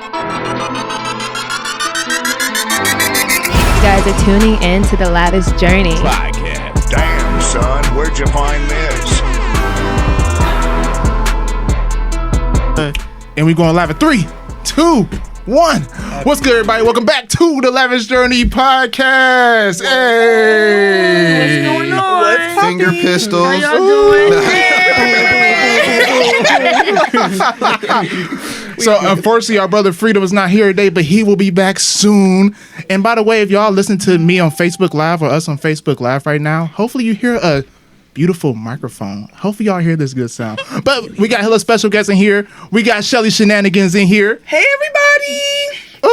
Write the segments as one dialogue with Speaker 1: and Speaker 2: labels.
Speaker 1: You guys are tuning in to the Lavish Journey
Speaker 2: podcast. Damn, son, where'd you find this?
Speaker 3: And we going live at 3, 2, 1. What's good, everybody? Welcome back to the Lavish Journey podcast. Hey,
Speaker 4: What's going on?
Speaker 5: Finger pistols.
Speaker 4: How y'all doing?
Speaker 3: So unfortunately, our brother Freedom is not here today, but he will be back soon. And by the way, if y'all listen to me on Facebook Live or us on Facebook Live right now, hopefully you hear a beautiful microphone. Hopefully y'all hear this good sound. But we got hella special guests in here. We got Shelly Shenanigans in here.
Speaker 4: Hey, everybody.
Speaker 3: Ooh.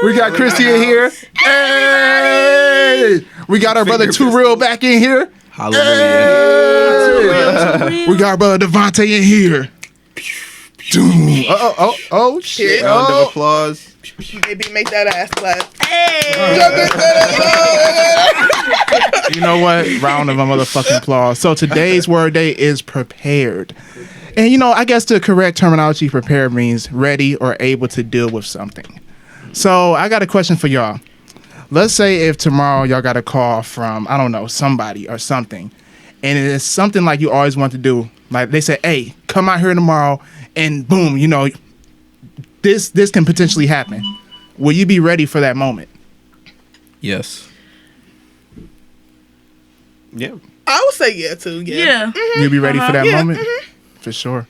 Speaker 3: We got Christy in here. Hey. We got our brother Too Real back in here.
Speaker 5: Hallelujah.
Speaker 3: Hey. We got our brother Devontae in here. Oh, shit.
Speaker 5: Round of applause.
Speaker 4: Maybe make that ass clap.
Speaker 3: You know what? Round of a motherfucking applause. So today's word day is prepared. And you know, I guess the correct terminology prepared means ready or able to deal with something. So I got a question for y'all. Let's say if tomorrow y'all got a call from, I don't know, somebody or something. And it is something like you always want to do. Like they say, hey, come out here tomorrow and boom, you know, this can potentially happen. Will you be ready for that moment?
Speaker 5: Yes. Yeah.
Speaker 4: I would say yeah, too. Yeah. Mm-hmm.
Speaker 3: You'll be ready for that moment?
Speaker 4: Mm-hmm.
Speaker 3: For sure.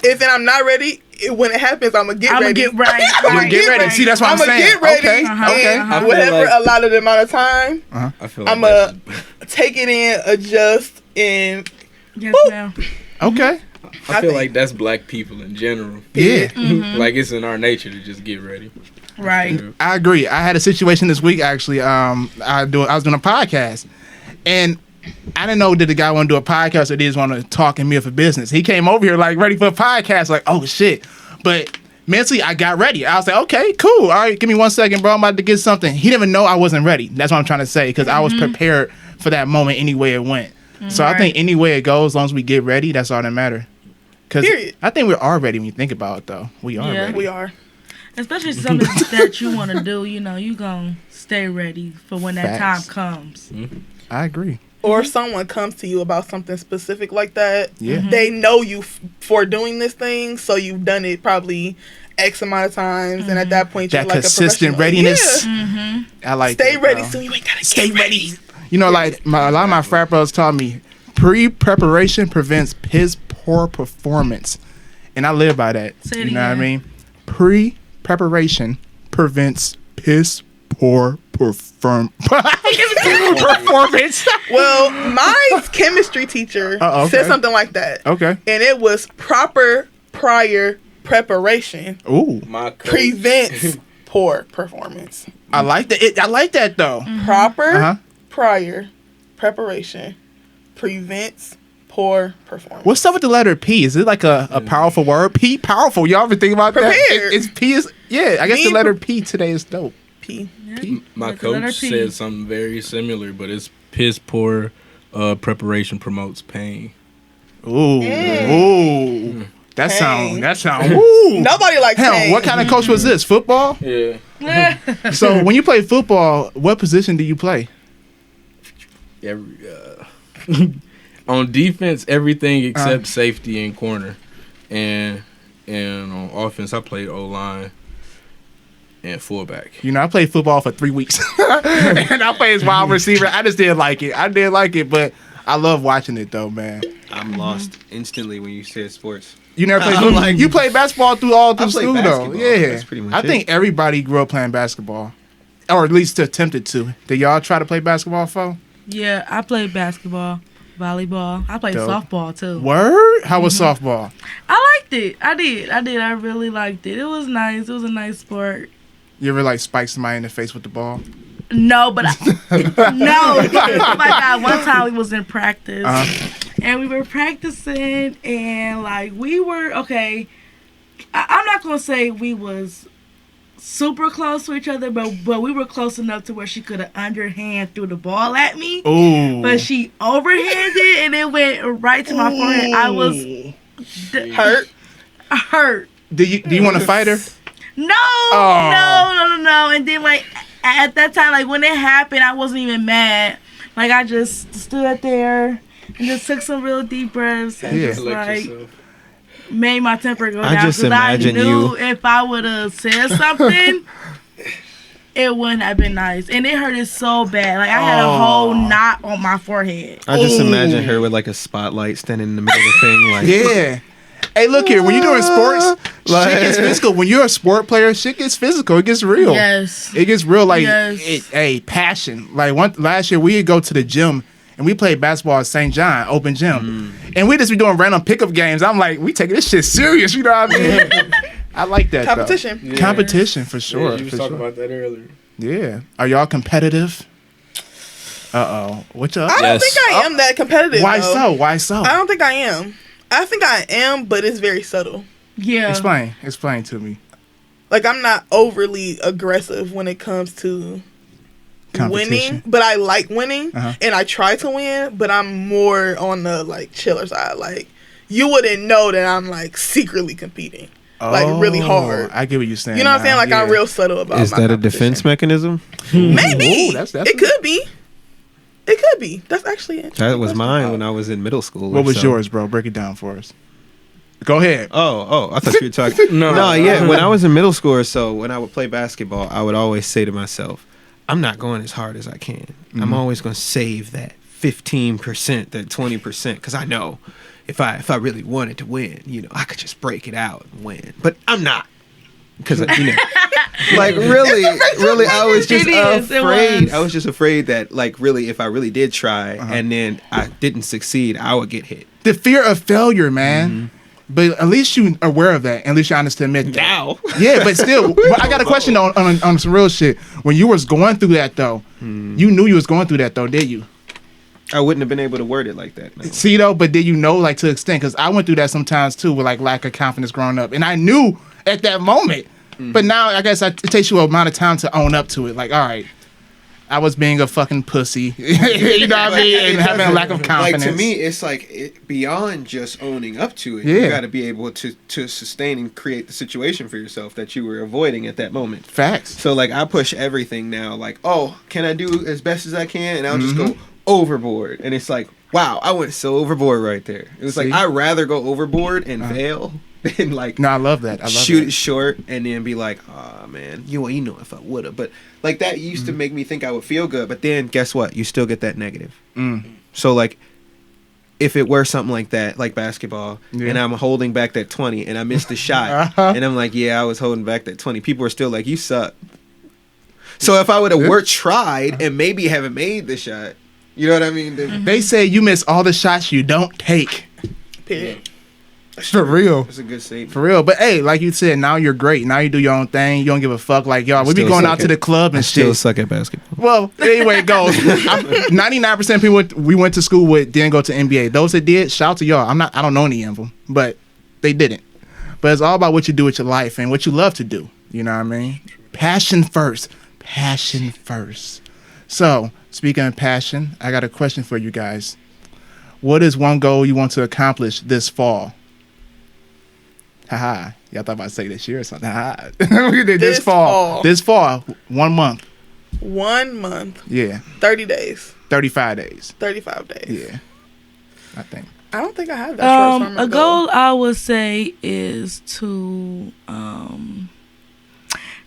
Speaker 4: If I'm not ready, when it happens, I'm going to get ready.
Speaker 1: Get right.
Speaker 3: You'll get ready. See, that's what I'm saying.
Speaker 4: Get ready.
Speaker 3: Okay. Okay.
Speaker 4: And whatever allotted amount of time,
Speaker 5: I feel like
Speaker 4: I'm going to take it in, adjust, and
Speaker 1: Yes, ma'am.
Speaker 3: Okay.
Speaker 6: I feel like that's black people in general.
Speaker 3: Yeah.
Speaker 1: Mm-hmm.
Speaker 6: Like it's in our nature to just get ready.
Speaker 1: Right.
Speaker 3: I agree. I had a situation this week actually. I was doing a podcast, and I didn't know did the guy want to do a podcast or did he just want to talk in me for business. He came over here like ready for a podcast, like oh shit. But mentally, I got ready. I was like, okay, cool. All right, give me 1 second, bro. I'm about to get something. He didn't even know I wasn't ready. That's what I'm trying to say because I was prepared for that moment any way it went. So I think any way it goes, as long as we get ready, that's all that matters. Because I think we're all ready when you think about it, though. We are ready.
Speaker 4: we are.
Speaker 7: Especially something that you want to do, you know, you going to stay ready for when that
Speaker 3: Facts.
Speaker 7: time comes.
Speaker 3: I agree.
Speaker 4: Or if someone comes to you about something specific like that,
Speaker 3: Yeah.
Speaker 4: they know you for doing this thing, so you've done it probably X amount of times, and at that point, you're
Speaker 3: That
Speaker 4: like
Speaker 3: consistent
Speaker 4: a
Speaker 3: readiness.
Speaker 4: Yeah.
Speaker 3: I like
Speaker 4: Stay
Speaker 3: that,
Speaker 4: ready
Speaker 3: bro.
Speaker 4: so you ain't got to
Speaker 3: Stay
Speaker 4: get
Speaker 3: ready. You know, like a lot of my frat brothers taught me, pre-preparation prevents piss poor performance, and I live by that.
Speaker 7: Say it
Speaker 3: You know what I
Speaker 7: again.
Speaker 3: mean? Pre-preparation prevents piss poor performance.
Speaker 4: Well, my chemistry teacher
Speaker 3: Okay.
Speaker 4: said something like that.
Speaker 3: Okay.
Speaker 4: And it was proper prior preparation
Speaker 3: Ooh,
Speaker 6: My coach,
Speaker 4: prevents poor performance.
Speaker 3: I like that. I like that though.
Speaker 4: Proper
Speaker 3: Uh-huh.
Speaker 4: prior preparation prevents poor performance.
Speaker 3: What's up with the letter P? Is it like a powerful word? P, powerful. Y'all ever think about that?
Speaker 4: Prepared.
Speaker 3: It's P is I guess the
Speaker 4: Being
Speaker 3: letter P today is dope.
Speaker 4: P.
Speaker 6: my
Speaker 7: Like the letter
Speaker 6: coach
Speaker 7: P.
Speaker 6: said something very similar, but it's piss poor preparation promotes pain.
Speaker 3: Ooh, ooh. That
Speaker 4: Pain.
Speaker 3: sound. Ooh.
Speaker 4: Nobody likes
Speaker 3: Hell,
Speaker 4: pain.
Speaker 3: what kind of coach was this? Football?
Speaker 6: Yeah.
Speaker 3: So when you play football, what position do you play?
Speaker 6: On defense, everything except safety and corner, and on offense, I played O-line and fullback.
Speaker 3: You know, I played football for 3 weeks, and I played as wide receiver. I just didn't like it. I didn't like it, but I love watching it though, man.
Speaker 5: I'm lost instantly when you said sports.
Speaker 3: You never played
Speaker 5: I'm
Speaker 3: football?
Speaker 5: like-
Speaker 3: You played basketball through all through
Speaker 5: I played
Speaker 3: school though.
Speaker 5: basketball.
Speaker 3: Yeah,
Speaker 5: That's pretty much
Speaker 3: I
Speaker 5: it.
Speaker 3: think everybody grew up playing basketball, or at least attempted to. Did y'all try to play basketball, fo?
Speaker 7: Yeah, I played basketball, volleyball. I played
Speaker 3: Dope.
Speaker 7: softball, too.
Speaker 3: Word? How was softball?
Speaker 7: I liked it. I did. I really liked it. It was nice. It was a nice sport.
Speaker 3: You ever like spike somebody in the face with the ball?
Speaker 7: No, but no. Oh my God! One time we was in practice, and we were practicing, and like we were okay. I'm not gonna say we was super close to each other, but we were close enough to where she could have underhand threw the ball at me.
Speaker 3: Ooh.
Speaker 7: But she overhanded and it went right to my forehead. I was
Speaker 4: Hurt.
Speaker 7: hurt.
Speaker 3: Do you want to fight her?
Speaker 7: No,
Speaker 3: Oh.
Speaker 7: no. And then like at that time, like when it happened, I wasn't even mad. Like I just stood there and just took some real deep breaths and
Speaker 3: Yeah.
Speaker 7: just
Speaker 6: Collect
Speaker 7: like
Speaker 6: yourself.
Speaker 7: made my temper go
Speaker 5: I
Speaker 7: down.
Speaker 5: just
Speaker 7: 'Cause
Speaker 5: imagine
Speaker 7: I knew
Speaker 5: you-
Speaker 7: if I would have said something, it wouldn't have been nice. And it hurted so bad. Like I had a whole knot on my forehead.
Speaker 5: I just imagine her with like a spotlight standing in the middle of the thing, like
Speaker 3: Yeah. Hey, look here. When you're doing sports, shit gets physical. When you're a sport player, shit gets physical. It gets real.
Speaker 7: Yes.
Speaker 3: It gets real. Like,
Speaker 7: Yes.
Speaker 3: passion. Like last year, we'd go to the gym and we played basketball at St. John open gym, and we just be doing random pickup games. I'm like, we taking this shit serious. You know what I mean? I like that.
Speaker 4: Competition.
Speaker 3: Though. Competition for sure.
Speaker 6: Yeah, you was
Speaker 3: for
Speaker 6: talking
Speaker 3: sure.
Speaker 6: about that earlier.
Speaker 3: Yeah. Are y'all competitive? What y'all?
Speaker 4: I don't think I am that competitive.
Speaker 3: Why
Speaker 4: though.
Speaker 3: so? Why so?
Speaker 4: I don't think I am. I think I am, but it's very subtle.
Speaker 7: Yeah.
Speaker 3: Explain to me.
Speaker 4: Like I'm not overly aggressive when it comes to
Speaker 3: Competition.
Speaker 4: winning, but I like winning
Speaker 3: Uh-huh.
Speaker 4: and I try to win, but I'm more on the like chiller side. Like you wouldn't know that I'm like secretly competing. Like really hard.
Speaker 3: I get what you're saying.
Speaker 4: You know what I'm saying?
Speaker 3: now.
Speaker 4: Like I'm
Speaker 3: Yeah.
Speaker 4: real subtle about
Speaker 5: is
Speaker 4: my
Speaker 5: that a
Speaker 4: competition.
Speaker 5: defense mechanism?
Speaker 4: Maybe.
Speaker 3: Ooh, that's
Speaker 4: it could be. It could be. That's actually it.
Speaker 5: That was mine when I was in middle school.
Speaker 3: What
Speaker 5: or
Speaker 3: was
Speaker 5: so.
Speaker 3: yours, bro? Break it down for us. Go ahead.
Speaker 5: Oh, I thought you were talking. No, yeah. When I was in middle school or so, when I would play basketball, I would always say to myself, I'm not going as hard as I can. I'm always going to save that 15%, that 20%, because I know if I really wanted to win, I could just break it out and win. But I'm not. Because, like really, I was just afraid. I was just afraid that, like, really, if I really did try and then I didn't succeed, I would get hit.
Speaker 3: The fear of failure, man. But at least you aware of that. At least you honest to admit that.
Speaker 5: Now.
Speaker 3: Yeah, but still, but I got a question on some real shit. When you was going through that though, you knew you was going through that though, did you?
Speaker 5: I wouldn't have been able to word it like that. No.
Speaker 3: See though, but did you know like to extent? Because I went through that sometimes too with like lack of confidence growing up, and I knew at that moment. But now I guess it takes you a amount of time to own up to it. Like, all right, I was being a fucking pussy. You know what I mean? And having a lack of confidence.
Speaker 5: Like to me, it's like beyond just owning up to it.
Speaker 3: Yeah.
Speaker 5: You got to be able to sustain and create the situation for yourself that you were avoiding at that moment.
Speaker 3: Facts.
Speaker 5: So like I push everything now. Like, oh, can I do as best as I can? And I'll just go overboard. And it's like, wow, I went so overboard right there. It was
Speaker 3: See?
Speaker 5: like I'd rather go overboard and fail than like
Speaker 3: No, I love that. I love
Speaker 5: shoot
Speaker 3: that.
Speaker 5: it short and then be like, oh man, you know if I would have. But like that used to make me think I would feel good. But then guess what? You still get that negative. So like if it were something like that, like basketball, and I'm holding back that 20 and I missed the shot and I'm like, yeah, I was holding back that 20. People are still like, you suck. So if I would have tried and maybe haven't made the shot, you know what I mean? Then
Speaker 3: They say you miss all the shots you don't take.
Speaker 4: Period.
Speaker 3: For real.
Speaker 5: it's a good statement.
Speaker 3: For real. But hey, like you said, now you're great. Now you do your own thing. You don't give a fuck. Like, y'all, we be
Speaker 5: Still
Speaker 3: going
Speaker 5: suck
Speaker 3: out to
Speaker 5: at-
Speaker 3: the club
Speaker 5: I
Speaker 3: and
Speaker 5: still
Speaker 3: shit.
Speaker 5: suck at basketball.
Speaker 3: Well, anyway, it goes. 99% of people we went to school with didn't go to NBA. Those that did, shout out to y'all. I don't know any of them, but they didn't. But it's all about what you do with your life and what you love to do. You know what I mean? Passion first. Passion first. So, speaking of passion, I got a question for you guys. What is one goal you want to accomplish this fall? Haha. Y'all thought about to say this year or something. Haha. We did this fall. This fall. 1 month.
Speaker 4: 1 month.
Speaker 3: Yeah.
Speaker 4: 30 days.
Speaker 3: 35 days.
Speaker 4: 35 days.
Speaker 3: Yeah. I think.
Speaker 4: I don't think I have that short term
Speaker 7: A goal I would say is to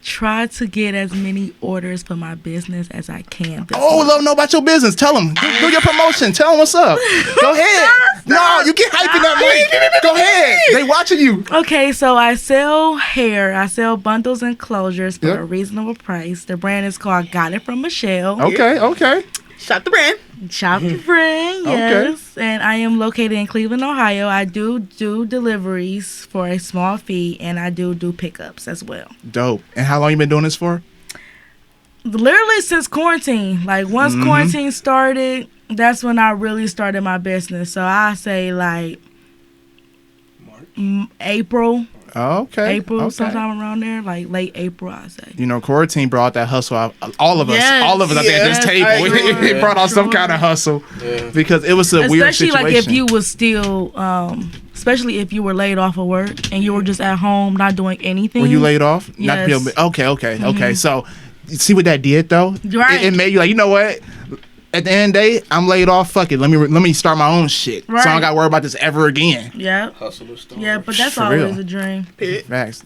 Speaker 7: try to get as many orders for my business as I can.
Speaker 3: Oh, love to know about your business. Tell them. Do your promotion. Tell them what's up. Go ahead. No, you get hyping that mic. Go ahead. They watching you.
Speaker 7: Okay, so I sell hair. I sell bundles and closures for
Speaker 3: Yep.
Speaker 7: a reasonable price. The brand is called Got It From Michelle.
Speaker 3: Okay.
Speaker 4: Shop the brand.
Speaker 7: Shop the brand, yes. And I am located in Cleveland, Ohio. I do deliveries for a small fee, and I do pickups as well.
Speaker 3: Dope. And how long you been doing this for?
Speaker 7: Literally since quarantine. Like once quarantine started, that's when I really started my business. So I say like April.
Speaker 3: Okay.
Speaker 7: April, sometime around there, like late April, I say.
Speaker 3: You know, quarantine brought that hustle out. All of us.
Speaker 7: Yes.
Speaker 3: All of us up at this
Speaker 4: Yes,
Speaker 3: table.
Speaker 4: I agree.
Speaker 3: It brought out some kind of hustle. Because it was a weird
Speaker 7: Especially
Speaker 3: situation.
Speaker 7: like if you was still especially if you were laid off of work and you were just at home not doing anything.
Speaker 3: Were you laid off?
Speaker 7: Yes.
Speaker 3: Not to be able to, okay. So, you see what that did though?
Speaker 7: Right.
Speaker 3: It made you like, you know what? At the end of the day, I'm laid off. Fuck it. Let me start my own shit. So I don't got to worry about this ever again.
Speaker 7: Yeah.
Speaker 6: Hustler story.
Speaker 7: Yeah, but that's
Speaker 3: For
Speaker 7: always
Speaker 3: real.
Speaker 7: a dream.
Speaker 3: Facts.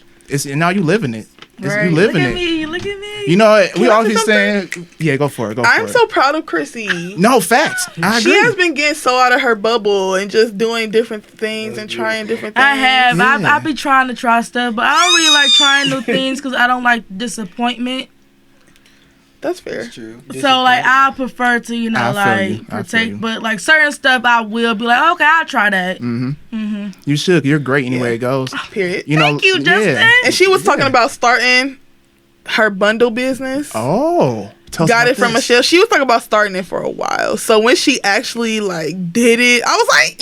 Speaker 3: And now you living it.
Speaker 7: Right.
Speaker 3: You living
Speaker 7: Look at
Speaker 3: it.
Speaker 7: me. Look at me.
Speaker 3: You know what? We
Speaker 4: Can I
Speaker 3: always
Speaker 4: say
Speaker 3: be saying, yeah, go for it.
Speaker 4: I'm so proud of Chrissy.
Speaker 3: No, facts. I
Speaker 4: She
Speaker 3: agree.
Speaker 4: has been getting so out of her bubble and just doing different things and trying different things.
Speaker 7: I have.
Speaker 3: Yeah.
Speaker 7: I be trying to try stuff, but I don't really like trying new things because I don't like disappointment.
Speaker 4: That's fair.
Speaker 5: It's true.
Speaker 7: So like I prefer to, you know,
Speaker 3: I feel
Speaker 7: like
Speaker 3: you. I feel
Speaker 7: partake,
Speaker 3: you.
Speaker 7: but like certain stuff I will be like, okay, I'll try that.
Speaker 3: You should. You're great anyway it goes.
Speaker 4: Period.
Speaker 3: You know,
Speaker 7: Thank you, Justin.
Speaker 3: yeah.
Speaker 4: And she was talking about starting her bundle business.
Speaker 3: Oh. Tell us
Speaker 4: Got
Speaker 3: about
Speaker 4: it from
Speaker 3: this.
Speaker 4: Michelle. She was talking about starting it for a while. So when she actually like did it, I was like,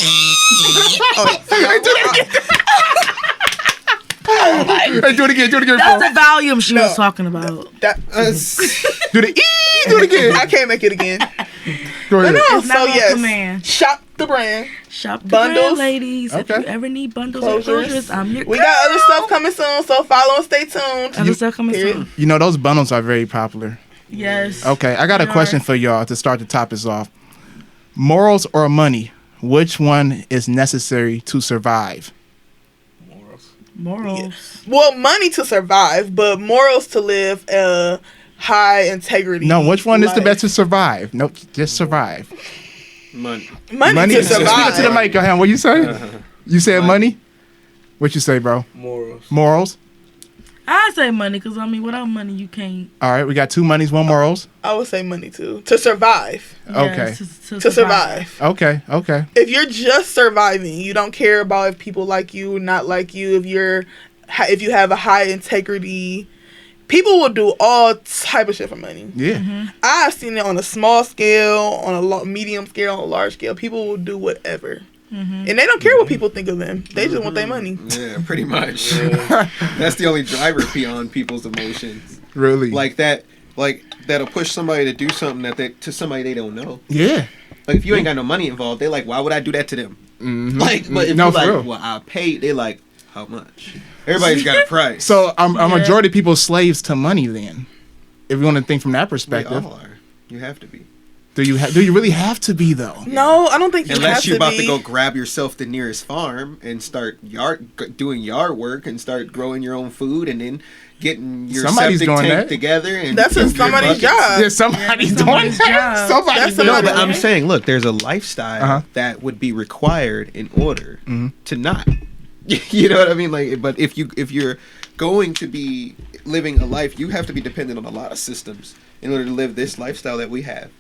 Speaker 3: Hey, do it again. Do it again.
Speaker 7: That's the volume she was talking about.
Speaker 4: that,
Speaker 3: Do the do it again.
Speaker 4: I can't make it again.
Speaker 3: Go ahead.
Speaker 4: No,
Speaker 7: It's not
Speaker 4: so
Speaker 7: on
Speaker 4: yes,
Speaker 7: command.
Speaker 4: shop the brand.
Speaker 7: Shop the
Speaker 4: Bundles.
Speaker 7: brand, ladies. If
Speaker 3: Okay.
Speaker 7: you ever need bundles or
Speaker 4: Closures.
Speaker 7: closures, I'm your
Speaker 4: We got other stuff coming soon, so follow and stay tuned.
Speaker 7: Other stuff coming
Speaker 4: Period.
Speaker 7: soon.
Speaker 3: You know, those bundles are very popular.
Speaker 7: Yes.
Speaker 3: Okay, I got a
Speaker 7: They
Speaker 3: question
Speaker 7: are.
Speaker 3: for y'all to start the topics off. Morals or money? Which one is necessary to survive?
Speaker 7: Morals.
Speaker 4: Well, money to survive, but morals to live a high integrity.
Speaker 3: No, which one is the
Speaker 4: life.
Speaker 3: best to survive? No, just survive.
Speaker 5: Money.
Speaker 4: Money to
Speaker 3: Speak
Speaker 4: survive.
Speaker 3: up to the mic, Johan. What you say? You said money? What you say, bro?
Speaker 6: Morals.
Speaker 3: Morals?
Speaker 7: I say money because, I mean, without money, you can't.
Speaker 3: All right, we got 2 monies, 1 morals.
Speaker 4: I would say money too. To survive.
Speaker 3: Okay.
Speaker 4: To survive.
Speaker 3: Okay.
Speaker 4: If you're just surviving, you don't care about if people like you, not like you. If you have a high integrity, people will do all type of shit for money.
Speaker 3: Yeah.
Speaker 4: I've seen it on a small scale, on a medium scale, on a large scale. People will do whatever. And they don't care what people think of them. They just want their money.
Speaker 5: Yeah, pretty much. That's the only driver beyond people's emotions.
Speaker 3: Really?
Speaker 5: Like that'll push somebody to do something to somebody they don't know.
Speaker 3: Yeah.
Speaker 5: Like if you ain't got no money involved, they like, why would I do that to them? Like, but if
Speaker 3: No,
Speaker 5: you
Speaker 3: for
Speaker 5: like,
Speaker 3: real.
Speaker 5: well, I paid. They like, how much? Everybody's got a price.
Speaker 3: So, a majority of people slaves to money then? If you want to think from that
Speaker 5: we
Speaker 3: perspective.
Speaker 5: all are. You have to be.
Speaker 3: Do you really have to be though?
Speaker 4: No, I don't think you have
Speaker 5: Unless you're
Speaker 4: to
Speaker 5: about
Speaker 4: be.
Speaker 5: to go grab yourself the nearest farm and start doing yard work and start growing your own food and then getting your
Speaker 3: Somebody's
Speaker 5: septic
Speaker 3: doing
Speaker 5: tank
Speaker 3: that.
Speaker 5: together. And
Speaker 4: That's
Speaker 5: your
Speaker 4: somebody's
Speaker 5: buckets.
Speaker 4: job.
Speaker 3: Yeah, somebody's doing
Speaker 7: somebody's
Speaker 3: that.
Speaker 7: job.
Speaker 3: Somebody's
Speaker 4: That's
Speaker 3: doing
Speaker 5: No,
Speaker 4: somebody-
Speaker 5: but
Speaker 3: that.
Speaker 5: I'm saying, look, there's a lifestyle
Speaker 3: Uh-huh.
Speaker 5: that would be required in order to not. You know what I mean? Like, but if you're going to be living a life, you have to be dependent on a lot of systems in order to live this lifestyle that we have.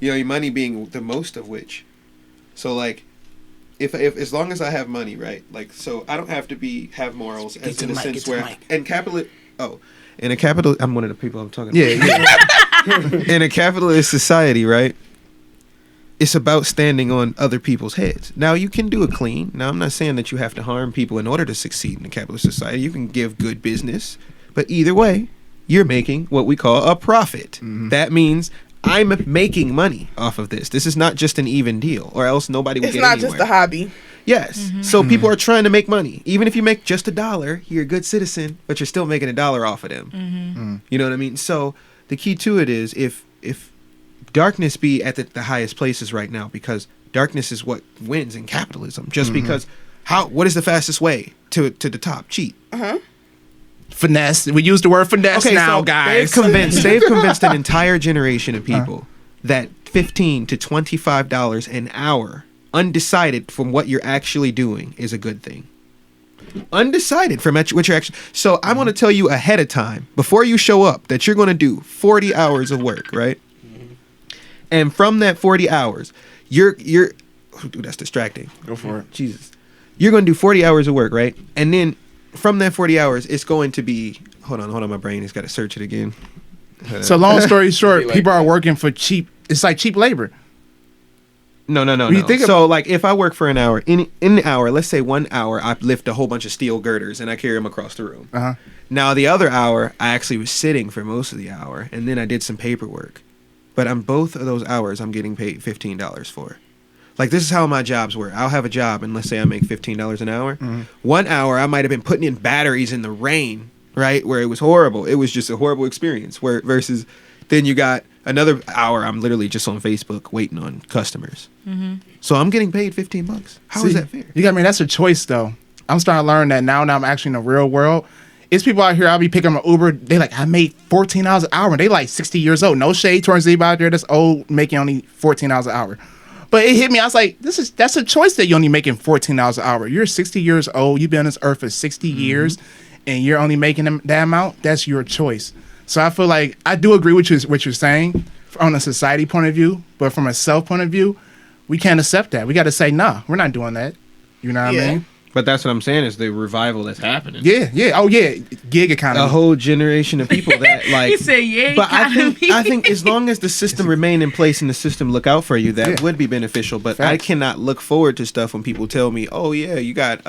Speaker 5: You know, your money being the most of which. So like, if as long as I have money, right? Like, so I don't have to have morals as
Speaker 3: to
Speaker 5: in
Speaker 3: the
Speaker 5: a
Speaker 3: mic,
Speaker 5: sense
Speaker 3: get to the
Speaker 5: where
Speaker 3: mic.
Speaker 5: in a capital. I'm one of the people I'm talking.
Speaker 3: Yeah,
Speaker 5: about.
Speaker 3: yeah.
Speaker 5: In a capitalist society, right? It's about standing on other people's heads. Now, you can do it clean. Now, I'm not saying that you have to harm people in order to succeed in a capitalist society. You can give good business. But either way, you're making what we call a profit. That means I'm making money off of this. This is not just an even deal, or else nobody would
Speaker 4: It's
Speaker 5: get
Speaker 4: not
Speaker 5: anywhere.
Speaker 4: just a hobby.
Speaker 5: Yes. So people are trying to make money. Even if you make just $1, you're a good citizen, but you're still making $1 off of them. You know what I mean? So the key to it is if darkness be at the highest places right now, because darkness is what wins in capitalism. Just because what is the fastest way to the top? Cheat.
Speaker 3: Finesse. We use the word finesse now, guys.
Speaker 5: They've convinced an entire generation of people that $15 to $25 an hour, undecided from what you're actually doing, is a good thing. Undecided from what you're actually. So I want to tell you ahead of time, before you show up, that you're going to do 40 hours of work, right? And from that 40 hours, you're ooh, that's distracting.
Speaker 3: Go for it.
Speaker 5: Jesus. You're going to do 40 hours of work, right? And then from that 40 hours, it's going to be... Hold on. My brain has got to search it again.
Speaker 3: So long story short,
Speaker 6: Like
Speaker 3: people are
Speaker 6: that.
Speaker 3: working for cheap. It's like cheap labor.
Speaker 5: No.
Speaker 3: you think
Speaker 5: So, like, if I work for an hour, in an hour, let's say 1 hour, I lift a whole bunch of steel girders and I carry them across the room.
Speaker 3: Uh-huh.
Speaker 5: Now, the other hour, I actually was sitting for most of the hour, and then I did some paperwork. But on both of those hours, I'm getting paid $15 for. Like, this is how my jobs work. I'll have a job, and let's say I make $15 an hour. 1 hour, I might have been putting in batteries in the rain, right? Where it was horrible. It was just a horrible experience. Where versus then you got another hour, I'm literally just on Facebook waiting on customers. So I'm getting paid $15. How is that fair?
Speaker 3: You got me. That's a choice, though. I'm starting to learn that now I'm actually in the real world. It's people out here, I'll be picking up an Uber. They like, I made $14 an hour. And they like 60 years old. No shade towards anybody out there that's old, making only $14 an hour. But it hit me. I was like, that's a choice that you're only making $14 an hour. You're 60 years old. You've been on this earth for 60 years. And you're only making that amount. That's your choice. So I feel like I do agree with what you're saying on a society point of view. But from a self point of view, we can't accept that. We got to say, nah, we're not doing that. You know what I mean?
Speaker 5: But that's what I'm saying is the revival that's happening.
Speaker 3: Yeah. Oh, yeah. Gig economy.
Speaker 5: A whole generation of people that like.
Speaker 7: He said, yeah.
Speaker 5: But I think as long as the system remain in place and the system look out for you, that would be beneficial. But I cannot look forward to stuff when people tell me, oh yeah, you got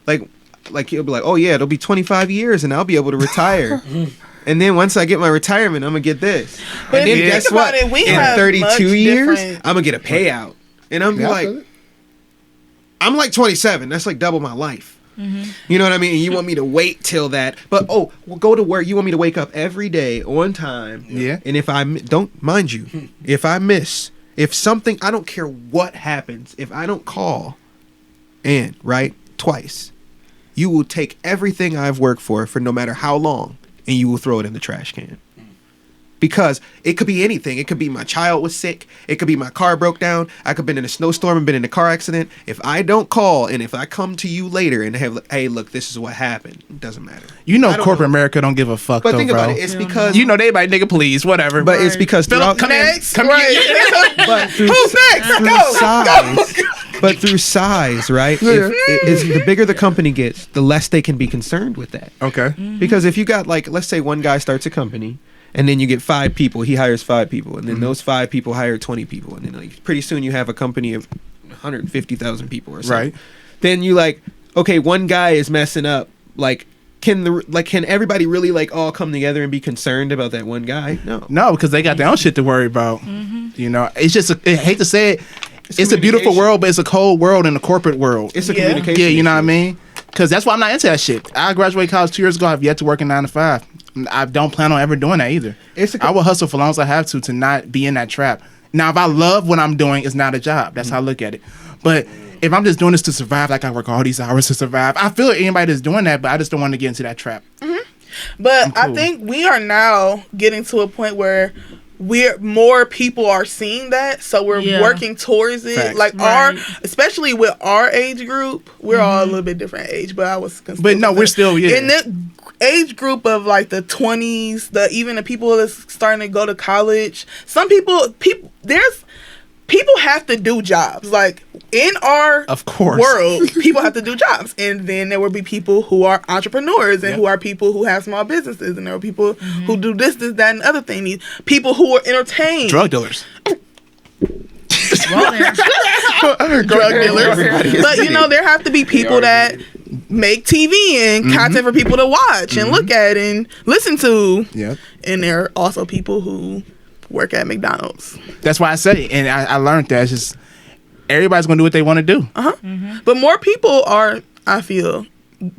Speaker 5: like you'll be like, oh yeah, it'll be 25 years and I'll be able to retire. And then once I get my retirement, I'm gonna get this.
Speaker 4: But
Speaker 5: and then
Speaker 4: if
Speaker 5: guess
Speaker 4: you think
Speaker 5: what?
Speaker 4: about it, we
Speaker 5: In
Speaker 4: have
Speaker 5: 32 years,
Speaker 4: different-
Speaker 5: I'm gonna get a payout, and I'm like. I'm like 27. That's like double my life. You know what I mean? And you want me to wait till that. But, we'll go to work. You want me to wake up every day on time.
Speaker 3: Yeah.
Speaker 5: And if I don't, mind you, if I miss, if something, I don't care what happens, if I don't call twice, you will take everything I've worked for no matter how long, and you will throw it in the trash can. Because it could be anything. It could be my child was sick. It could be my car broke down. I could have been in a snowstorm and been in a car accident. If I don't call and if I come to you later and have, hey, look, this is what happened. It doesn't matter.
Speaker 3: You know corporate America don't give a fuck,
Speaker 5: But
Speaker 3: though,
Speaker 5: think
Speaker 3: bro.
Speaker 5: about it. It's because...
Speaker 3: You know they like, nigga, please, whatever.
Speaker 5: But it's because...
Speaker 3: Philip, come
Speaker 4: Next,
Speaker 3: in.
Speaker 5: But through,
Speaker 4: Who's next?
Speaker 5: through
Speaker 4: Go,
Speaker 5: size... But through size, right? If the bigger the company gets, the less they can be concerned with that.
Speaker 3: Okay.
Speaker 5: Because if you got, like, let's say one guy starts a company... And then you get 5 people. He hires 5 people, and then those 5 people hire 20 people, and then like pretty soon you have a company of 150,000 people or something.
Speaker 3: Right.
Speaker 5: Then you like, okay, one guy is messing up. Like, can everybody really like all come together and be concerned about that one guy? No,
Speaker 3: because they got their own shit to worry about. You know, it's just I hate to say it. It's a beautiful world, but it's a cold world in the corporate world.
Speaker 5: It's a communication.
Speaker 3: Yeah, you know what I
Speaker 5: issue.
Speaker 3: mean? Because that's why I'm not into that shit. I graduated college 2 years ago. I've yet to work a 9 to 5. I don't plan on ever doing that either. I will hustle for as long as I have to not be in that trap. Now, if I love what I'm doing, it's not a job. That's how I look at it. But if I'm just doing this to survive, like I work all these hours to survive, I feel like anybody that's doing that, but I just don't want to get into that trap.
Speaker 4: But
Speaker 3: Cool.
Speaker 4: I think we are now getting to a point where more people are seeing that, so we're working towards it.
Speaker 3: Facts.
Speaker 4: Like especially with our age group, we're all a
Speaker 3: Mm-hmm.
Speaker 4: little bit different age, but I was.
Speaker 3: But no, we're still
Speaker 4: in the age group of like the 20s, even the people that's starting to go to college. Some people have to do jobs. Like in our
Speaker 3: Of course.
Speaker 4: world, people have to do jobs, and then there will be people who are entrepreneurs, and who are people who have small businesses, and there are people who do this, that, and other thing. These people who are entertained,
Speaker 3: Drug dealers.
Speaker 4: drug dealers. But you know, there have to be people that make TV and content for people to watch and look at and listen to.
Speaker 3: Yep.
Speaker 4: And there are also people who work at McDonald's.
Speaker 3: That's why I said it, and I learned that it's just everybody's gonna do what they want to do.
Speaker 4: But more people are, I feel,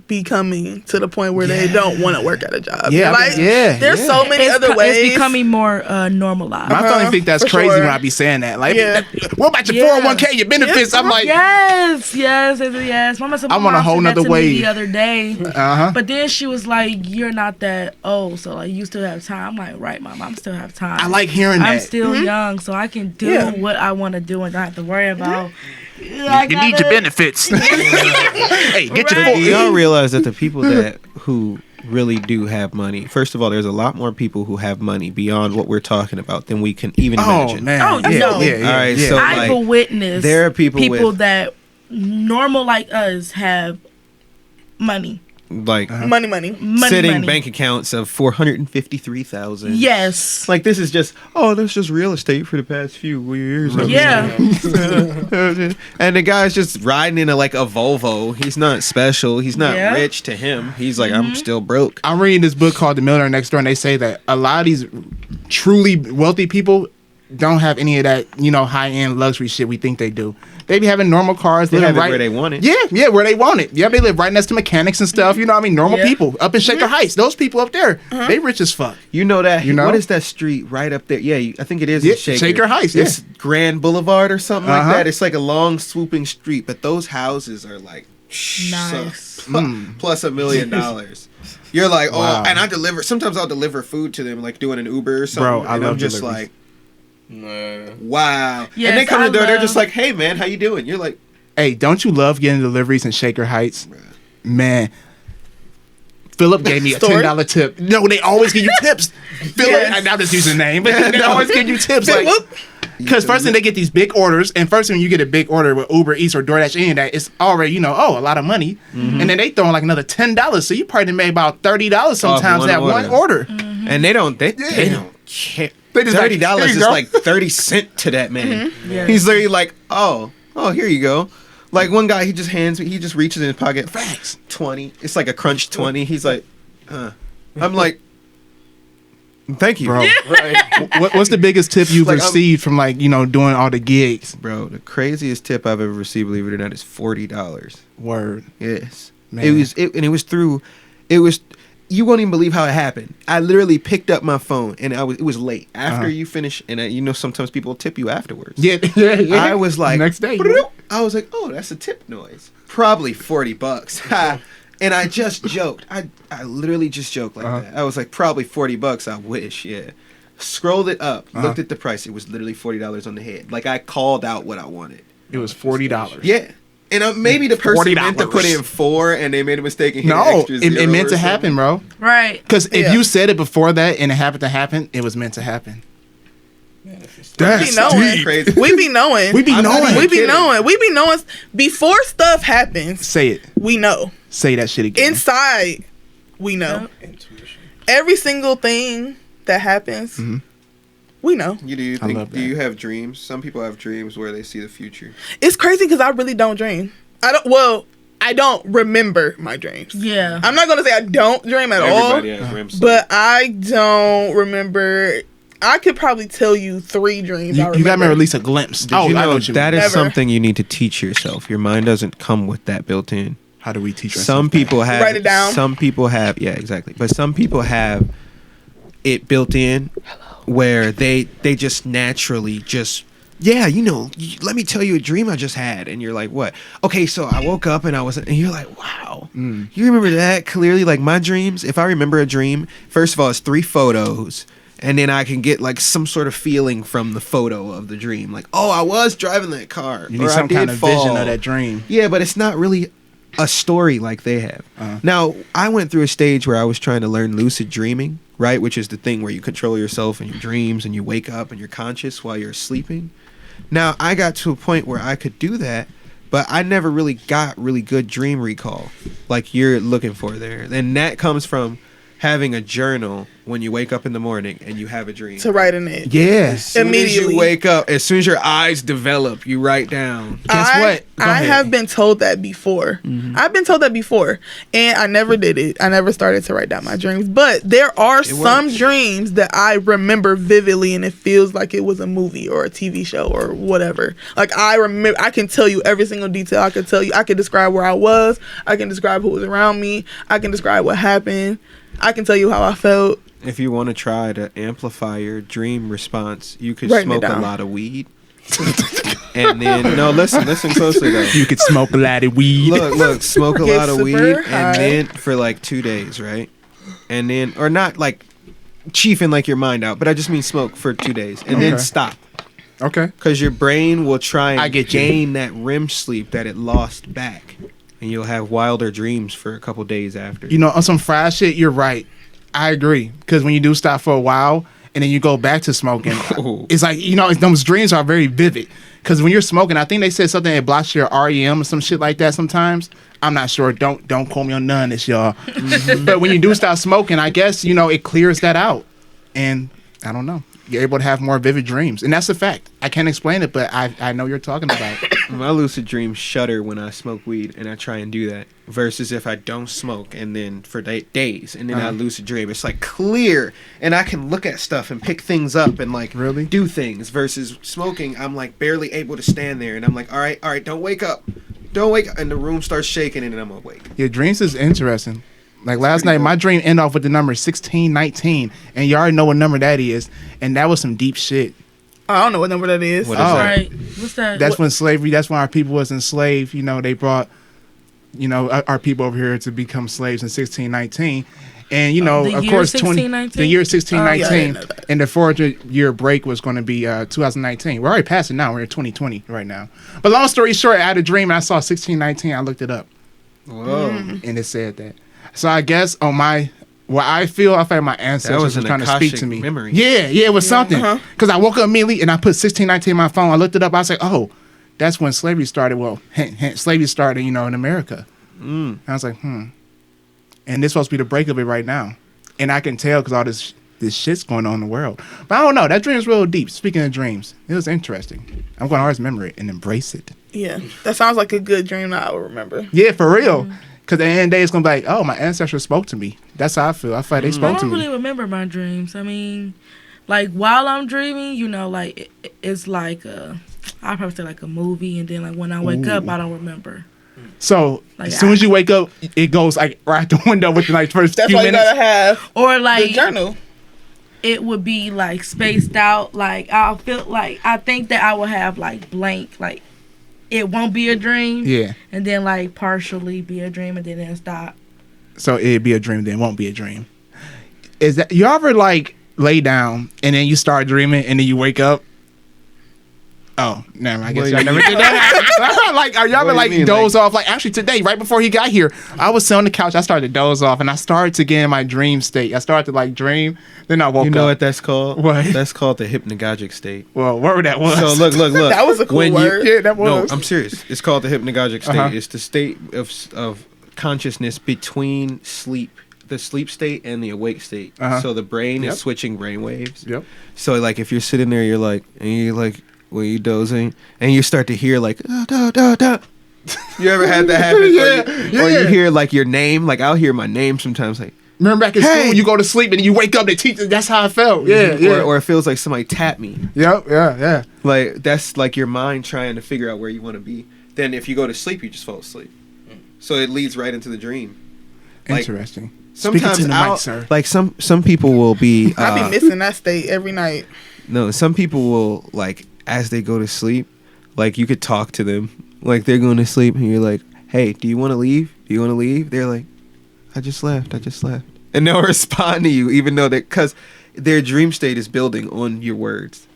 Speaker 4: becoming to the point where they don't want to work at a job.
Speaker 3: Yeah,
Speaker 4: like,
Speaker 3: yeah,
Speaker 4: there's
Speaker 3: yeah.
Speaker 4: so many other ways.
Speaker 7: It's becoming more normalized.
Speaker 3: My family think that's
Speaker 4: for
Speaker 3: crazy
Speaker 4: sure.
Speaker 3: when I be saying that. Like,
Speaker 4: Yeah.
Speaker 3: what about your 401k, your benefits? I'm like,
Speaker 7: yes. Mama said,
Speaker 3: I'm on a whole
Speaker 7: said that
Speaker 3: nother
Speaker 7: to me
Speaker 3: wave.
Speaker 7: the other day.
Speaker 3: Uh-huh.
Speaker 7: But then she was like, "You're not that old, so like you still have time." I'm like, "Right, Mom, I still have time.
Speaker 3: I like hearing
Speaker 7: I'm
Speaker 3: that.
Speaker 7: still young, so I can do what I want to do and not have to worry about."
Speaker 3: You need your benefits. Hey, get your
Speaker 5: Do y'all realize that the people who really do have money, first of all, there's a lot more people who have money beyond what we're talking about than we can even imagine.
Speaker 3: Oh man.
Speaker 7: Oh,
Speaker 3: yeah,
Speaker 7: no.
Speaker 3: yeah.
Speaker 5: All right,
Speaker 3: yeah.
Speaker 5: so
Speaker 7: I've
Speaker 5: like,
Speaker 7: witnessed
Speaker 5: there are people
Speaker 7: that normal like us have money.
Speaker 5: like
Speaker 4: money.
Speaker 5: sitting
Speaker 7: money.
Speaker 5: bank accounts of $453,000.
Speaker 7: Yes.
Speaker 5: Like this is just that's just real estate for the past few years.
Speaker 7: Yeah.
Speaker 5: And the guy's just riding in a Volvo. He's not special. He's not
Speaker 7: Yeah.
Speaker 5: rich to him. He's like, I'm still broke.
Speaker 3: I'm reading this book called The Millionaire Next Door, and they say that a lot of these truly wealthy people don't have any of that, high end luxury shit we think they do. They be having normal cars.
Speaker 5: They
Speaker 3: living
Speaker 5: have it where they want it.
Speaker 3: Yeah, where they want it. Yeah, they live right next to mechanics and stuff. You know what I mean? Normal people up in Shaker Heights. Those people up there, they rich as fuck.
Speaker 5: You know that?
Speaker 3: You know?
Speaker 5: What is that street right up there? Yeah, I think it is in Shaker.
Speaker 3: Shaker Heights, yeah.
Speaker 5: It's Grand Boulevard or something like that. It's like a long swooping street, but those houses are like
Speaker 7: Nice.
Speaker 5: plus $1 million. You're like,
Speaker 3: Wow.
Speaker 5: and I deliver. Sometimes I'll deliver food to them, like doing an Uber or something.
Speaker 3: Bro, I
Speaker 5: and
Speaker 3: love
Speaker 5: I'm just
Speaker 3: deliveries.
Speaker 5: like, wow.
Speaker 7: Yes,
Speaker 5: and they come to the door. They're
Speaker 7: love-
Speaker 5: just like, hey man, how you doing? You're like,
Speaker 3: Hey, don't you love getting deliveries in Shaker Heights? Man, Philip gave me a $10 tip. No, they always give you tips. Philip, I'm just using the name, but they always give you tips. Because first thing they get these big orders, and first when you get a big order with Uber Eats or DoorDash, any of that, it's already, a lot of money. And then they throw in like another $10. So you probably made about $30 sometimes that one order.
Speaker 5: and they don't care.
Speaker 3: They just
Speaker 5: $30
Speaker 3: like, "Here you
Speaker 5: is
Speaker 3: go."
Speaker 5: like 30 cents to that man.
Speaker 7: Yeah.
Speaker 5: He's literally like, oh, here you go. Like one guy, he just reaches in his pocket,
Speaker 3: Facts.
Speaker 5: 20. It's like a crunch 20. He's like, I'm like, thank you,
Speaker 3: Bro, what's the biggest tip you've
Speaker 5: Like, I'm-
Speaker 3: received from doing all the gigs?
Speaker 5: Bro, the craziest tip I've ever received, believe it or not, is $40.
Speaker 3: Word.
Speaker 5: Yes,
Speaker 3: Man.
Speaker 5: it was. You won't even believe how it happened. I literally picked up my phone and it was late after you finish, and sometimes people tip you afterwards.
Speaker 3: Yeah.
Speaker 5: I was like,
Speaker 3: next day.
Speaker 5: I was like, oh, that's a tip noise. Probably $40. Ha. And I just joked. I literally just joked like that. I was like, probably $40. I wish, yeah. Scrolled it up, looked at the price. It was literally $40 on the head. Like I called out what I wanted.
Speaker 3: It was $40.
Speaker 5: Yeah. And maybe the person meant to
Speaker 3: $40.
Speaker 5: put in 4 and they made a mistake and hit an
Speaker 3: No,
Speaker 5: extra
Speaker 3: it
Speaker 5: zero
Speaker 3: meant
Speaker 5: or
Speaker 3: to
Speaker 5: something.
Speaker 3: happen, bro.
Speaker 7: Right.
Speaker 3: Because if
Speaker 4: Yeah.
Speaker 3: you said it before that and it happened to happen, it was meant to happen.
Speaker 4: We be
Speaker 3: That's
Speaker 4: knowing.
Speaker 3: deep.
Speaker 5: Crazy.
Speaker 4: We be knowing.
Speaker 3: We be
Speaker 5: I'm not
Speaker 3: knowing.
Speaker 5: even
Speaker 4: We be
Speaker 5: kidding.
Speaker 4: knowing. We be knowing. Before stuff happens,
Speaker 3: Say it.
Speaker 4: we know.
Speaker 3: Say that shit again.
Speaker 4: Inside, we know. Every single thing that happens, we know.
Speaker 5: Do you
Speaker 3: I love
Speaker 5: think? Do you have dreams? Some people have dreams where they see the future.
Speaker 4: It's crazy because I really don't dream. I don't remember my dreams.
Speaker 7: Yeah.
Speaker 4: I'm not gonna say I don't dream at all,
Speaker 5: Everybody has REM sleep.
Speaker 4: but I don't remember. I could probably tell you 3 dreams. I
Speaker 3: you got me
Speaker 4: remember.
Speaker 3: at least a glimpse.
Speaker 5: Did you
Speaker 3: I
Speaker 5: know
Speaker 3: what you
Speaker 5: that
Speaker 3: mean.
Speaker 5: is
Speaker 4: Never.
Speaker 5: something you need to teach yourself? Your mind doesn't come with that built in.
Speaker 3: How do we teach ourselves
Speaker 5: Some
Speaker 3: that?
Speaker 5: people have.
Speaker 4: Write it down.
Speaker 5: Some people have. Yeah, exactly. But some people have it built in, where they just naturally just. Yeah, let me tell you a dream I just had. And you're like, what? Okay, so I woke up and and you're like, wow. You remember that clearly? Like my dreams, if I remember a dream, first of all, it's 3 photos. And then I can get like some sort of feeling from the photo of the dream. Like, oh, I was driving that car.
Speaker 3: You need
Speaker 5: or
Speaker 3: some
Speaker 5: I did
Speaker 3: kind of
Speaker 5: fall.
Speaker 3: vision of that dream.
Speaker 5: Yeah, but it's not really a story like they have. Now, I went through a stage where I was trying to learn lucid dreaming, right? Which is the thing where you control yourself and your dreams and you wake up and you're conscious while you're sleeping. Now, I got to a point where I could do that, but I never really got really good dream recall like you're looking for there. And that comes from having a journal when you wake up in the morning and you have a dream.
Speaker 4: to write in it.
Speaker 3: Yeah.
Speaker 5: As soon as
Speaker 4: Immediately.
Speaker 5: you wake up, as soon as your eyes develop, you write down.
Speaker 3: Guess what? Go
Speaker 4: I
Speaker 3: ahead.
Speaker 4: have been told that before. I've been told that before, and I never did it. I never started to write down my dreams. But there are some
Speaker 5: works.
Speaker 4: dreams that I remember vividly, and it feels like it was a movie or a TV show or whatever. Like I remember, I can tell you every single detail. I could tell you. I could describe where I was. I can describe who was around me. I can describe what happened. I can tell you how I felt.
Speaker 5: If you want to try to amplify your dream response, you could
Speaker 4: Writing it
Speaker 5: smoke a
Speaker 4: down.
Speaker 5: lot of weed. And then, no, listen closely though.
Speaker 3: You could smoke a lot of weed.
Speaker 5: Look, smoke a
Speaker 4: Get
Speaker 5: lot of
Speaker 4: super
Speaker 5: weed,
Speaker 4: high.
Speaker 5: and then for like 2 days, right? And then, or not like chiefing like your mind out, but I just mean smoke for 2 days, and then
Speaker 3: Okay.
Speaker 5: stop.
Speaker 3: Okay.
Speaker 5: Because your brain will try and
Speaker 3: I get you.
Speaker 5: gain that REM sleep that it lost back. And you'll have wilder dreams for a couple days after.
Speaker 3: On some fried shit, you're right. I agree. Because when you do stop for a while and then you go back to smoking,
Speaker 5: Oh.
Speaker 3: it's like, those dreams are very vivid. Because when you're smoking, I think they said something that blocks your REM or some shit like that sometimes. I'm not sure. Don't quote me on none of this, y'all. But when you do stop smoking, I guess, it clears that out. And I don't know. You're able to have more vivid dreams. And that's a fact. I can't explain it, but I know you're talking about.
Speaker 5: My lucid dreams shudder when I smoke weed, and I try and do that. Versus if I don't smoke, and then for days, and then I lucid dream, it's like clear, and I can look at stuff and pick things up and like
Speaker 3: Really?
Speaker 5: do things. Versus smoking, I'm like barely able to stand there, and I'm like, all right, don't wake up, and the room starts shaking, and then I'm awake.
Speaker 3: Your dreams is interesting. Like last night, my dream ended off with the number 1619, and you already know what number that is, and that was some deep shit.
Speaker 4: I don't know what number that is.
Speaker 5: What is that?
Speaker 7: Right. What's that?
Speaker 3: That's when slavery. That's when our people was enslaved. You know, they brought, you know, our people over here to become slaves in 1619, and you know,
Speaker 7: The
Speaker 3: of
Speaker 7: year
Speaker 3: course,
Speaker 7: 1619?
Speaker 3: the year 1619,
Speaker 4: Oh, yeah, I didn't know that.
Speaker 3: and the 400-year break was going to be 2019. We're already past it now. We're in 2020 right now. But long story short, I had a dream and I saw 1619. I looked it up,
Speaker 5: Whoa.
Speaker 3: and it said that. So I guess on my what I feel like my ancestors
Speaker 5: was
Speaker 3: were
Speaker 5: an
Speaker 3: trying to speak to
Speaker 5: Akashic
Speaker 3: me.
Speaker 5: memory.
Speaker 3: Yeah, it was something. Because I woke up immediately and I put 1619 in my phone. I looked it up. I was like, oh, that's when slavery started. Well, slavery started, you know, in America. And I was like, And this supposed to be the break of it right now. And I can tell because all this shit's going on in the world. But I don't know. That dream is real deep. Speaking of dreams, it was interesting. I'm going to always remember it and embrace it.
Speaker 4: Yeah, that sounds like a good dream that I will remember.
Speaker 3: Yeah, for real. Because at the end of the day, it's going to be like, oh, my ancestors spoke to me. That's how I feel. I feel like they
Speaker 7: I
Speaker 3: spoke to
Speaker 7: don't
Speaker 3: me.
Speaker 7: really remember my dreams. I mean, like while I'm dreaming, you know, like it's like I probably say like a movie, and then like when I wake up, I don't remember.
Speaker 3: So
Speaker 7: Like,
Speaker 3: as soon as you wake up, it goes like right out the window within like first
Speaker 4: That's
Speaker 3: few
Speaker 4: why you
Speaker 3: minutes.
Speaker 4: gotta have
Speaker 7: Or
Speaker 4: the
Speaker 7: like
Speaker 4: journal.
Speaker 7: it would be like spaced out. Like I'll feel like I think that I will have like blank, like it won't be a dream.
Speaker 3: Yeah.
Speaker 7: And then like partially be a dream, and then it'll stop.
Speaker 3: So it'd be a dream, then it won't be a dream. Is that you ever like lay down and then you start dreaming and then you wake up? Oh, never. I guess
Speaker 5: What
Speaker 3: y'all
Speaker 5: do you
Speaker 3: never did that. Like, are y'all ever
Speaker 5: What do you
Speaker 3: like
Speaker 5: mean,
Speaker 3: doze off? Like, actually, today, right before he got here, I was sitting on the couch. I started to doze off, and I started to get in my dream state. I started to like dream. Then I woke
Speaker 5: You know
Speaker 3: up.
Speaker 5: what that's called?
Speaker 3: What?
Speaker 5: That's called the hypnagogic state.
Speaker 3: Well, whatever that was.
Speaker 5: So look.
Speaker 4: That was a cool
Speaker 5: When
Speaker 4: word.
Speaker 3: Yeah, that
Speaker 5: No,
Speaker 3: was.
Speaker 5: I'm serious. It's called the hypnagogic state.
Speaker 3: Uh-huh.
Speaker 5: It's the state of consciousness between sleep, the sleep state, and the awake state.
Speaker 3: Uh-huh.
Speaker 5: So the brain
Speaker 3: Yep.
Speaker 5: is switching brain waves.
Speaker 3: Yep.
Speaker 5: So like if you're sitting there, you're like, and you're like, when you dozing, and you start to hear like, da, da, da. You ever had that happen?
Speaker 3: Yeah,
Speaker 5: Or
Speaker 3: yeah.
Speaker 5: you hear like your name. Like I'll hear my name sometimes. Like
Speaker 3: Remember back in
Speaker 5: Hey!
Speaker 3: school, you go to sleep and you wake up, the teacher. That's how I felt. Yeah, yeah.
Speaker 5: or it feels like somebody tapped me.
Speaker 3: Yep, yeah.
Speaker 5: Like that's like your mind trying to figure out where you want to be. Then if you go to sleep, you just fall asleep. So it leads right into the dream. Like,
Speaker 3: Interesting. Speaking
Speaker 5: Sometimes
Speaker 3: to the
Speaker 5: I'll-
Speaker 3: mic, sir.
Speaker 5: like some people will be
Speaker 4: I be missing that state every night.
Speaker 5: no, some people will like as they go to sleep, like you could talk to them. Like they're going to sleep and you're like, "Hey, do you want to leave? Do you want to leave?" They're like, I just left. And they'll respond to you even though cuz their dream state is building on your words.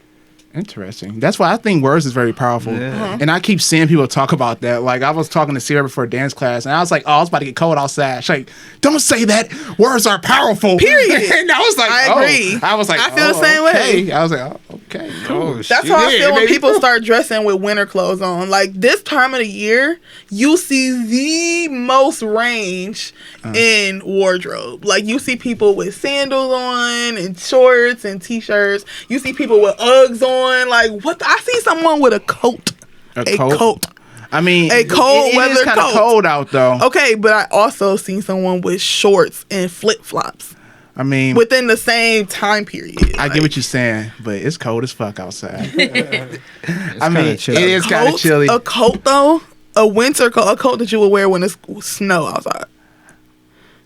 Speaker 3: Interesting. That's why I think words is very powerful.
Speaker 5: Yeah.
Speaker 3: And I keep seeing people talk about that. Like I was talking to Sarah before dance class, and I was like, "Oh, it's about to get cold outside." She's like, "Don't say that. Words are powerful."
Speaker 4: Period.
Speaker 3: And I was like,
Speaker 4: I
Speaker 3: "Oh."
Speaker 4: agree.
Speaker 3: I was like,
Speaker 4: I feel the
Speaker 3: "Oh,
Speaker 4: same way."
Speaker 3: okay." I was like, "Oh, okay." Cool.
Speaker 4: That's how I
Speaker 3: Yeah,
Speaker 4: feel when
Speaker 3: baby.
Speaker 4: people start dressing with winter clothes on. Like this time of the year, you see the most range in wardrobe. Like you see people with sandals on and shorts and t-shirts. You see people with Uggs on. Like what? I see someone with a coat. A coat.
Speaker 3: I mean,
Speaker 4: A cold
Speaker 3: it
Speaker 4: weather
Speaker 3: is kind of
Speaker 4: coat.
Speaker 3: cold out though.
Speaker 4: Okay, but I also seen someone with shorts and flip flops
Speaker 3: I mean,
Speaker 4: within the same time period.
Speaker 3: I get what you're saying, but it's cold as fuck outside. I mean,
Speaker 5: kinda
Speaker 3: it
Speaker 5: chilly.
Speaker 3: is kind of
Speaker 4: Coat?
Speaker 3: chilly.
Speaker 4: A coat though, a winter coat, a coat that you would wear when it's snow outside.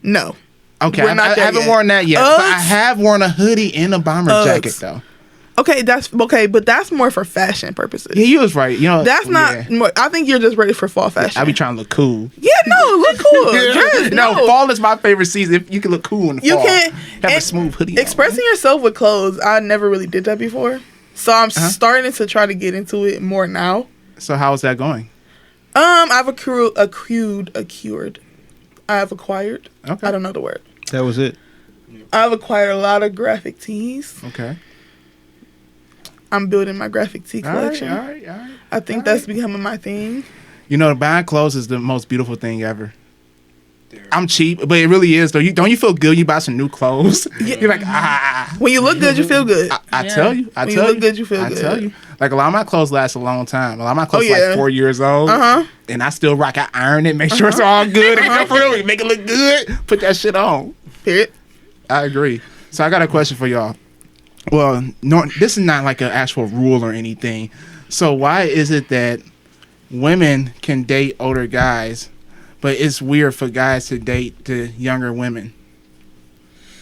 Speaker 4: No.
Speaker 3: Okay,
Speaker 4: We're
Speaker 3: I
Speaker 4: not there
Speaker 3: haven't
Speaker 4: yet.
Speaker 3: worn that yet, but I
Speaker 4: Uggs?
Speaker 3: have worn a hoodie and a bomber
Speaker 4: Uggs.
Speaker 3: jacket though.
Speaker 4: Okay, that's okay, but that's more for fashion purposes.
Speaker 3: Yeah, you was right. You know,
Speaker 4: That's not.
Speaker 3: yeah.
Speaker 4: More, I think you're just ready for fall fashion.
Speaker 3: I be trying to look cool.
Speaker 4: Yeah, no, look cool. Dress,
Speaker 3: no,
Speaker 4: no,
Speaker 3: fall is my favorite season. If you can look cool in the
Speaker 4: You
Speaker 3: fall,
Speaker 4: can't
Speaker 3: have a
Speaker 4: and
Speaker 3: smooth hoodie. on.
Speaker 4: expressing yourself with clothes. I never really did that before, so I'm starting to try to get into it more now.
Speaker 3: So how is that going?
Speaker 4: I've acquired.
Speaker 3: Okay.
Speaker 4: I don't know the word.
Speaker 5: That was it.
Speaker 4: I've acquired a lot of graphic tees.
Speaker 3: Okay.
Speaker 4: I'm building my graphic tee
Speaker 3: All right.
Speaker 4: collection.
Speaker 3: All right. All right.
Speaker 4: I think that's becoming my thing.
Speaker 3: You know, buying clothes is the most beautiful thing ever. I'm cheap, but it really is though. Don't you feel good when you buy some new clothes? You're like,
Speaker 4: When you look good, you feel good.
Speaker 3: I tell you.
Speaker 4: When you look good, you feel
Speaker 3: I
Speaker 4: good.
Speaker 3: tell you. Like a lot of my clothes last a long time. A lot of my clothes
Speaker 4: Oh, yeah.
Speaker 3: like 4 years old. And I still rock. I iron it, make sure it's all good. And really make it look good. Put that shit on.
Speaker 4: Period.
Speaker 3: I agree. So I got a question for y'all. Well, no, this is not like an actual rule or anything. So why is it that women can date older guys, but it's weird for guys to date the younger women?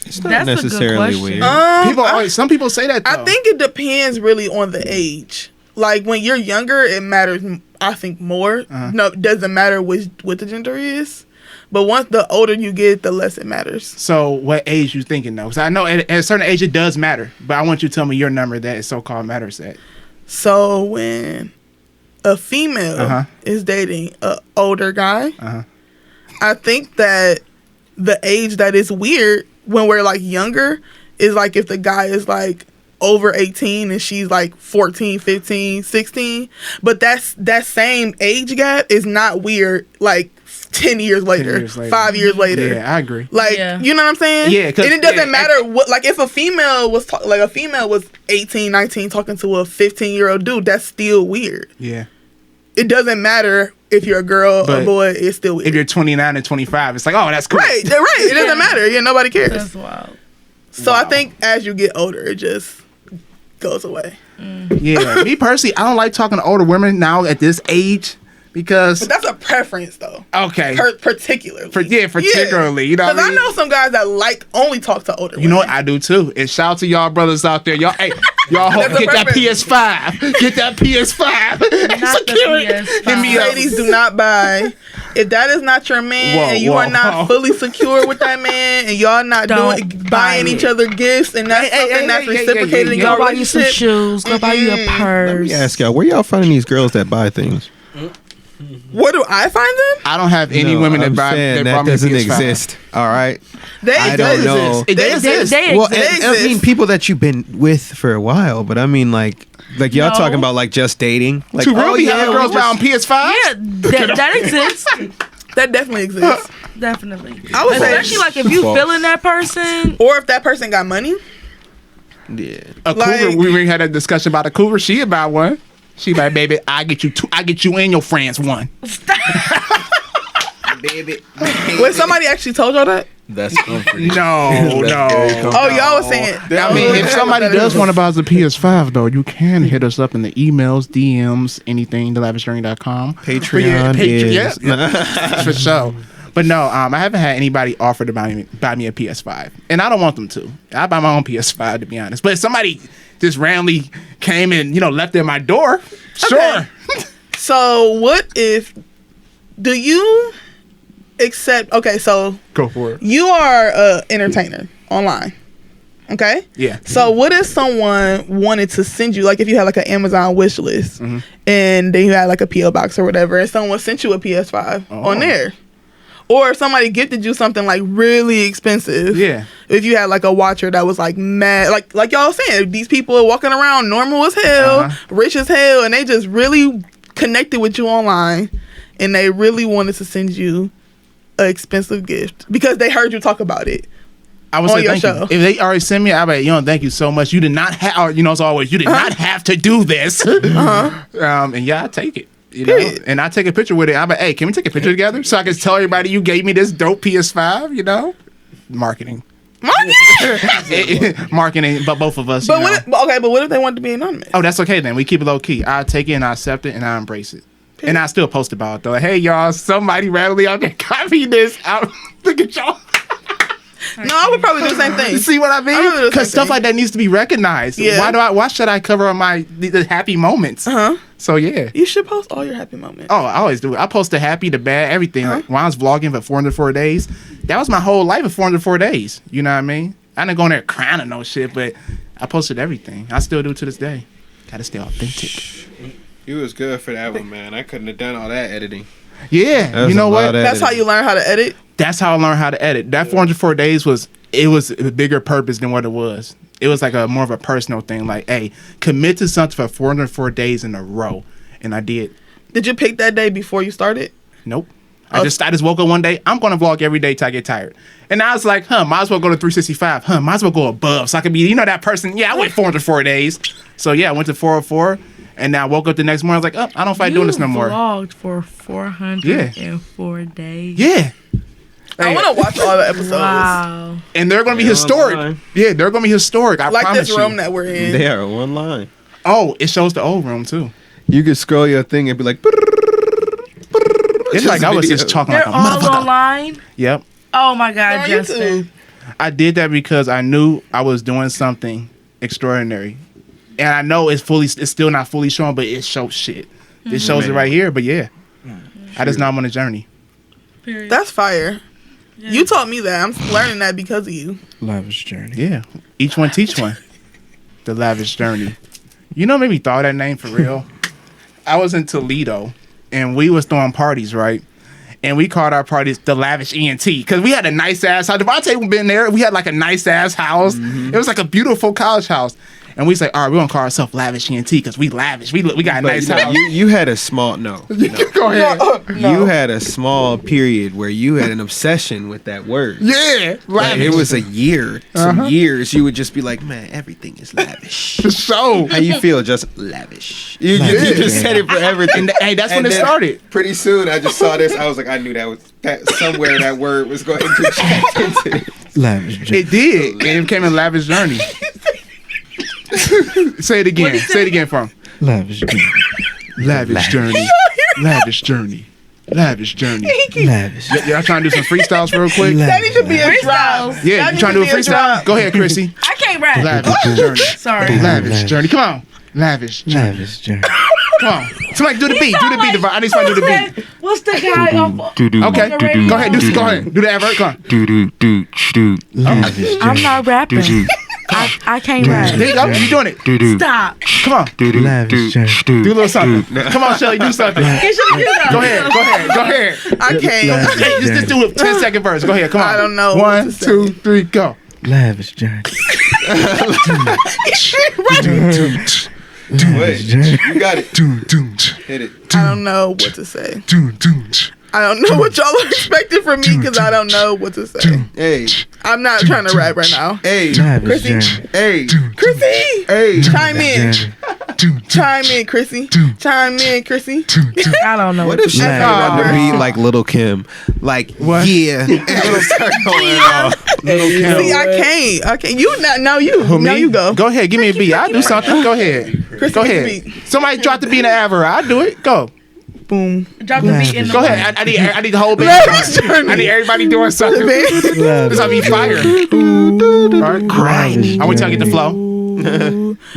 Speaker 5: It's not
Speaker 7: That's a good
Speaker 5: necessarily
Speaker 7: question.
Speaker 5: weird.
Speaker 3: Some people say that though.
Speaker 4: I think it depends really on the age. Like when you're younger, it matters. I think more. No, it doesn't matter what the gender is. But once the older you get, the less it matters.
Speaker 3: So what age you thinking though? Because I know at a certain age it does matter, but I want you to tell me your number that it so-called matters at.
Speaker 4: So when a female is dating an older guy, I think that the age that is weird when we're like younger is like if the guy is like over 18 and she's like 14, 15, 16. But that same age gap is not weird like 10 years later, 5 years later.
Speaker 3: Yeah, I agree.
Speaker 4: Like, you know what I'm saying?
Speaker 3: Yeah,
Speaker 4: and it doesn't matter what, like if a female was, a female was 18, 19 talking to a 15-year-old dude, that's still weird.
Speaker 3: Yeah.
Speaker 4: It doesn't matter if you're a girl or a boy, it's still weird.
Speaker 3: If you're 29 and 25, it's like, oh, that's cool.
Speaker 4: Right, it doesn't matter. Yeah, nobody cares.
Speaker 7: That's wild.
Speaker 4: So I think as you get older, it just goes away.
Speaker 3: Yeah, me personally, I don't like talking to older women now at this age because...
Speaker 4: But that's a preference, though.
Speaker 3: Okay.
Speaker 4: Particularly.
Speaker 3: Particularly. You know what I mean?
Speaker 4: Because I know some guys that only talk to older women.
Speaker 3: You know what? I do too. And shout out to y'all brothers out there. Y'all, hey, y'all get that PS5. Get that PS5.
Speaker 7: Not
Speaker 3: Secure
Speaker 7: the
Speaker 3: it. Hit me up.
Speaker 4: Ladies, do not buy. If that is not your man and you are not fully secure with that man and y'all not buying each other gifts and that's something that's reciprocated in your
Speaker 7: Go buy you some
Speaker 4: relationship.
Speaker 7: shoes. Go buy you a purse.
Speaker 5: Let me ask y'all, where y'all finding these girls that buy things?
Speaker 4: Where do I find them?
Speaker 3: I don't have any women that buy
Speaker 5: that
Speaker 3: bought me a
Speaker 5: doesn't
Speaker 3: PS5.
Speaker 5: exist. All right.
Speaker 4: I
Speaker 5: don't know.
Speaker 3: They exist.
Speaker 5: Well, I mean, people that you've been with for a while, but I mean, like y'all talking about like just dating. Like,
Speaker 3: to really have girls buy on PS5?
Speaker 7: Yeah, that exists.
Speaker 4: That definitely exists.
Speaker 7: Definitely.
Speaker 4: I would say,
Speaker 7: especially like if you feeling that person,
Speaker 4: or if that person got money.
Speaker 5: Yeah.
Speaker 3: A cougar. We had a discussion about a cougar. She about one. She like, baby, I get you two. I get you and your friends one.
Speaker 5: Baby.
Speaker 4: Wait, somebody actually told y'all that?
Speaker 6: That's comforting.
Speaker 3: No.
Speaker 4: Oh, y'all was saying.
Speaker 3: I mean, if somebody does want to buy the PS5, though, you can hit us up in the emails, DMs, anything, thelavishjourney.com.
Speaker 5: Patreon is...
Speaker 3: Yeah, for sure. But no, I haven't had anybody offer to buy me a PS5. And I don't want them to. I buy my own PS5, to be honest. But if somebody just randomly came and, left it at my door, sure.
Speaker 4: So what if... Do you... Except, okay, so
Speaker 3: go for it.
Speaker 4: You are a entertainer online, okay?
Speaker 3: Yeah.
Speaker 4: So what if someone wanted to send you, like if you had like an Amazon wish list and then you had like a PO box or whatever, and someone sent you a PS5 on there, or if somebody gifted you something like really expensive, if you had like a watcher that was like mad, like y'all saying, these people are walking around normal as hell, rich as hell, and they just really connected with you online, and they really wanted to send you an expensive gift because they heard you talk about it.
Speaker 3: I would say thank you. If they already send me, I'd be like, thank you so much. You did not have, as always, you did not have to do this. And I take it. And I take a picture with it. I'm like, hey, can we take a picture together so I can tell everybody you gave me this dope PS5? Marketing, but both of us.
Speaker 4: But what if they want to be anonymous?
Speaker 3: Oh, that's okay then. We keep it low key. I take it and I accept it and I embrace it. And I still post about it though. Hey y'all, somebody randomly out there copy this out. Look at y'all.
Speaker 4: No, I would probably do the same thing.
Speaker 3: You see what I mean? Because stuff like that needs to be recognized. Yeah. Why should I cover the happy moments? So yeah.
Speaker 4: You should post all your happy moments.
Speaker 3: Oh, I always do it. I post the happy, the bad, everything. Like when I was vlogging for 404 days, that was my whole life of 404 days. You know what I mean? I didn't go in there crying or no shit, but I posted everything. I still do to this day. Gotta stay authentic.
Speaker 5: You was good for that one, man. I couldn't have done all that editing.
Speaker 3: Yeah, you know what?
Speaker 4: That's how you learn how to edit?
Speaker 3: That's how I learned how to edit. That 404 days was a bigger purpose than what it was. It was like more of a personal thing. Like, hey, commit to something for 404 days in a row. And I did.
Speaker 4: Did you pick that day before you started?
Speaker 3: Nope. I just woke up one day. I'm going to vlog every day till I get tired. And I was like, might as well go to 365. Might as well go above. So I could be, that person. Yeah, I went 404 days. So yeah, I went to 404. And then I woke up the next morning. I was like, I don't feel like doing this no more.
Speaker 7: You vlogged for 404 days.
Speaker 3: Yeah.
Speaker 4: I want to watch all the episodes.
Speaker 7: Wow.
Speaker 3: And they're going to be historic. Yeah, they're going to be historic. I
Speaker 4: like
Speaker 3: promise
Speaker 4: this room
Speaker 3: you.
Speaker 4: that we're in.
Speaker 5: They are one line.
Speaker 3: Oh, it shows the old room too.
Speaker 5: You could scroll your thing and be like,
Speaker 3: It's like I was just talking
Speaker 7: They're
Speaker 3: like a
Speaker 7: all
Speaker 3: motherfucker.
Speaker 7: online?
Speaker 3: Yep.
Speaker 7: Oh my God,
Speaker 4: On
Speaker 7: Justin.
Speaker 4: YouTube.
Speaker 3: I did that because I knew I was doing something extraordinary. And I know it's still not fully shown, but it shows shit. It shows it right here, but yeah. I just know I'm on a journey.
Speaker 7: Period.
Speaker 4: That's fire.
Speaker 7: Yeah.
Speaker 4: You taught me that. I'm learning that because of you.
Speaker 6: Lavish Journey.
Speaker 3: Yeah. Each one teach one. The Lavish Journey. You know, made me thought of that name for real. I was in Toledo and we was throwing parties, right? And we called our parties the Lavish ENT because we had a nice ass house. Devontae been there. We had like a nice ass house. It was like a beautiful college house. And we say, all right, we're gonna call ourselves Lavish ENT because we lavish. We got a nice house.
Speaker 5: You had a small
Speaker 3: Go ahead.
Speaker 5: You had a small period where you had an obsession with that word.
Speaker 3: Yeah,
Speaker 5: Like,
Speaker 3: lavish.
Speaker 5: it was a year, some years. You would just be like, man, everything is lavish.
Speaker 3: For sure.
Speaker 5: How you feel? Just lavish. You just said it for everything.
Speaker 3: Hey, that's when
Speaker 5: And
Speaker 3: it
Speaker 5: then
Speaker 3: started.
Speaker 5: Pretty soon, I just saw this. I was like, I knew that somewhere that word was going to interject into it.
Speaker 6: Lavish Journey.
Speaker 3: It did. And it became a Lavish Journey. Say it again. Say it again for him.
Speaker 6: Lavish Journey.
Speaker 3: Lavish Journey. Lavish Journey. Lavish Journey.
Speaker 6: Lavish.
Speaker 3: Y'all trying to do some freestyles real quick?
Speaker 4: That needs to be a drop.
Speaker 3: Yeah,
Speaker 4: That
Speaker 3: you trying to do a
Speaker 4: needs to be
Speaker 3: freestyle?
Speaker 4: drop.
Speaker 3: Go ahead, Chrissy.
Speaker 7: I can't rap.
Speaker 3: Lavish Journey.
Speaker 7: Sorry.
Speaker 3: Lavish Journey. Come on. Lavish Journey.
Speaker 6: Lavish Journey.
Speaker 3: Come on. Somebody do the beat. Do the beat, Devon. I need somebody to do the beat.
Speaker 7: What's the guy off?
Speaker 3: Okay.
Speaker 7: the radio.
Speaker 3: Go ahead. Do the advert. Come on.
Speaker 6: Lavish
Speaker 7: I'm not rapping. I can't rap.
Speaker 3: There you go. You doing it.
Speaker 7: Stop.
Speaker 3: Come on.
Speaker 6: Lavish Journey.
Speaker 3: Do a little something. Come on, Shelly. Do something. Go ahead.
Speaker 4: I can't.
Speaker 3: Hey, just do a 10-second verse. Go ahead. Come on.
Speaker 4: I don't know
Speaker 3: 1,
Speaker 4: what to say.
Speaker 3: 2, 3, go.
Speaker 6: Lavish Journey.
Speaker 5: Wait, you got it. Hit it.
Speaker 4: I don't know what to say. I don't know what y'all are expecting from me because I don't know what to say.
Speaker 5: Hey,
Speaker 4: I'm not trying to rap right now.
Speaker 5: hey,
Speaker 6: Lavish
Speaker 4: Chrissy.
Speaker 6: Journey.
Speaker 5: hey,
Speaker 4: Chrissy,
Speaker 5: hey.
Speaker 4: chime in.
Speaker 6: Journey.
Speaker 4: Chime in, Chrissy. Chime in, Chrissy.
Speaker 7: I don't know
Speaker 5: What
Speaker 7: what
Speaker 5: if
Speaker 7: to
Speaker 5: she
Speaker 7: say.
Speaker 5: wanted to be like Little Kim? Like,
Speaker 3: What?
Speaker 5: yeah. And it'll start going off.
Speaker 3: Little Kim.
Speaker 4: See, I can't. You now you.
Speaker 3: Who,
Speaker 4: Now
Speaker 3: me?
Speaker 4: you go.
Speaker 3: Go ahead. Give me a beat. I'll do something. Go ahead.
Speaker 4: Chrissy,
Speaker 3: Go
Speaker 4: give me a
Speaker 3: ahead.
Speaker 4: beat.
Speaker 3: Somebody drop the beat in the Avera. I'll do it. Go.
Speaker 4: Boom.
Speaker 7: Drop the beat in the
Speaker 3: Go ahead. I need the whole band.
Speaker 4: Lavish Journey.
Speaker 3: I need everybody doing something. This
Speaker 6: Lavish
Speaker 3: will be fire. All right.
Speaker 6: Lavish
Speaker 3: I want y'all to get the flow.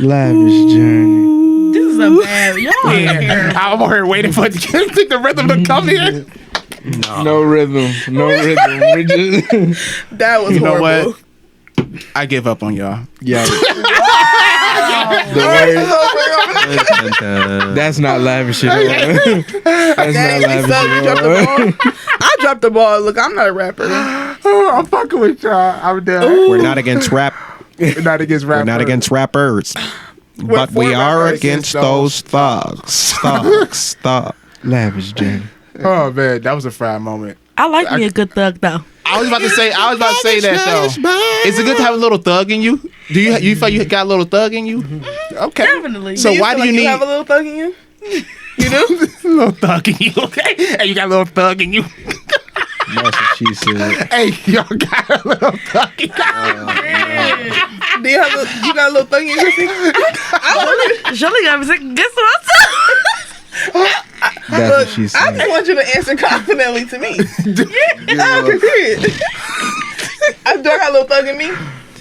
Speaker 6: Lavish Journey.
Speaker 7: This is a bad. Y'all are
Speaker 3: Yeah.
Speaker 7: here.
Speaker 3: I'm over here waiting for it to get the rhythm to come in.
Speaker 6: No rhythm. No rhythm. We just
Speaker 4: That was
Speaker 3: You know
Speaker 4: horrible.
Speaker 3: what? I give up on y'all.
Speaker 6: yeah. That's not lavish at all. That's
Speaker 4: That
Speaker 6: not
Speaker 4: ain't
Speaker 6: lavish
Speaker 4: me,
Speaker 6: at
Speaker 4: son.
Speaker 6: all.
Speaker 4: You dropped the ball. I dropped the ball. Look, I'm not a rapper.
Speaker 3: Oh, I'm fucking with y'all. I'm down.
Speaker 5: We're not against rap.
Speaker 3: We're not against rap.
Speaker 5: We're not against rappers. But
Speaker 4: for
Speaker 5: we are
Speaker 4: rappers.
Speaker 5: against those thugs. Thugs. Thugs.
Speaker 6: Lavish Journey.
Speaker 3: Oh man, that was a fried moment.
Speaker 7: I like me a good thug though.
Speaker 3: I was about to say that though. Is it good to have a little thug in you? Do you feel you got a little thug in you? Okay.
Speaker 7: Definitely.
Speaker 3: So why
Speaker 4: feel
Speaker 3: do you
Speaker 4: like
Speaker 3: need
Speaker 4: You have a little thug in you. You do?
Speaker 3: a little thug in you? Okay. Hey, you got a little thug in you.
Speaker 6: That's what she said.
Speaker 3: Hey, y'all got a little thug in you.
Speaker 4: Do you have you got a little thug in you, Chrissy?
Speaker 7: Shelly got me sick. Guess what?
Speaker 6: That's what she
Speaker 4: I
Speaker 6: said.
Speaker 4: just want you to answer confidently to me. I'm confused. Do I got a little thug in me?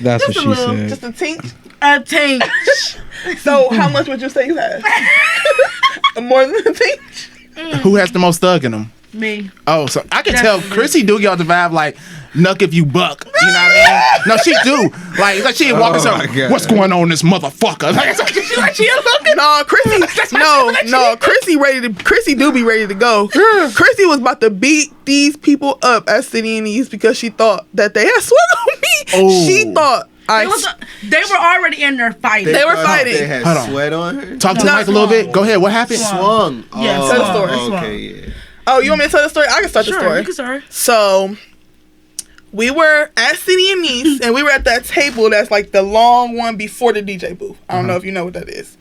Speaker 6: That's what
Speaker 7: Just a
Speaker 6: she
Speaker 7: little-
Speaker 6: said.
Speaker 4: Just a tink.
Speaker 7: A tank.
Speaker 4: So how much would you say you have? More than a tink?
Speaker 3: Who has the most thug in them?
Speaker 7: Me.
Speaker 3: Oh, so I can tell
Speaker 7: Definitely.
Speaker 3: Chrissy do get off the vibe like nuck if you buck. You know what I mean? No, she do. Like she ain't walking
Speaker 5: my
Speaker 3: so
Speaker 5: God.
Speaker 3: what's going on this motherfucker? Like she looking.
Speaker 4: No, Chrissy. Chrissy do be ready to go. Chrissy was about to beat these people up at City and East because she thought that they had sweat on me.
Speaker 3: Oh.
Speaker 4: She thought
Speaker 7: They were already in there fighting.
Speaker 4: They were
Speaker 5: They
Speaker 4: fighting.
Speaker 5: had
Speaker 3: Hold on.
Speaker 5: sweat on her.
Speaker 3: Talk to
Speaker 4: No,
Speaker 3: Mike a little bit. Go ahead. What happened?
Speaker 5: Swung.
Speaker 7: Yeah,
Speaker 5: Oh,
Speaker 4: tell the story.
Speaker 5: Okay, yeah.
Speaker 4: Oh, you want me to tell the story? I can start the
Speaker 7: Sure,
Speaker 4: story.
Speaker 7: you can start.
Speaker 4: So we were at City and Niece, and we were at that table that's like the long one before the DJ booth. I don't know if you know what that is.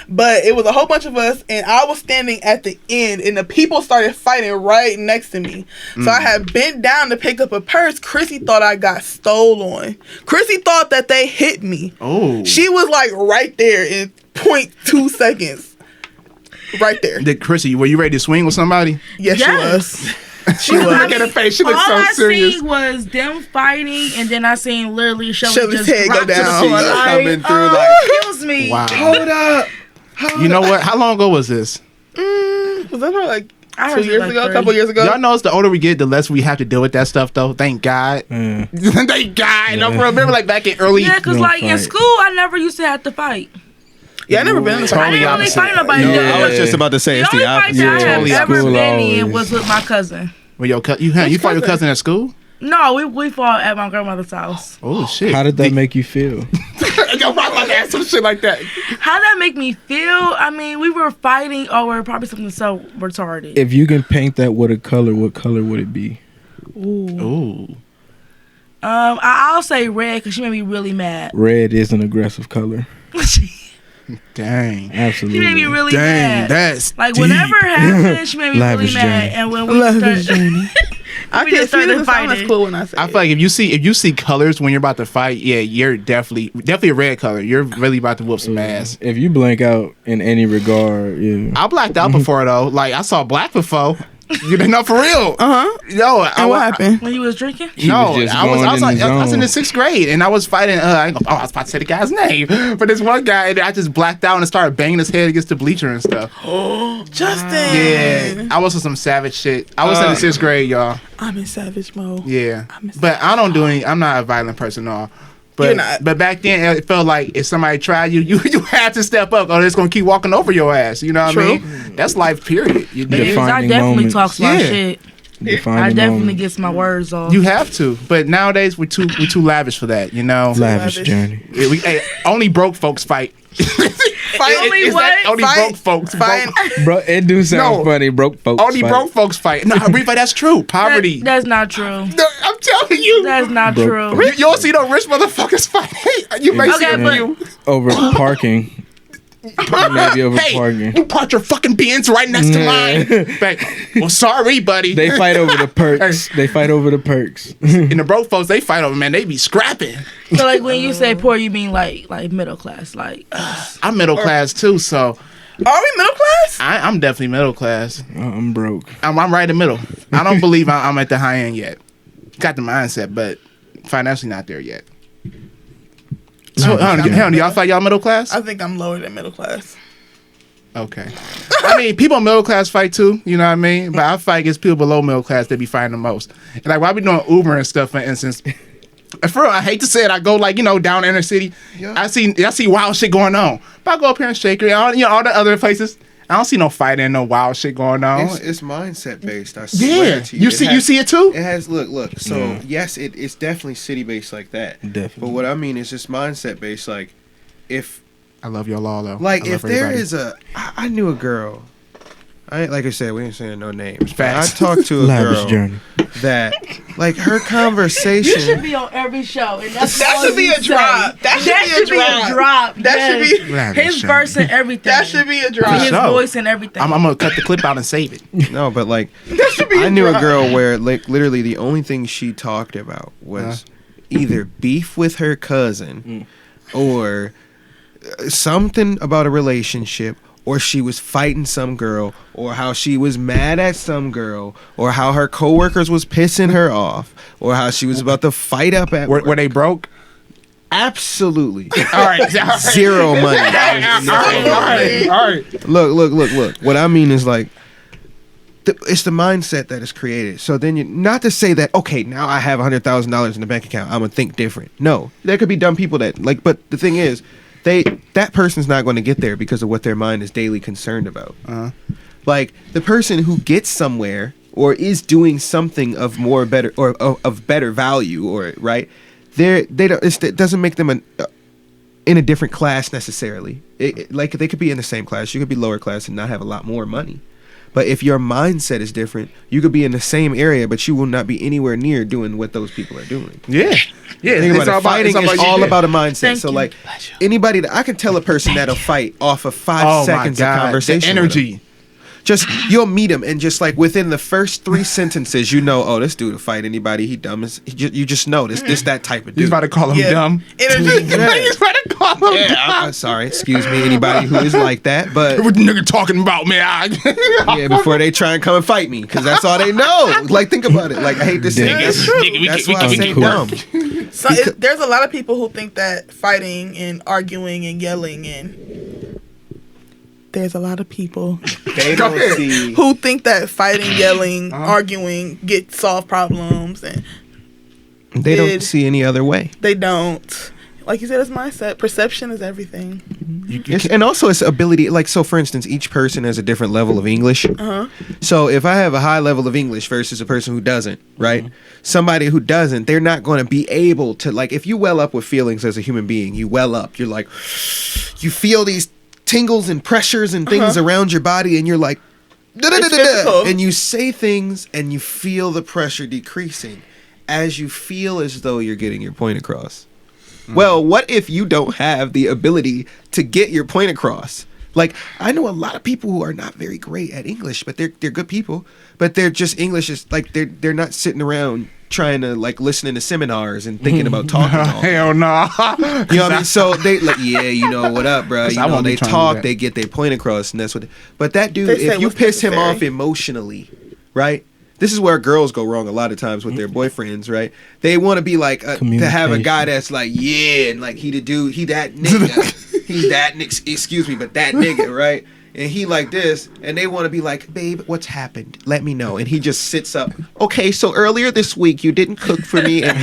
Speaker 4: But it was a whole bunch of us, and I was standing at the end, and the people started fighting right next to me. So I had bent down to pick up a purse. Chrissy thought I got stolen. Chrissy thought that they hit me.
Speaker 3: Oh.
Speaker 4: She was like right there in 0.2 seconds. Right there.
Speaker 3: Did Chrissy, were you ready to swing with somebody?
Speaker 4: Yes,
Speaker 7: Yes.
Speaker 4: she was. She was.
Speaker 3: Look at her face. She
Speaker 7: All
Speaker 3: looks so
Speaker 7: I
Speaker 3: serious.
Speaker 7: seen was them fighting, and then I seen literally Shelly
Speaker 4: Shelly's
Speaker 7: just
Speaker 4: head go
Speaker 7: drop to the
Speaker 4: down.
Speaker 7: floor.
Speaker 5: She's
Speaker 7: Like,
Speaker 5: coming through
Speaker 7: kills me.
Speaker 3: Wow.
Speaker 5: Hold up.
Speaker 3: You know what? How long ago was this?
Speaker 4: Was that probably like
Speaker 7: I
Speaker 4: 2
Speaker 7: heard it
Speaker 4: years
Speaker 7: like
Speaker 4: ago? A
Speaker 7: 3.
Speaker 4: couple years ago?
Speaker 3: Y'all know, the older we get, the less we have to deal with that stuff, though. Thank God. Thank God. No, bro, remember, like, back in early...
Speaker 7: Yeah, because
Speaker 6: Don't
Speaker 7: like in
Speaker 6: fight.
Speaker 7: school, I never used to have to fight.
Speaker 4: Yeah, I never been in a
Speaker 7: I
Speaker 3: Totally
Speaker 7: didn't really
Speaker 3: opposite.
Speaker 7: fight nobody.
Speaker 5: No,
Speaker 7: The
Speaker 5: I was just about to say
Speaker 7: the
Speaker 5: it's
Speaker 7: only
Speaker 5: the
Speaker 7: fight
Speaker 5: opposite.
Speaker 7: that I have
Speaker 3: Totally
Speaker 7: ever
Speaker 6: opposite.
Speaker 7: been in
Speaker 6: Always.
Speaker 7: was with my cousin.
Speaker 3: Well, you fought your cousin at school?
Speaker 7: No, we fought at my grandmother's house.
Speaker 3: Oh, shit.
Speaker 6: How did that make you feel?
Speaker 3: Yo, bro, I'm about to ask some shit like that.
Speaker 7: How that make me feel? I mean, we were fighting over probably something so retarded.
Speaker 6: If you can paint that with a color, what color would it be?
Speaker 3: Ooh.
Speaker 7: I'll say red because she made me really mad.
Speaker 6: Red is an aggressive color.
Speaker 7: She
Speaker 3: Dang.
Speaker 6: Absolutely.
Speaker 7: made me really
Speaker 3: Dang,
Speaker 7: mad.
Speaker 3: that's
Speaker 7: Like
Speaker 3: deep.
Speaker 7: whatever happened, she made me
Speaker 6: Lavish
Speaker 7: really mad.
Speaker 6: Journey.
Speaker 7: And when we
Speaker 4: Lavish
Speaker 7: started,
Speaker 4: I
Speaker 7: We
Speaker 4: can't
Speaker 7: just
Speaker 4: see
Speaker 7: started
Speaker 4: this sound as
Speaker 7: fighting.
Speaker 4: cool when I say
Speaker 3: I feel like if you see colors when you're about to fight, yeah, you're definitely a red color. You're really about to whoop some ass.
Speaker 6: If you blank out in any regard, yeah.
Speaker 3: I blacked out before though. Like I saw black before. You know, for real. Yo,
Speaker 4: And what happened?
Speaker 7: when you was drinking,
Speaker 3: No,
Speaker 6: was just
Speaker 3: I was
Speaker 6: going in the
Speaker 3: I was in the
Speaker 6: zone.
Speaker 3: 6th grade and I was fighting. I was about to say the guy's name, but this one guy, and I just blacked out and started banging his head against the bleacher and stuff.
Speaker 4: Justin.
Speaker 3: Yeah, I was on some savage shit. I was in the 6th grade, y'all.
Speaker 4: I'm in savage mode.
Speaker 3: Yeah,
Speaker 4: I'm a
Speaker 3: but I don't do any. I'm not a violent person, no. But
Speaker 4: You're not.
Speaker 3: but back then it felt like if somebody tried you had to step up, or they're just gonna keep walking over your ass. You know what I mean? That's life, period. You,
Speaker 7: it is. I
Speaker 6: Defining
Speaker 7: definitely
Speaker 6: moments.
Speaker 7: talks my
Speaker 3: Yeah.
Speaker 7: shit.
Speaker 6: Defining
Speaker 7: I definitely
Speaker 6: moment.
Speaker 7: gets my words off.
Speaker 3: you have to. But nowadays we're too lavish for that. You know.
Speaker 6: Lavish
Speaker 4: Lavish.
Speaker 6: Journey.
Speaker 3: Only broke folks fight.
Speaker 4: Only
Speaker 3: Is that
Speaker 4: what?
Speaker 3: only
Speaker 4: Fight.
Speaker 3: broke folks.
Speaker 4: Fight.
Speaker 6: Bro, it do sound
Speaker 3: No.
Speaker 6: funny. Broke folks.
Speaker 3: Only
Speaker 6: fight.
Speaker 3: broke folks fight. No, Reefa, that's true. Poverty.
Speaker 7: That's not true.
Speaker 3: No, I'm telling you.
Speaker 7: That's not
Speaker 6: Broke
Speaker 7: true.
Speaker 3: You don't see no rich motherfuckers fight. You may see
Speaker 7: Okay,
Speaker 3: a
Speaker 7: but-
Speaker 3: few.
Speaker 6: Over parking. Maybe over
Speaker 3: Hey,
Speaker 6: parking.
Speaker 3: you parked your fucking Benz right next to mine. Well, sorry, buddy.
Speaker 6: They fight over the perks. They fight over the perks.
Speaker 3: And the broke folks, they fight over, man. They be scrapping.
Speaker 7: So like when you say poor, you mean like middle class, like
Speaker 3: I'm middle class too, so
Speaker 4: Are we middle class?
Speaker 3: I'm definitely middle class.
Speaker 6: I'm broke.
Speaker 3: I'm right in the middle. I don't believe I'm at the high end yet. Got the mindset, but financially not there yet. So, hell, do y'all feel like y'all middle class?
Speaker 4: I think I'm lower than middle class.
Speaker 3: Okay. I mean, people in middle class fight too, you know what I mean? But I fight against people below middle class that be fighting the most. And like, why we doing Uber and stuff, for instance? And for real, I hate to say it, I go like, down inner city.
Speaker 5: Yeah.
Speaker 3: I see wild shit going on. But I go up here in Shaker, all the other places. I don't see no fighting, no wild shit going on.
Speaker 5: It's mindset based. I swear
Speaker 3: Yeah.
Speaker 5: to you.
Speaker 3: You see it too?
Speaker 5: It has look. So
Speaker 6: Yeah.
Speaker 5: yes, it's definitely city based like that.
Speaker 6: Definitely.
Speaker 5: But what I mean is just mindset based. Like if
Speaker 3: I love your law though.
Speaker 5: like
Speaker 3: I love
Speaker 5: if there
Speaker 3: everybody.
Speaker 5: is I knew a girl. Like I said, we ain't saying no names. But I
Speaker 3: Facts.
Speaker 5: talked to a
Speaker 6: Lavish
Speaker 5: girl
Speaker 6: Journey.
Speaker 5: that like her
Speaker 7: you should
Speaker 5: conversation.
Speaker 7: be on every show. And that's
Speaker 4: That
Speaker 7: all
Speaker 4: should be
Speaker 7: you
Speaker 4: a
Speaker 7: say.
Speaker 4: drop. That should be a drop. That
Speaker 7: yes.
Speaker 4: should be.
Speaker 3: Lavish
Speaker 7: His
Speaker 3: Journey.
Speaker 7: verse and everything.
Speaker 4: That should be a
Speaker 7: his
Speaker 4: drop.
Speaker 3: sure.
Speaker 7: voice and everything.
Speaker 3: I'm gonna cut the clip out and save it.
Speaker 5: No, but like
Speaker 4: That should be.
Speaker 5: I knew a
Speaker 4: drop.
Speaker 5: girl where like literally the only thing she talked about was either beef with her cousin or something about a relationship, or she was fighting some girl, or how she was mad at some girl, or how her coworkers was pissing her off, or how she was about to fight up at
Speaker 3: Were
Speaker 5: work.
Speaker 3: they broke?
Speaker 5: Absolutely
Speaker 3: All right.
Speaker 5: zero money.
Speaker 3: All right.
Speaker 5: Look. What I mean is like, it's the mindset that is created. So then you, not to say that, okay, now I have $100,000 in the bank account, I'm gonna think different. No, there could be dumb people that like, but the thing is, that person's not going to get there because of what their mind is daily concerned about. Like the person who gets somewhere or is doing something of better or of better value, or right, they don't. It doesn't make them in a different class necessarily. Like they could be in the same class. You could be lower class and not have a lot more money. But if your mindset is different, you could be in the same area, but you will not be anywhere near doing what those people are doing.
Speaker 3: Yeah. Yeah,
Speaker 5: Think about it. Fighting is all about a mindset.
Speaker 7: Thank
Speaker 5: So
Speaker 7: you.
Speaker 5: like anybody that I can tell a person that'll fight off of 5 seconds of conversation.
Speaker 3: The energy.
Speaker 5: Just you'll meet him and just like within the first 3 sentences, you know, oh, this dude will fight anybody. He dumb as you just know this that type of dude.
Speaker 3: He's about to call him dumb.
Speaker 4: Energy.
Speaker 3: He's about to call him
Speaker 5: Yeah,
Speaker 3: dumb.
Speaker 5: I'm sorry. Excuse me, anybody who is like that. But
Speaker 3: What the nigga talking about, man?
Speaker 5: yeah, before they try and come and fight me, because that's all they know. Like, think about it. Like, I hate to say
Speaker 4: That's
Speaker 5: this.
Speaker 4: true.
Speaker 5: That's why I say dumb.
Speaker 4: So there's a lot of people who think that fighting and arguing and yelling and there's a lot of people
Speaker 5: They don't see.
Speaker 4: who think that fighting, yelling, arguing get solve problems, and
Speaker 5: They don't see any other way.
Speaker 4: they don't. Like you said, it's mindset. Perception is everything.
Speaker 5: And also it's ability. Like, so for instance, each person has a different level of English. So if I have a high level of English versus a person who doesn't, right? Somebody who doesn't, they're not going to be able to, like, if you well up with feelings as a human being, you well up. You're like, you feel these tingles and pressures and things around your body, and you're like,
Speaker 4: physical.
Speaker 5: and you say things and you feel the pressure decreasing as you feel as though you're getting your point across. Well, what if you don't have the ability to get your point across? Like, I know a lot of people who are not very great at English, but they're good people, but they're just English is like they're not sitting around trying to like listening to seminars and thinking about talking. All day.
Speaker 3: Hell no.
Speaker 5: You know what I mean? So they like, yeah, you know what up, bro? You
Speaker 3: I
Speaker 5: know,
Speaker 3: won't be
Speaker 5: they
Speaker 3: trying to do
Speaker 5: talk,
Speaker 3: that.
Speaker 5: they get their point across, and that's what. But that dude,
Speaker 4: They say
Speaker 5: if you
Speaker 4: what's
Speaker 5: piss him
Speaker 4: necessary.
Speaker 5: off emotionally, right? This is where girls go wrong a lot of times with their boyfriends, right? They want to be like to have a guy that's like, yeah, and like he the dude, he that nigga, he's that excuse me, but that nigga, right? And he like this, and they want to be like, babe, what's happened? Let me know. And he just sits up. Okay, so earlier this week you didn't cook for me, and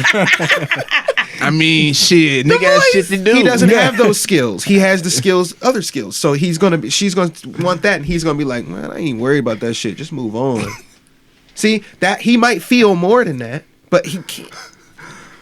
Speaker 3: I mean, shit. Nigga has shit to do.
Speaker 5: he doesn't have those skills. He has the skills, other skills. So she's gonna want that, and he's gonna be like, man, I ain't worried about that shit. Just move on. See, that he might feel more than that, but he can't.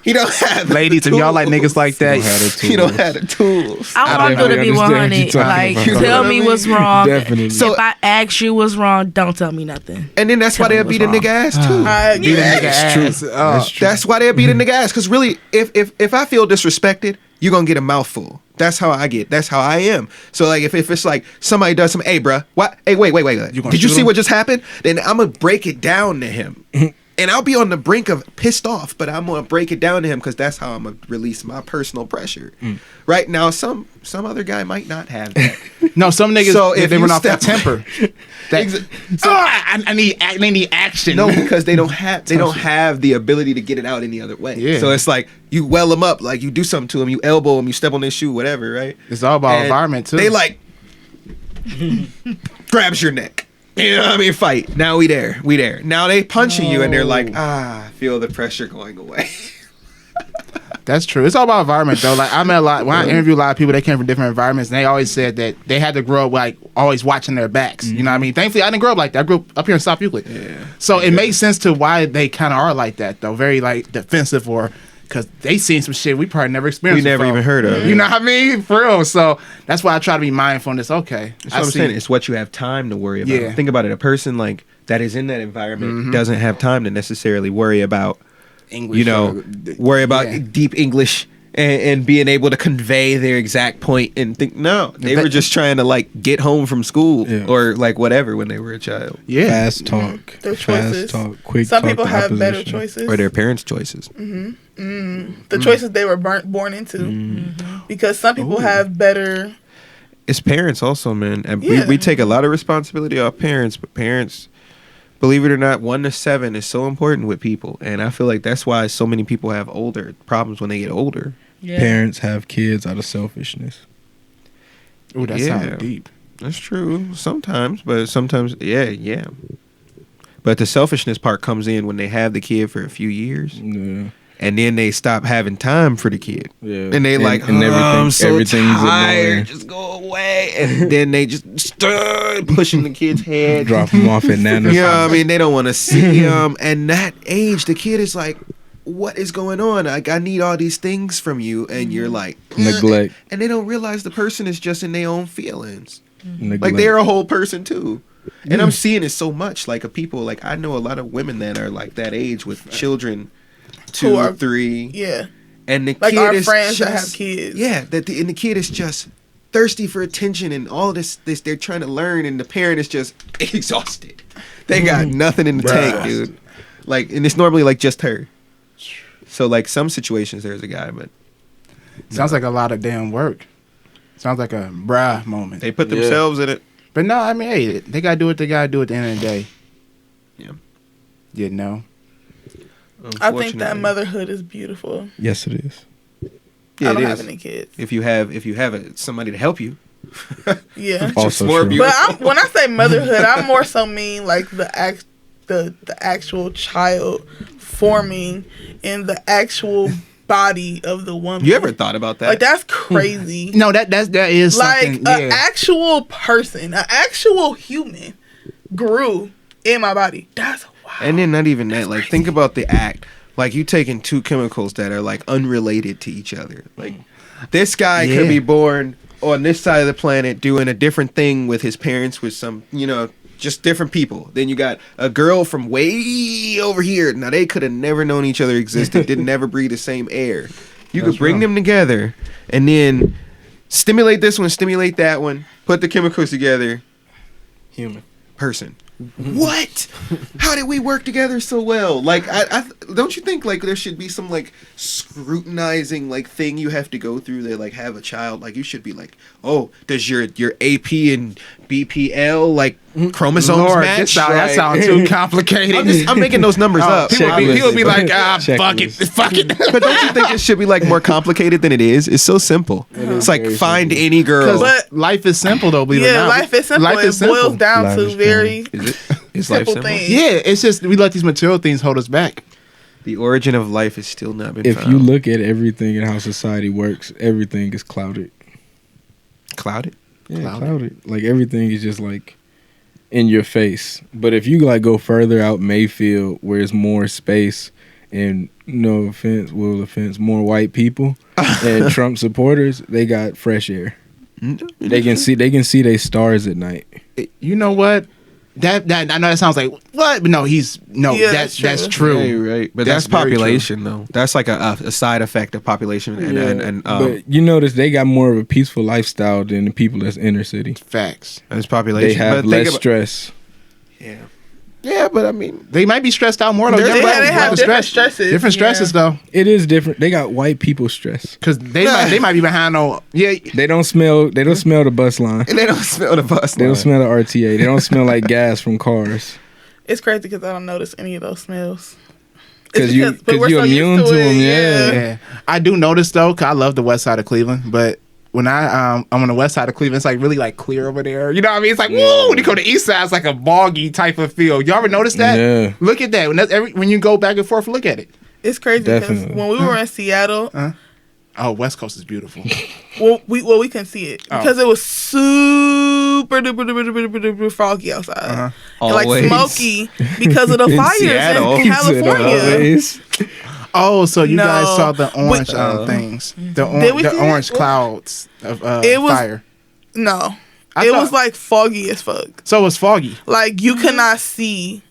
Speaker 5: He don't have
Speaker 3: Ladies, if y'all like niggas like that,
Speaker 5: he don't have the tools.
Speaker 7: I want you to be 100. Like, tell me what's wrong.
Speaker 6: Definitely.
Speaker 5: So-
Speaker 7: If I ask you what's wrong, don't tell me nothing.
Speaker 5: And then that's why
Speaker 7: Tell me
Speaker 5: they'll beat a
Speaker 7: what's
Speaker 5: nigga ass too.
Speaker 3: beat a nigga ass.
Speaker 5: That's why they'll beat a nigga ass. Because really, if I feel disrespected, you're gonna get a mouthful. That's how I get. That's how I am. So like, if it's like somebody does some, hey, bruh, what? Hey, wait.
Speaker 3: gonna
Speaker 5: Did you
Speaker 3: shoot
Speaker 5: see
Speaker 3: him?
Speaker 5: what just happened? Then I'm gonna break it down to him. And I'll be on the brink of pissed off, but I'm gonna break it down to him because that's how I'm gonna release my personal pressure. Right now, some other guy might not have that.
Speaker 3: No, some niggas,
Speaker 5: So if
Speaker 3: they
Speaker 5: you
Speaker 3: run off that
Speaker 5: step-
Speaker 3: temper. I need action.
Speaker 5: No, because they don't have the ability to get it out any other way.
Speaker 3: Yeah.
Speaker 5: So it's like you well them up, like you do something to them, you elbow them, you step on their shoe, whatever, right?
Speaker 3: It's all about
Speaker 5: And
Speaker 3: environment, too.
Speaker 5: They like grabs your neck. You know what I mean? Fight. Now we there. Now they punching you and they're like, I feel the pressure going away.
Speaker 3: That's true. It's all about environment, though. Like, I met a lot, when I interview a lot of people, they came from different environments, and they always said that they had to grow up, like, always watching their backs. You know what I mean? Thankfully, I didn't grow up like that. I grew up here in South Euclid. Yeah. So it makes sense to why they kind of are like that, though. Very, like, defensive, or because they seen some shit we probably never experienced
Speaker 5: We never
Speaker 3: before.
Speaker 5: even heard of.
Speaker 3: You know what I mean? For real. So that's why I try to be mindful in this. Okay.
Speaker 5: That's what I'm saying. It's what you have time to worry about.
Speaker 3: Yeah.
Speaker 5: Think about it. A person like that is in that environment doesn't have time to necessarily worry about,
Speaker 3: English,
Speaker 5: you know, worry about
Speaker 3: yeah.
Speaker 5: deep English and being able to convey their exact point and think, no, they were just trying to like get home from school or like whatever when they were a child.
Speaker 3: Yeah.
Speaker 6: Fast talk.
Speaker 4: Their choices.
Speaker 6: Fast talk. Quick
Speaker 4: Some
Speaker 6: talk
Speaker 4: people
Speaker 6: to
Speaker 4: have better
Speaker 6: opposition.
Speaker 4: choices.
Speaker 5: Or their parents' choices.
Speaker 4: The choices they were born into. Because some people have better.
Speaker 5: It's parents also, man. And
Speaker 4: Yeah.
Speaker 5: we take a lot of responsibility off parents, but parents, believe it or not, 1 to 7 is so important with people. And I feel like that's why so many people have older problems when they get older.
Speaker 7: Yeah.
Speaker 6: Parents have kids out of selfishness.
Speaker 3: Ooh, that
Speaker 5: Yeah.
Speaker 3: sounds deep.
Speaker 5: That's true sometimes, but sometimes, yeah. But the selfishness part comes in when they have the kid for a few years,
Speaker 6: Yeah.
Speaker 5: and then they stop having time for the kid.
Speaker 6: Yeah.
Speaker 5: And they like,
Speaker 6: and
Speaker 5: I'm so
Speaker 6: everything's
Speaker 5: tired,
Speaker 6: annoying.
Speaker 5: just go away. And then they just start pushing the kid's head.
Speaker 6: Drop them off at Nana's.
Speaker 5: You know what I mean? They don't want to see him. And that age, the kid is like, what is going on? Like, I need all these things from you. And you're like,
Speaker 6: Neglect.
Speaker 5: and they don't realize the person is just in their own feelings.
Speaker 6: Neglect.
Speaker 5: Like, they're a whole person too. And I'm seeing it so much. Like, people, like, I know a lot of women that are like that age with children, 2 or 3.
Speaker 4: Yeah.
Speaker 5: And the
Speaker 4: Like
Speaker 5: kid
Speaker 4: our
Speaker 5: is
Speaker 4: friends that
Speaker 5: just,
Speaker 4: have kids.
Speaker 5: Yeah, and the kid is just thirsty for attention and all this they're trying to learn, and the parent is just exhausted. They got nothing in the tank, dude. Like, and it's normally like just her. So like some situations there's a guy, but
Speaker 3: Sounds like a lot of damn work. Sounds like a bruh moment.
Speaker 5: they put themselves in it.
Speaker 3: But no, I mean, hey, they gotta do what they gotta do at the end of the day.
Speaker 5: Yeah.
Speaker 3: You know?
Speaker 4: I think that motherhood is beautiful.
Speaker 6: Yes, it is.
Speaker 5: Yeah,
Speaker 4: I don't
Speaker 5: it
Speaker 4: have
Speaker 5: is.
Speaker 4: any kids.
Speaker 5: If you have somebody to help you.
Speaker 4: Yeah.
Speaker 6: Also
Speaker 5: more
Speaker 6: true.
Speaker 5: beautiful.
Speaker 4: But when I say motherhood, I more so mean like the actual child forming in the actual body of the woman.
Speaker 5: You ever thought about that?
Speaker 4: Like, that's crazy.
Speaker 3: No, that is
Speaker 4: Like
Speaker 3: something.
Speaker 4: an
Speaker 3: Yeah.
Speaker 4: actual person, an actual human grew in my body. That's wow.
Speaker 5: And then not even that. Like, think about the act. Like, you taking 2 chemicals that are like unrelated to each other. Like, this guy could be born on this side of the planet doing a different thing with his parents, with some, just different people. Then you got a girl from way over here. Now, they could have never known each other existed, didn't never breathe the same air. You could bring them together and then stimulate this one, stimulate that one, put the chemicals together.
Speaker 6: Human.
Speaker 5: Person. What? How did we work together so well? Like, I don't you think like there should be some like scrutinizing like thing you have to go through to like have a child? Like, you should be like, oh, does your AP and BPL like chromosomes
Speaker 3: Lord,
Speaker 5: match?
Speaker 3: that sounds too complicated.
Speaker 5: I'm making those numbers up.
Speaker 3: He'll be like, fuck it.
Speaker 5: But don't you think it should be like more complicated than it is? It's so simple. It's like find any girl.
Speaker 4: But
Speaker 3: life is simple though, believe it or not.
Speaker 4: life is simple.
Speaker 3: Life is
Speaker 4: It boils
Speaker 3: simple.
Speaker 4: down
Speaker 6: Lavish
Speaker 4: to very
Speaker 5: Is life
Speaker 4: simple
Speaker 5: simple?
Speaker 4: things.
Speaker 3: Yeah, it's just we let these material things hold us back.
Speaker 5: The origin of life has still not been
Speaker 6: If
Speaker 5: found.
Speaker 6: you look at everything and how society works, everything is clouded.
Speaker 5: Clouded?
Speaker 6: Yeah, clouded. Like, everything is just like in your face. But if you like go further out Mayfield, where it's more space and no offense, more white people and Trump supporters, they got fresh air. They can see their stars at night.
Speaker 3: You know what? That I know that sounds like what, but no,
Speaker 4: Yeah,
Speaker 3: that's true.
Speaker 5: Right. But
Speaker 3: That's
Speaker 5: that's
Speaker 3: very
Speaker 5: population, though. That's like a side effect of population. And
Speaker 6: but you notice they got more of a peaceful lifestyle than the people that's inner city.
Speaker 3: Facts.
Speaker 5: that's population.
Speaker 6: They have
Speaker 5: But
Speaker 6: less
Speaker 5: think about-
Speaker 6: stress.
Speaker 5: Yeah. Yeah, but I mean,
Speaker 3: They might be stressed out more though.
Speaker 4: They
Speaker 3: Everybody
Speaker 4: have
Speaker 3: has
Speaker 4: different
Speaker 3: stress.
Speaker 4: stresses.
Speaker 3: Different stresses though,
Speaker 6: It is different. They got white people stress.
Speaker 3: because they might be behind on. Yeah,
Speaker 6: They don't smell the bus line.
Speaker 5: and they don't smell the bus.
Speaker 6: They don't smell the RTA. They don't smell like gas from cars.
Speaker 4: It's crazy because I don't notice any of those smells.
Speaker 6: Because
Speaker 4: It's
Speaker 6: you
Speaker 4: we're so
Speaker 6: immune
Speaker 4: used
Speaker 6: to them.
Speaker 4: it,
Speaker 6: Yeah.
Speaker 3: yeah. I do notice though, 'cause I love the west side of Cleveland, but when I'm on the west side of Cleveland, it's like really like clear over there. You know what I mean? It's like woo. When you go to the east side, it's like a boggy type of feel. Y'all ever notice that?
Speaker 6: Yeah.
Speaker 3: Look at that. When you go back and forth, look at it.
Speaker 4: It's crazy because
Speaker 6: Definitely.
Speaker 4: when we were in Seattle,
Speaker 3: Oh, West Coast is beautiful.
Speaker 4: we can see it because it was super duper foggy outside, and like
Speaker 5: Always.
Speaker 4: smoky because of the
Speaker 5: In
Speaker 4: fires
Speaker 5: Seattle.
Speaker 4: in
Speaker 5: He
Speaker 6: said
Speaker 4: California.
Speaker 6: always.
Speaker 3: Oh, so you
Speaker 4: No.
Speaker 3: guys saw the orange things,
Speaker 4: Did we
Speaker 3: the
Speaker 4: see
Speaker 3: orange
Speaker 4: it?
Speaker 3: clouds of
Speaker 4: It was-
Speaker 3: fire.
Speaker 4: No,
Speaker 3: I
Speaker 4: it
Speaker 3: thought-
Speaker 4: was like foggy as fuck.
Speaker 3: So it was foggy.
Speaker 4: Like you could not see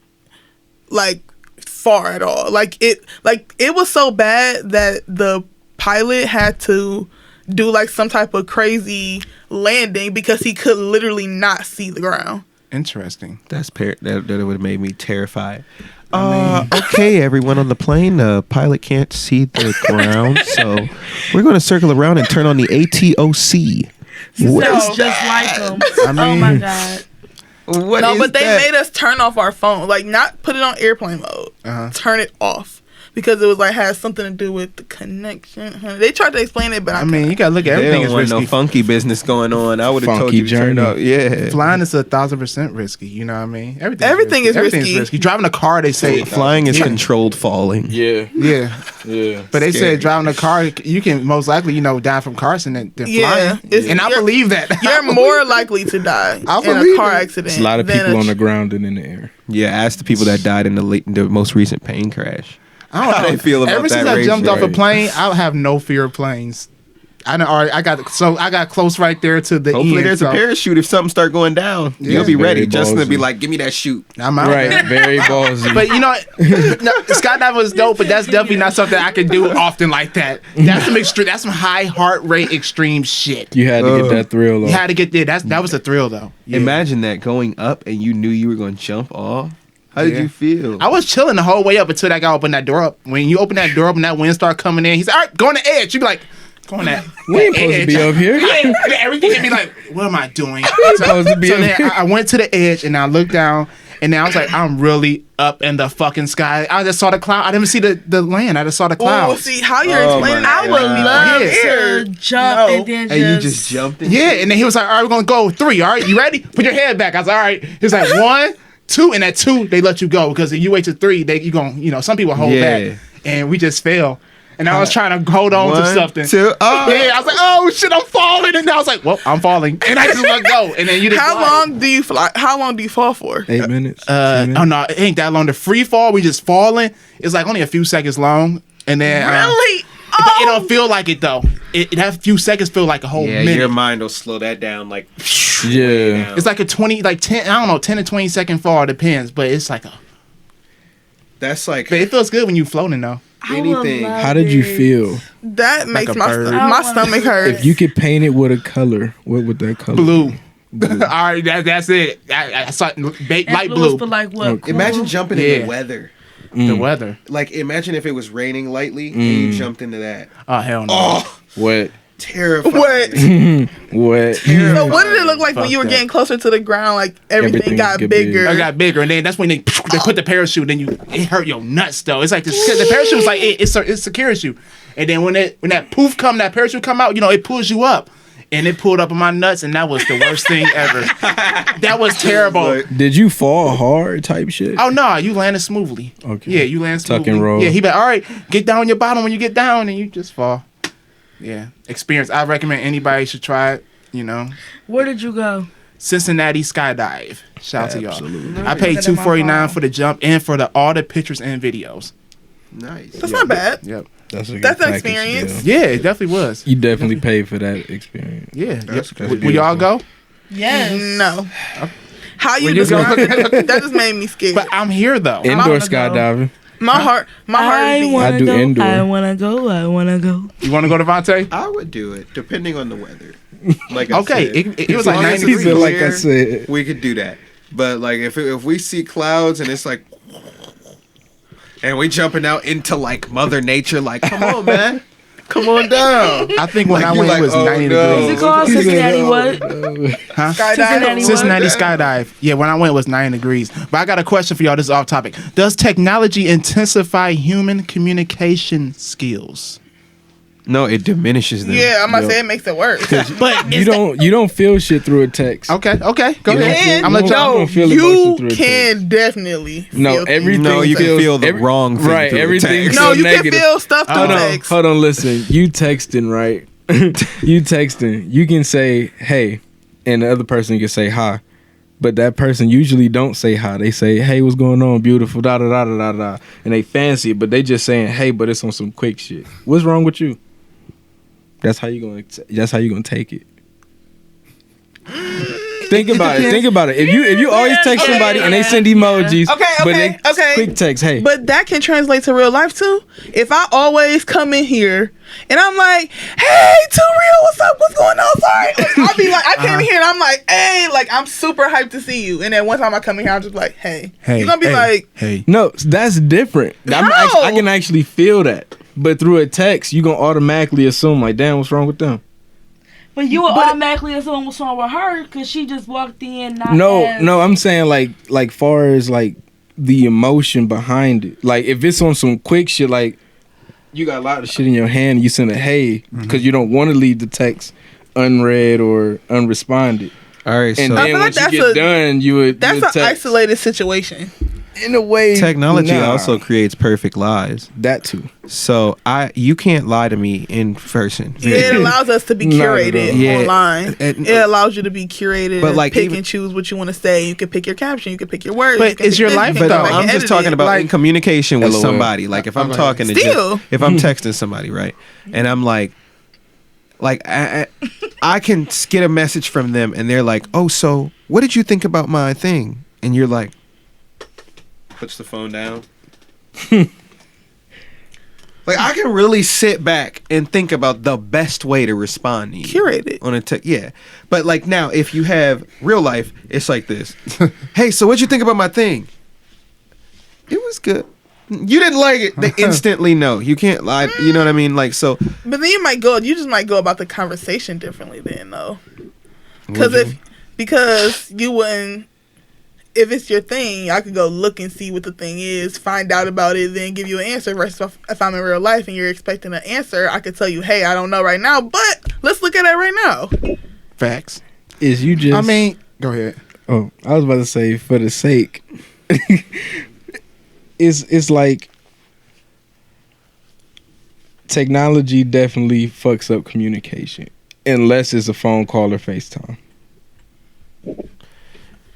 Speaker 4: like far at all. Like it was so bad that the pilot had to do like some type of crazy landing because he could literally not see the ground.
Speaker 3: Interesting.
Speaker 5: That would have made me terrified. Okay, everyone on the plane, the pilot can't see the ground, so we're going to circle around and turn on the ATOC.
Speaker 7: Sounds just like them. Oh my god.
Speaker 5: What
Speaker 4: No,
Speaker 5: is
Speaker 4: but they
Speaker 5: that?
Speaker 4: made us turn off our phone. Like not put it on airplane mode.
Speaker 3: Uh-huh.
Speaker 4: Turn it off. Because it was like had something to do with the connection. They tried to explain it, but
Speaker 3: I mean, you gotta look at
Speaker 5: They
Speaker 3: everything
Speaker 5: don't
Speaker 3: is
Speaker 5: want
Speaker 3: risky.
Speaker 5: no funky business going on. I would have told
Speaker 6: Funky
Speaker 5: you to turn it
Speaker 6: journey.
Speaker 5: off. Yeah.
Speaker 3: Flying is 1,000% risky. You know what I mean?
Speaker 4: Everything is risky.
Speaker 3: Driving a car, they say
Speaker 5: Flying is
Speaker 3: Yeah.
Speaker 5: controlled falling.
Speaker 6: Yeah.
Speaker 3: Yeah,
Speaker 6: Yeah.
Speaker 3: but they
Speaker 5: Scary.
Speaker 3: said driving a car, you can most likely, die from car accident than
Speaker 4: Yeah,
Speaker 3: flying. And I
Speaker 4: you're-
Speaker 3: believe that.
Speaker 4: you're more likely to die
Speaker 3: I
Speaker 4: in a
Speaker 3: believe
Speaker 4: car
Speaker 3: it.
Speaker 4: accident.
Speaker 6: There's a lot of
Speaker 4: than
Speaker 6: people on the ground and in the air.
Speaker 5: Yeah, ask the people that died in the most recent plane crash.
Speaker 3: I don't
Speaker 5: How
Speaker 3: know.
Speaker 5: they feel about
Speaker 3: Ever
Speaker 5: that
Speaker 3: since I
Speaker 5: race,
Speaker 3: jumped off a
Speaker 5: right?
Speaker 3: plane, I have no fear of planes. I got close right there to the
Speaker 5: Hopefully
Speaker 3: end.
Speaker 5: there's a parachute if something start going down. You'll be
Speaker 6: Very
Speaker 5: ready. Justin will be
Speaker 6: ballsy.
Speaker 5: like, give me that chute.
Speaker 3: I'm out
Speaker 6: Right,
Speaker 3: there.
Speaker 6: very ballsy.
Speaker 3: But you know, no, skydiving was dope, but that's definitely not something I can do often like that. That's some high heart rate extreme shit.
Speaker 6: you had to get that thrill.
Speaker 3: You had to get there. That was a thrill though. Yeah.
Speaker 5: Imagine that going up and you knew you were going to jump off. How did
Speaker 3: Yeah.
Speaker 5: you feel?
Speaker 3: I was chilling the whole way up until that guy opened that door up. When you open that door up and that wind start coming in, he's like, all right, go on the edge. You be like, go on that.
Speaker 6: We ain't supposed to be up here.
Speaker 3: Yeah, everything hit me like, what am I doing?
Speaker 6: supposed to be up
Speaker 3: then
Speaker 6: here.
Speaker 3: I went to the edge and I looked down and then I was like, I'm really up in the fucking sky. I just saw the cloud. I didn't see the land. I just saw the
Speaker 4: Oh,
Speaker 3: clouds.
Speaker 4: see how you're
Speaker 5: Oh
Speaker 4: explaining.
Speaker 5: my
Speaker 4: I would
Speaker 5: God.
Speaker 4: love
Speaker 3: Yeah.
Speaker 7: to jump and then
Speaker 5: and you just jumped in.
Speaker 3: Yeah, and then he was like, all right, we're gonna go 3. All right, you ready? Put your head back. I was like, all right. He was like, 1, 2, and at 2 they let you go because if you wait to 3, some people hold
Speaker 5: Yeah.
Speaker 3: back, and we just fell. And I was trying to hold on to
Speaker 5: 1,
Speaker 3: something.
Speaker 5: 2, oh.
Speaker 3: Yeah, I was like, oh shit, I'm falling, and I was like, well, I'm falling, and I just let go, and then you just
Speaker 4: How
Speaker 3: glide.
Speaker 4: long do you fly? How long do you fall for?
Speaker 6: 8 minutes. 10
Speaker 3: Oh
Speaker 6: minutes?
Speaker 3: no, it ain't that long. The free fall, we just falling. It's like only a few seconds long, and then
Speaker 4: Really?
Speaker 3: but it don't feel like it though. That few seconds feel like a whole
Speaker 5: Yeah,
Speaker 3: minute.
Speaker 5: your mind will slow that down like
Speaker 6: Yeah.
Speaker 3: It's like a 10, I don't know, 10 to 20 second fall, it depends, but it's like
Speaker 5: that's like
Speaker 3: but it feels good when you floating though.
Speaker 5: anything.
Speaker 6: How did you feel?
Speaker 4: That makes
Speaker 3: a
Speaker 4: my
Speaker 3: bird.
Speaker 4: my stomach hurt.
Speaker 6: If you could paint it with a color, what would that color?
Speaker 3: Blue.
Speaker 6: Blue.
Speaker 3: All right, that's it. I saw light blue.
Speaker 7: For like what?
Speaker 6: Okay.
Speaker 5: Imagine jumping in
Speaker 3: Yeah.
Speaker 5: the weather.
Speaker 3: The weather.
Speaker 5: Like imagine if it was raining lightly and you jumped into that.
Speaker 3: Oh hell no.
Speaker 5: Oh,
Speaker 6: What?
Speaker 5: terrifying.
Speaker 4: What?
Speaker 6: What?
Speaker 4: So what did it look like when
Speaker 3: Fuck
Speaker 4: you were
Speaker 3: that.
Speaker 4: getting closer to the ground? Like everything
Speaker 6: Everything
Speaker 4: got
Speaker 6: get
Speaker 4: bigger.
Speaker 6: big.
Speaker 3: I got bigger, and then that's when they put the parachute. Then it hurt your nuts though. It's like the parachute was like it secures you, and then when that poof come, that parachute come out, it pulls you up, and it pulled up on my nuts, and that was the worst thing ever. That was terrible.
Speaker 5: Like,
Speaker 6: Did you fall hard type shit?
Speaker 3: Oh no, you landed smoothly.
Speaker 6: Okay.
Speaker 3: Yeah, you landed
Speaker 6: Tuck
Speaker 3: smoothly.
Speaker 6: and roll.
Speaker 3: Yeah, he be like, all right, get down on your bottom when you get down, and you just fall. Yeah, experience. I recommend anybody should try it.
Speaker 7: Where did you go?
Speaker 3: Cincinnati skydive. Shout out to y'all.
Speaker 6: Absolutely.
Speaker 3: I paid $249 for the jump and for all the pictures and videos.
Speaker 5: nice.
Speaker 4: That's not bad.
Speaker 3: Yep.
Speaker 6: That's a good
Speaker 4: That's an
Speaker 6: package
Speaker 4: experience.
Speaker 6: deal.
Speaker 3: Yeah, it definitely was.
Speaker 6: You definitely paid for that experience.
Speaker 3: Yeah.
Speaker 5: That's
Speaker 3: Yep.
Speaker 5: good.
Speaker 3: Will y'all go?
Speaker 7: Yes.
Speaker 4: No. How you
Speaker 3: When you go-
Speaker 4: describe that just made me scared.
Speaker 3: But I'm here though.
Speaker 6: Indoor
Speaker 7: wanna go.
Speaker 6: skydiving.
Speaker 4: my heart
Speaker 7: I
Speaker 4: is beating.
Speaker 7: wanna
Speaker 6: I do
Speaker 7: go.
Speaker 6: indoor.
Speaker 7: I wanna go. I wanna go.
Speaker 3: You want to go to Vontae?
Speaker 5: I would do it depending on the weather. Like I
Speaker 3: Okay,
Speaker 5: said,
Speaker 3: it was
Speaker 5: as
Speaker 3: like
Speaker 5: long as
Speaker 3: 90
Speaker 5: it's
Speaker 6: He said, like I
Speaker 5: clear,
Speaker 6: said.
Speaker 5: we could do that. But like if we see clouds and it's like, and we jumping out into like Mother Nature, like come on, man, come on down.
Speaker 3: I think when
Speaker 5: Like,
Speaker 3: I
Speaker 5: you
Speaker 3: went
Speaker 5: like,
Speaker 3: it was
Speaker 5: oh,
Speaker 3: 90
Speaker 5: no.
Speaker 7: Is
Speaker 3: degrees.
Speaker 7: it called Cincinnati what?
Speaker 3: Huh?
Speaker 4: Skydiving.
Speaker 3: Cincinnati skydive. Yeah, when I went it was 90 degrees. But I got a question for y'all. This is off topic. Does technology intensify human communication skills?
Speaker 5: No, it diminishes them.
Speaker 4: Yeah, I'm about to
Speaker 6: Yep.
Speaker 4: say it makes it worse.
Speaker 3: But
Speaker 6: You don't feel shit through a text.
Speaker 3: Okay, go
Speaker 6: You
Speaker 3: ahead.
Speaker 6: don't
Speaker 3: I'm gonna let
Speaker 6: feel-
Speaker 3: y'all.
Speaker 6: you don't feel
Speaker 4: you
Speaker 6: emotion through a
Speaker 4: can definitely
Speaker 6: No,
Speaker 4: feel things.
Speaker 6: everything.
Speaker 5: No, you can
Speaker 6: feels-
Speaker 5: feel the wrong thing
Speaker 6: Right,
Speaker 5: through a
Speaker 6: everything.
Speaker 5: text.
Speaker 4: No,
Speaker 6: so
Speaker 4: you
Speaker 6: negative.
Speaker 4: can feel stuff through
Speaker 6: Hold on,
Speaker 4: text.
Speaker 6: hold on, listen. You texting, right? You texting. You can say, hey, and the other person can say hi. But that person usually don't say hi. They say, hey, what's going on? Beautiful, da da da da da da. And they fancy it, but they just saying, hey, but it's on some quick shit. What's wrong with you? That's how you gonna take it. Think about it. If you always text somebody and they send emojis, but they
Speaker 4: Okay.
Speaker 6: quick text, hey.
Speaker 4: But that can translate to real life too. If I always come in here and I'm like, "Hey, Too Real, what's up? What's going on?" Sorry, like, I'll be like, I came in here and I'm like, "Hey," like I'm super hyped to see you. And then one time I come in here, I'm just like, "Hey," you're gonna be like,
Speaker 3: hey.
Speaker 6: No, that's different. I can actually feel that. But through a text, you gonna automatically assume like, damn, what's wrong with them?
Speaker 7: But you would automatically assume what's wrong with her because she just walked in.
Speaker 6: No, I'm saying like far as like the emotion behind it. Like if it's on some quick shit, like you got a lot of shit in your hand, and you send a hey because you don't want to leave the text unread or unresponded.
Speaker 5: All right,
Speaker 6: And
Speaker 5: so
Speaker 6: then
Speaker 4: feel
Speaker 6: once
Speaker 4: like
Speaker 6: you
Speaker 4: that's
Speaker 6: get done, you would
Speaker 4: that's
Speaker 6: you would
Speaker 4: an
Speaker 6: text.
Speaker 4: isolated situation.
Speaker 6: In a way,
Speaker 5: technology
Speaker 6: nah.
Speaker 5: also creates perfect lies.
Speaker 6: that too.
Speaker 5: So you can't lie to me in person.
Speaker 4: It allows us to be
Speaker 6: Not at
Speaker 4: curated
Speaker 6: all.
Speaker 5: Yeah.
Speaker 4: online.
Speaker 5: And-
Speaker 4: It allows you to be curated
Speaker 5: But,
Speaker 4: and
Speaker 5: like,
Speaker 4: pick
Speaker 5: even-
Speaker 4: and choose what you want to say. You can pick your caption. You can pick your words.
Speaker 3: But
Speaker 4: you can
Speaker 3: it's
Speaker 4: pick
Speaker 3: your
Speaker 4: this,
Speaker 3: life,
Speaker 4: you can
Speaker 3: though.
Speaker 4: go back
Speaker 5: I'm
Speaker 4: and
Speaker 5: just
Speaker 4: edit
Speaker 5: talking
Speaker 4: it.
Speaker 5: about in communication with
Speaker 6: LOL.
Speaker 5: somebody. Like if I'm talking to
Speaker 4: Still.
Speaker 5: if I'm texting somebody, right? And I'm like, Like I can get a message from them and they're like, oh, so what did you think about my thing? And you're like, puts the phone down. Like I can really sit back and think about the best way to respond to you.
Speaker 4: Curate it.
Speaker 5: On a yeah. But like now, if you have real life, it's like this. Hey, so what'd you think about my thing? It was good. You didn't like it. They instantly know. You can't lie. You know what I mean? Like so.
Speaker 4: But then you just might go about the conversation differently then though. Because you wouldn't. If it's your thing, I could go look and see what the thing is, find out about it, then give you an answer. Versus if I'm in real life and you're expecting an answer, I could tell you, hey, I don't know right now, but let's look at it right now.
Speaker 3: Facts.
Speaker 6: Is you just?
Speaker 3: I mean, go ahead.
Speaker 6: Oh, I was about to say for the sake. It's like technology definitely fucks up communication unless it's a phone call or FaceTime.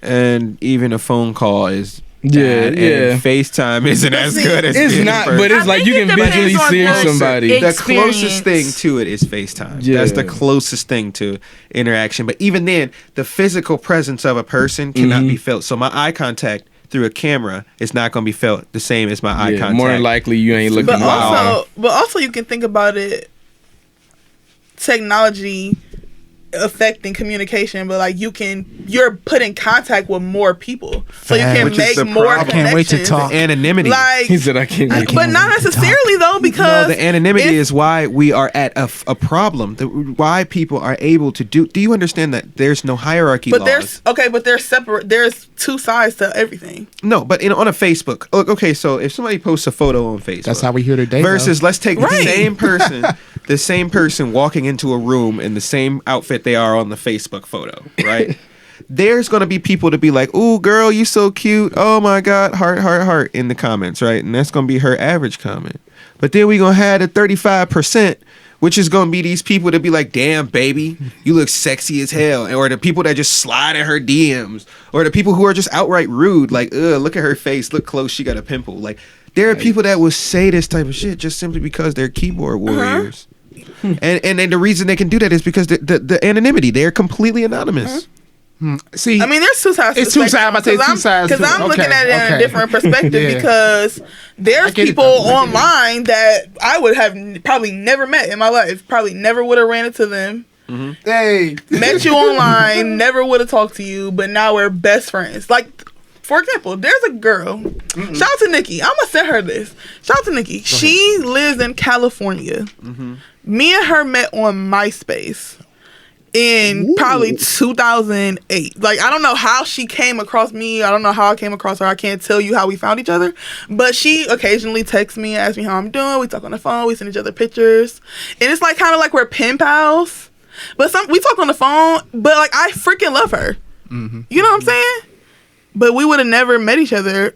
Speaker 5: And even a phone call is
Speaker 6: bad,
Speaker 5: and FaceTime isn't as good as
Speaker 6: it's
Speaker 5: being
Speaker 6: not,
Speaker 5: in person.
Speaker 6: but it's like you can visually see somebody.
Speaker 5: The closest thing to it is FaceTime.
Speaker 6: Yeah.
Speaker 5: That's the closest thing to interaction. But even then, the physical presence of a person cannot be felt. So my eye contact through a camera is not going to be felt the same as my eye contact.
Speaker 6: More than likely, you ain't looking.
Speaker 4: But also, you can think about it. Technology affecting communication, but like you're put in contact with more people, so you can make more connections.
Speaker 3: I can't wait to talk.
Speaker 5: Anonymity.
Speaker 4: Like
Speaker 6: he said, I can't.
Speaker 4: But not necessarily though, because
Speaker 5: no, the anonymity is why we are at a problem. Why people are able to do. Do you understand that there's no hierarchy?
Speaker 4: But
Speaker 5: laws?
Speaker 4: there's separate. There's two sides to everything.
Speaker 5: No, but on a Facebook. Look, okay, so if somebody posts a photo on Facebook,
Speaker 3: that's how we here today.
Speaker 5: Versus, let's take
Speaker 4: Right.
Speaker 5: the same person walking into a room in the same outfit they are on the Facebook photo, right? There's going to be people to be like, ooh, girl, you so cute. Oh, my God, heart, heart, heart in the comments, right? And that's going to be her average comment. But then we're going to have the 35%, which is going to be these people to be like, damn, baby, you look sexy as hell. Or the people that just slide in her DMs. Or the people who are just outright rude, like, ugh, look at her face, look close, she got a pimple. Like, there are people that will say this type of shit just simply because they're keyboard warriors. And then the reason they can do that is because the anonymity. They're completely anonymous.
Speaker 3: See,
Speaker 4: I mean, there's two sides.
Speaker 3: It's two sides. I say two sides.
Speaker 4: Because I'm looking at it in a different perspective.
Speaker 3: Yeah.
Speaker 4: Because there's people online that I would have probably never met in my life. Probably never would have ran into them.
Speaker 3: Hey,
Speaker 4: Met you online, never would have talked to you, but now we're best friends. Like, for example, there's a girl. Shout out to Nikki. I'm gonna send her this. Shout out to Nikki. She lives in California. Me and her met on MySpace in probably 2008. Like, I don't know how she came across me. I don't know how I came across her. I can't tell you how we found each other. But she occasionally texts me and asks me how I'm doing. We talk on the phone. We send each other pictures. And it's like kind of like we're pen pals. But we talk on the phone. But like, I freaking love her. You know what I'm saying? But we would have never met each other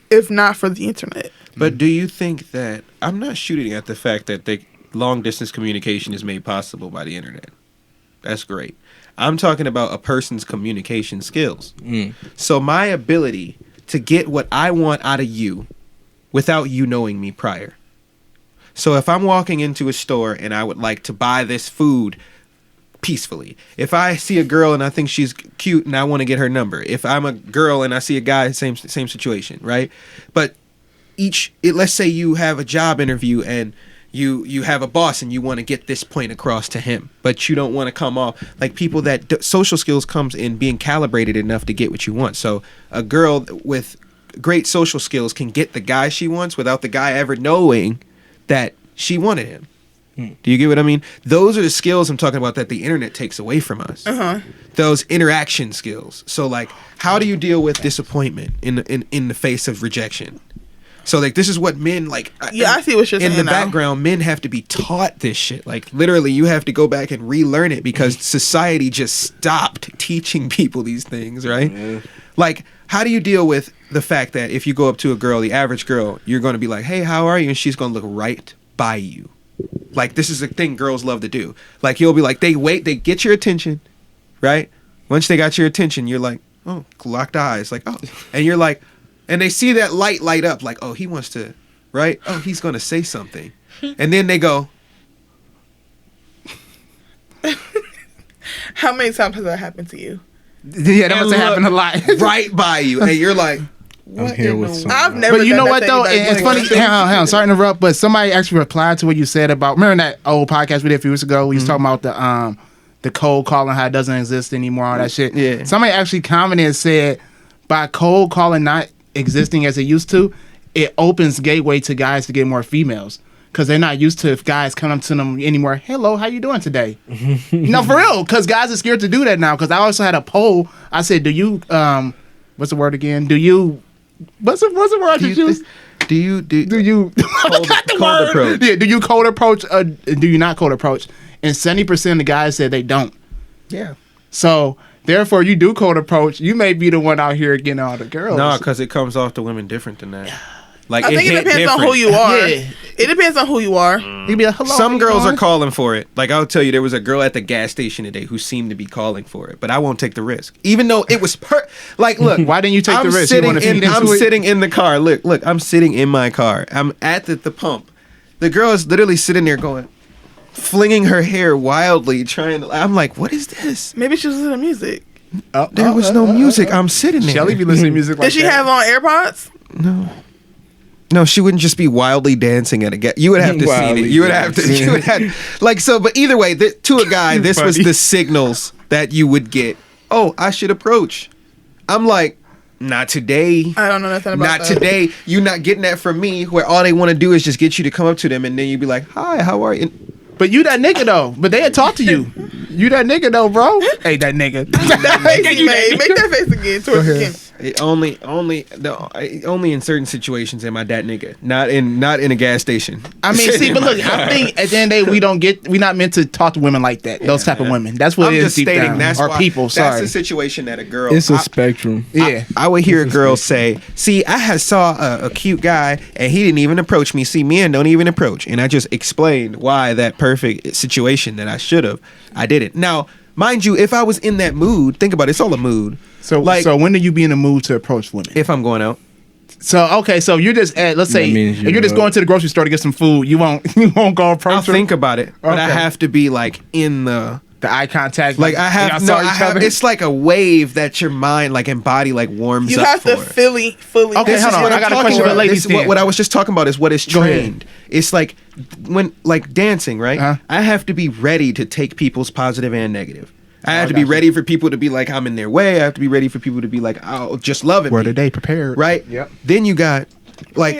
Speaker 4: if not for the internet.
Speaker 5: But do you think that I'm not shooting at the fact that long distance communication is made possible by the internet? That's great. I'm talking about a person's communication skills. So my ability to get what I want out of you without you knowing me prior. So if I'm walking into a store and I would like to buy this food peacefully. If I see a girl and I think she's cute and I want to get her number. If I'm a girl and I see a guy, same situation, right? But let's say you have a job interview and you have a boss and you want to get this point across to him, but you don't want to come off like people that social skills comes in being calibrated enough to get what you want. So a girl with great social skills can get the guy she wants without the guy ever knowing that she wanted him. Do you get what I mean? Those are the skills I'm talking about that the internet takes away from us. Those interaction skills. So like, how do you deal with disappointment in the face of rejection? So like, this is what men like.
Speaker 4: Yeah, I see what you're saying.
Speaker 5: In the background, men have to be taught this shit. Like literally, you have to go back and relearn it because society just stopped teaching people these things, right? Like, how do you deal with the fact that if you go up to a girl, the average girl, you're going to be like, "Hey, how are you?" and she's going to look right by you. Like, this is a thing girls love to do. Like, you'll be like, they get your attention, right? Once they got your attention, you're like, oh, locked eyes, like, oh, and you're like, and they see that light up, like, oh, he wants to, right? Oh, he's gonna say something, and then they go,
Speaker 4: How many times has that happened to you?
Speaker 3: Yeah, that must have happened a lot.
Speaker 5: right by you, and you're like,
Speaker 6: I'm here with some.
Speaker 4: I've never.
Speaker 3: But you
Speaker 4: done
Speaker 3: know
Speaker 4: that
Speaker 3: what
Speaker 4: to
Speaker 3: though?
Speaker 4: anybody.
Speaker 3: It's funny. Hang on, sorry to interrupt, but somebody actually replied to what you said about. Remember that old podcast we did a few weeks ago? We was talking about the cold calling, how it doesn't exist anymore, all that shit.
Speaker 5: Yeah.
Speaker 3: Somebody actually commented and said, by cold calling not existing as it used to, it opens gateway to guys to get more females. Because they're not used to if guys come up to them anymore. Hello, how you doing today? No, for real. Because guys are scared to do that now. Because I also had a poll. I said, do you, what's the word again? Do you, what's the word I should use?
Speaker 5: do you
Speaker 3: cold
Speaker 5: approach?
Speaker 3: Yeah, do you cold approach or do you not cold approach? And 70% of the guys said they don't.
Speaker 5: Yeah.
Speaker 3: So, therefore, you do cold approach. You may be the one out here getting all the girls.
Speaker 5: No, because it comes off to women different than that. Like
Speaker 4: I think it
Speaker 5: hit
Speaker 4: depends on
Speaker 5: different.
Speaker 4: who you are.
Speaker 3: Yeah.
Speaker 4: It depends on who you are.
Speaker 3: You'd be like, hello.
Speaker 5: Some
Speaker 3: how you
Speaker 5: girls
Speaker 3: doing?
Speaker 5: are calling for it. Like I'll tell you, there was a girl at the gas station today who seemed to be calling for it, but I won't take the risk, even though it was like, look,
Speaker 3: Why didn't you take the risk? You
Speaker 5: Sitting
Speaker 3: wanna feed
Speaker 5: I'm
Speaker 3: into it?
Speaker 5: sitting in the car. Look, I'm sitting in my car. I'm at the pump. The girl is literally sitting there going, flinging her hair wildly, trying to. I'm like, what is this?
Speaker 4: Maybe she was listening to music.
Speaker 5: There was no music. I'm sitting there.
Speaker 3: Shelly be listening to music like
Speaker 4: Did she
Speaker 3: that.
Speaker 4: have on AirPods?
Speaker 5: No, she wouldn't just be wildly dancing at a gas. You would have to see it.
Speaker 6: Wildly
Speaker 5: You would have to. You would have like so. But either way, to a guy, this was the signals that you would get. Oh, I should approach. I'm like, not today.
Speaker 4: I don't know nothing about
Speaker 5: Not
Speaker 4: that.
Speaker 5: today. You're not getting that from me. Where all they want to do is just get you to come up to them, and then you'd be like, "Hi, how are you?"
Speaker 3: But you that nigga though. But they had talked to you. You that nigga though, bro. Hey, that nigga.
Speaker 4: Make that face again towards the camera.
Speaker 5: It only in certain situations am I that nigga. Not in a gas station.
Speaker 3: I mean, see, but look, I think at the end of the day, we're not meant to talk to women like that. Those type of women. That's what
Speaker 5: I'm
Speaker 3: it is
Speaker 5: just
Speaker 3: deep
Speaker 5: stating
Speaker 3: down.
Speaker 5: that's
Speaker 3: Or
Speaker 5: why,
Speaker 3: people,
Speaker 5: That's
Speaker 3: sorry.
Speaker 5: the situation that a girl.
Speaker 6: It's a spectrum.
Speaker 3: Yeah.
Speaker 5: I would hear a girl say, "See, I had saw a cute guy and he didn't even approach me. See, men don't even approach." And I just explained why that perfect situation that I should have, I didn't. Now, mind you, if I was in that mood, think about it. It's all a mood.
Speaker 3: So when do you be in the mood to approach women?
Speaker 5: If I'm going out,
Speaker 3: So okay, so you're just let's say
Speaker 6: That means
Speaker 3: if you're just going to the grocery store to get some food, you won't go approach
Speaker 5: I'll
Speaker 3: her?
Speaker 5: think about it, but I
Speaker 3: Okay.
Speaker 5: have to be like in the.
Speaker 3: The eye contact,
Speaker 5: Like I
Speaker 3: y'all
Speaker 5: have
Speaker 3: saw
Speaker 5: no, I
Speaker 3: each
Speaker 5: have.
Speaker 3: other?
Speaker 5: It's like a wave that your mind, like and body, like warms
Speaker 4: You
Speaker 5: up
Speaker 4: have
Speaker 5: for.
Speaker 4: to fully.
Speaker 3: Okay,
Speaker 5: This
Speaker 3: hold
Speaker 5: is
Speaker 3: on.
Speaker 5: what
Speaker 3: I
Speaker 5: I'm
Speaker 3: got a
Speaker 5: talking
Speaker 3: question for
Speaker 5: about.
Speaker 3: ladies.
Speaker 5: This is what I was just talking about is what is
Speaker 3: Go ahead.
Speaker 5: trained. It's like when like dancing, right?
Speaker 3: Uh-huh.
Speaker 5: I have to be ready to take people's positive and negative. I have to
Speaker 3: got
Speaker 5: be
Speaker 3: you.
Speaker 5: ready for people to be like, I'm in their way. I have to be ready for people to be like, oh, just loving
Speaker 3: Word
Speaker 5: me.
Speaker 3: of the day, prepared.
Speaker 5: Right?
Speaker 3: Yep.
Speaker 5: Then you got like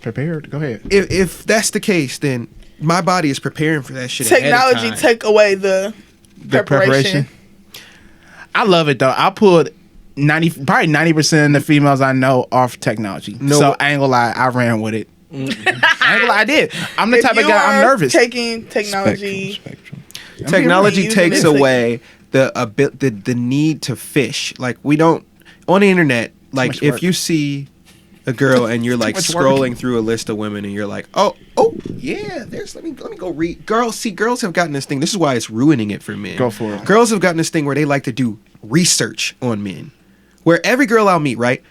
Speaker 3: Prepared. Go ahead.
Speaker 5: if that's the case, then my body is preparing for that shit. ahead of
Speaker 4: Technology
Speaker 5: time.
Speaker 4: take away the preparation.
Speaker 3: I love it though. I pulled 90% of the females I know off technology.
Speaker 5: No.
Speaker 3: So I ain't gonna lie, I ran with it. I ain't gonna lie, I did. I'm the
Speaker 4: If
Speaker 3: type of
Speaker 4: you
Speaker 3: guy. I'm
Speaker 4: are
Speaker 3: nervous.
Speaker 4: Taking technology.
Speaker 6: Spectrum.
Speaker 5: Technology
Speaker 4: Using
Speaker 5: takes
Speaker 4: it.
Speaker 5: away the need to fish. Like we don't on the internet. Like
Speaker 3: much
Speaker 5: if
Speaker 3: work.
Speaker 5: you see a girl and you're like
Speaker 3: much work.
Speaker 5: scrolling through a list of women and you're like, oh yeah, let me go read. Girls have gotten this thing. This is why it's ruining it for men.
Speaker 3: Go for it.
Speaker 5: Girls have gotten this thing where they like to do research on men. Where every girl I'll meet, right?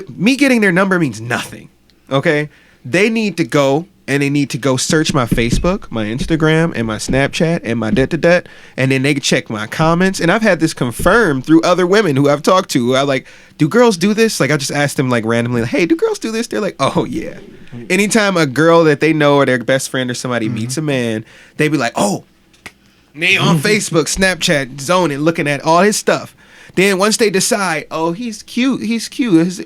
Speaker 5: Me getting their number means nothing. Okay? They need to go and they need to go search my Facebook, my Instagram, and my Snapchat, and my da-da-da, and then they can check my comments. And I've had this confirmed through other women who I've talked to. Who I like, do girls do this? Like, I just asked them like randomly, like, hey, do girls do this? They're like, oh yeah. Anytime a girl that they know or their best friend or somebody meets a man, they be like, oh, they on Facebook, Snapchat, zoning, looking at all his stuff. Then once they decide, oh, he's cute,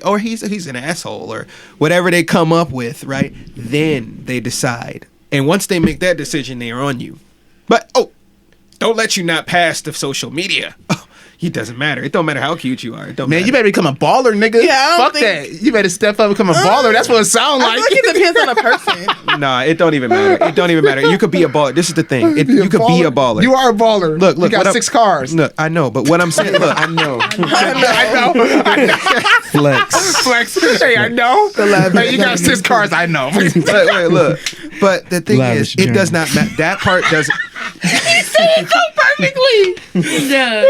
Speaker 5: or he's an asshole, or whatever they come up with, right? Then they decide. And once they make that decision, they are on you. But, don't let you not pass the social media. Oh, it doesn't matter. It don't matter how cute you are. It don't
Speaker 3: Man,
Speaker 5: matter.
Speaker 3: you better become a baller, nigga.
Speaker 4: Yeah, I don't
Speaker 3: Fuck
Speaker 4: think-
Speaker 3: that. You better step up and become a baller. That's what it sounds
Speaker 4: I
Speaker 3: like.
Speaker 4: feel like it depends on the person.
Speaker 5: Nah, it don't even matter. It don't even matter. You could be a baller. This is the thing. You could be a baller.
Speaker 3: You are a baller.
Speaker 5: Look,
Speaker 3: you got
Speaker 5: what I'm-
Speaker 3: 6 cars.
Speaker 5: Look, I know, but what I'm saying, look, I know.
Speaker 3: I know.
Speaker 6: Flex.
Speaker 3: Flex. Hey, I know. Hey, you got 6 cars. I know.
Speaker 5: Wait, look. But the thing
Speaker 6: Lavish
Speaker 5: is, it does
Speaker 6: Journey.
Speaker 5: not matter. That part doesn't.
Speaker 1: Yeah.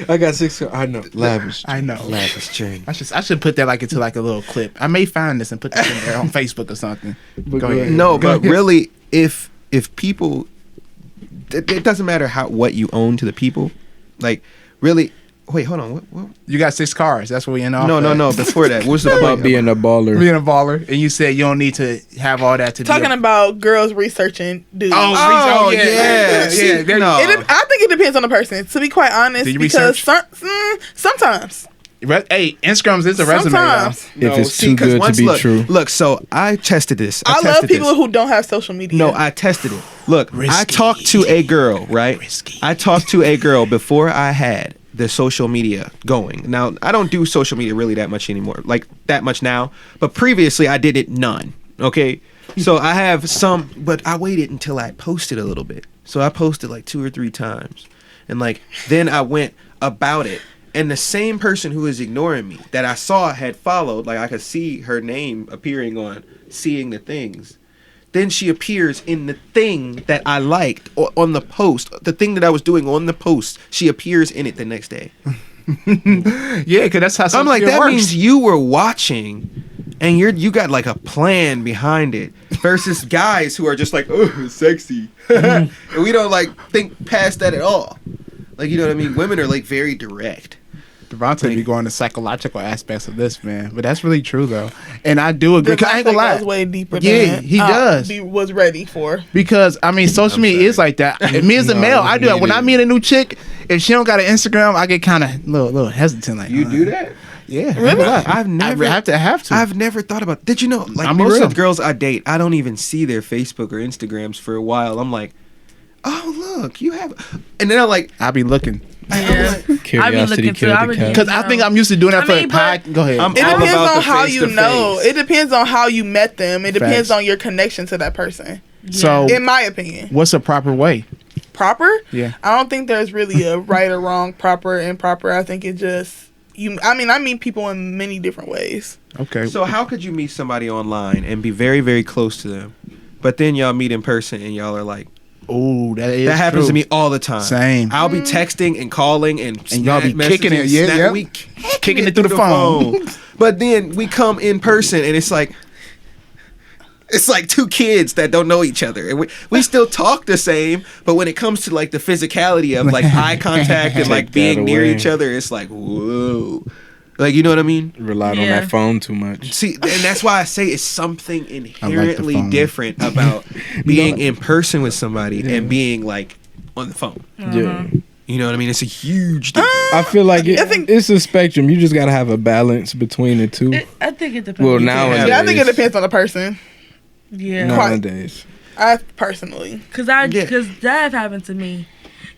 Speaker 6: I got 6. I know. Lavish.
Speaker 3: I know.
Speaker 6: Lavish Journey.
Speaker 3: I should put that like into like a little clip. I may find this and put this in there on Facebook or something. Go ahead.
Speaker 5: No,
Speaker 3: Go
Speaker 5: but
Speaker 3: ahead.
Speaker 5: really, if people, it doesn't matter what you own to the people. Like, really. Wait, hold on. What?
Speaker 3: You got 6 cars. That's what we in off.
Speaker 5: No. Before that, what's the
Speaker 6: About being a baller.
Speaker 3: Being a baller, and you said you don't need to have all that to
Speaker 4: Talking
Speaker 3: do.
Speaker 4: about girls researching dudes.
Speaker 5: Oh, yeah.
Speaker 3: yeah. There you
Speaker 5: No.
Speaker 4: I think it depends on the person. To be quite honest,
Speaker 3: Do you
Speaker 4: because sometimes.
Speaker 3: Hey, Instagrams is a resume. Y'all.
Speaker 4: Sometimes.
Speaker 6: If it's too good to be true.
Speaker 5: Look, so I tested this.
Speaker 4: I love people who don't have social media.
Speaker 5: No, I tested it. Look, I
Speaker 3: Risky.
Speaker 5: talked to a girl, right?
Speaker 3: Risky.
Speaker 5: I talked to a girl before I had the social media going. Now, I don't do social media really that much anymore, like that much now. But previously, I did it none. Okay, so I have some, but I waited until I posted a little bit. So I posted like 2 or 3 times, and like then I went about it. And the same person who was ignoring me that I saw had followed, like I could see her name appearing on Seeing the Things. Then she appears in the thing that I liked on the post. The thing that I was doing on the post, she appears in it the next day.
Speaker 3: Yeah, because that's how social
Speaker 5: I'm like,
Speaker 3: media
Speaker 5: that
Speaker 3: works.
Speaker 5: means you were watching and you got like a plan behind it versus guys who are just like, oh, sexy. And we don't like think past that at all. Like, you know what I mean? Women are like very direct.
Speaker 3: Devontae be going to psychological aspects of this, man. But that's really true, though. And I do agree. 'Cause I ain't gonna lie.
Speaker 4: Goes way deeper
Speaker 3: Yeah,
Speaker 4: than
Speaker 3: he does.
Speaker 4: was ready for.
Speaker 3: Because, I mean, social media is like that. And me as a male, I do that. When I meet a new chick, if she don't got an Instagram, I get kind of a little hesitant. Like,
Speaker 5: You do that?
Speaker 3: Yeah.
Speaker 4: Really?
Speaker 5: I've never
Speaker 3: I have to.
Speaker 5: I've never thought about. Did you know? Like
Speaker 3: I'll be
Speaker 5: most
Speaker 3: real.
Speaker 5: of the girls I date, I don't even see their Facebook or Instagrams for a while. I'm like, oh look, you have, and then I'm like,
Speaker 3: I be looking.
Speaker 7: Yeah.
Speaker 6: Curiosity
Speaker 7: looking
Speaker 6: killed
Speaker 7: too. I
Speaker 6: the
Speaker 7: be-
Speaker 6: cat.
Speaker 3: Because I think I'm used to doing that
Speaker 7: I
Speaker 3: for
Speaker 7: mean,
Speaker 3: a
Speaker 7: but-
Speaker 3: pod. Go ahead.
Speaker 5: I'm
Speaker 4: It
Speaker 5: all
Speaker 4: depends
Speaker 5: about
Speaker 4: on
Speaker 5: the
Speaker 4: how you
Speaker 5: face-to-face.
Speaker 4: know. It depends on how you met them. It depends
Speaker 3: Facts.
Speaker 4: on your connection to that person.
Speaker 3: So,
Speaker 4: In my opinion,
Speaker 3: what's a proper way?
Speaker 4: proper.
Speaker 3: Yeah.
Speaker 4: I don't think there's really a right or wrong, proper, improper. I think it just I meet people in many different ways.
Speaker 3: Okay.
Speaker 5: So how could you meet somebody online and be very, very close to them, but then y'all meet in person and y'all are like,
Speaker 3: Oh, that is
Speaker 5: that happens
Speaker 3: true.
Speaker 5: to me all the time.
Speaker 3: Same.
Speaker 5: I'll be texting and calling and
Speaker 3: y'all be kicking it, yeah.
Speaker 5: We
Speaker 3: Kicking it through the phone.
Speaker 5: But then we come in person and it's like 2 kids that don't know each other, and we still talk the same. But when it comes to like the physicality of like eye contact and like
Speaker 6: Take
Speaker 5: being
Speaker 6: that
Speaker 5: near
Speaker 6: away.
Speaker 5: each other, it's like whoa, like you know what I mean?
Speaker 6: Relied on
Speaker 7: Yeah.
Speaker 6: that phone too much.
Speaker 5: See, and that's why I say it's something inherently
Speaker 3: phone.
Speaker 5: different about being in person with somebody and being like on the phone.
Speaker 6: Yeah.
Speaker 5: You know what I mean? It's a huge difference.
Speaker 6: I feel like
Speaker 4: I think-
Speaker 6: it's a spectrum. You just gotta have a balance between the two.
Speaker 7: I think it depends.
Speaker 6: Well,
Speaker 5: You
Speaker 6: now
Speaker 5: can't have-
Speaker 4: Yeah, I think it depends on the person.
Speaker 7: Yeah.
Speaker 6: nowadays.
Speaker 4: I personally.
Speaker 7: Cause that happened to me.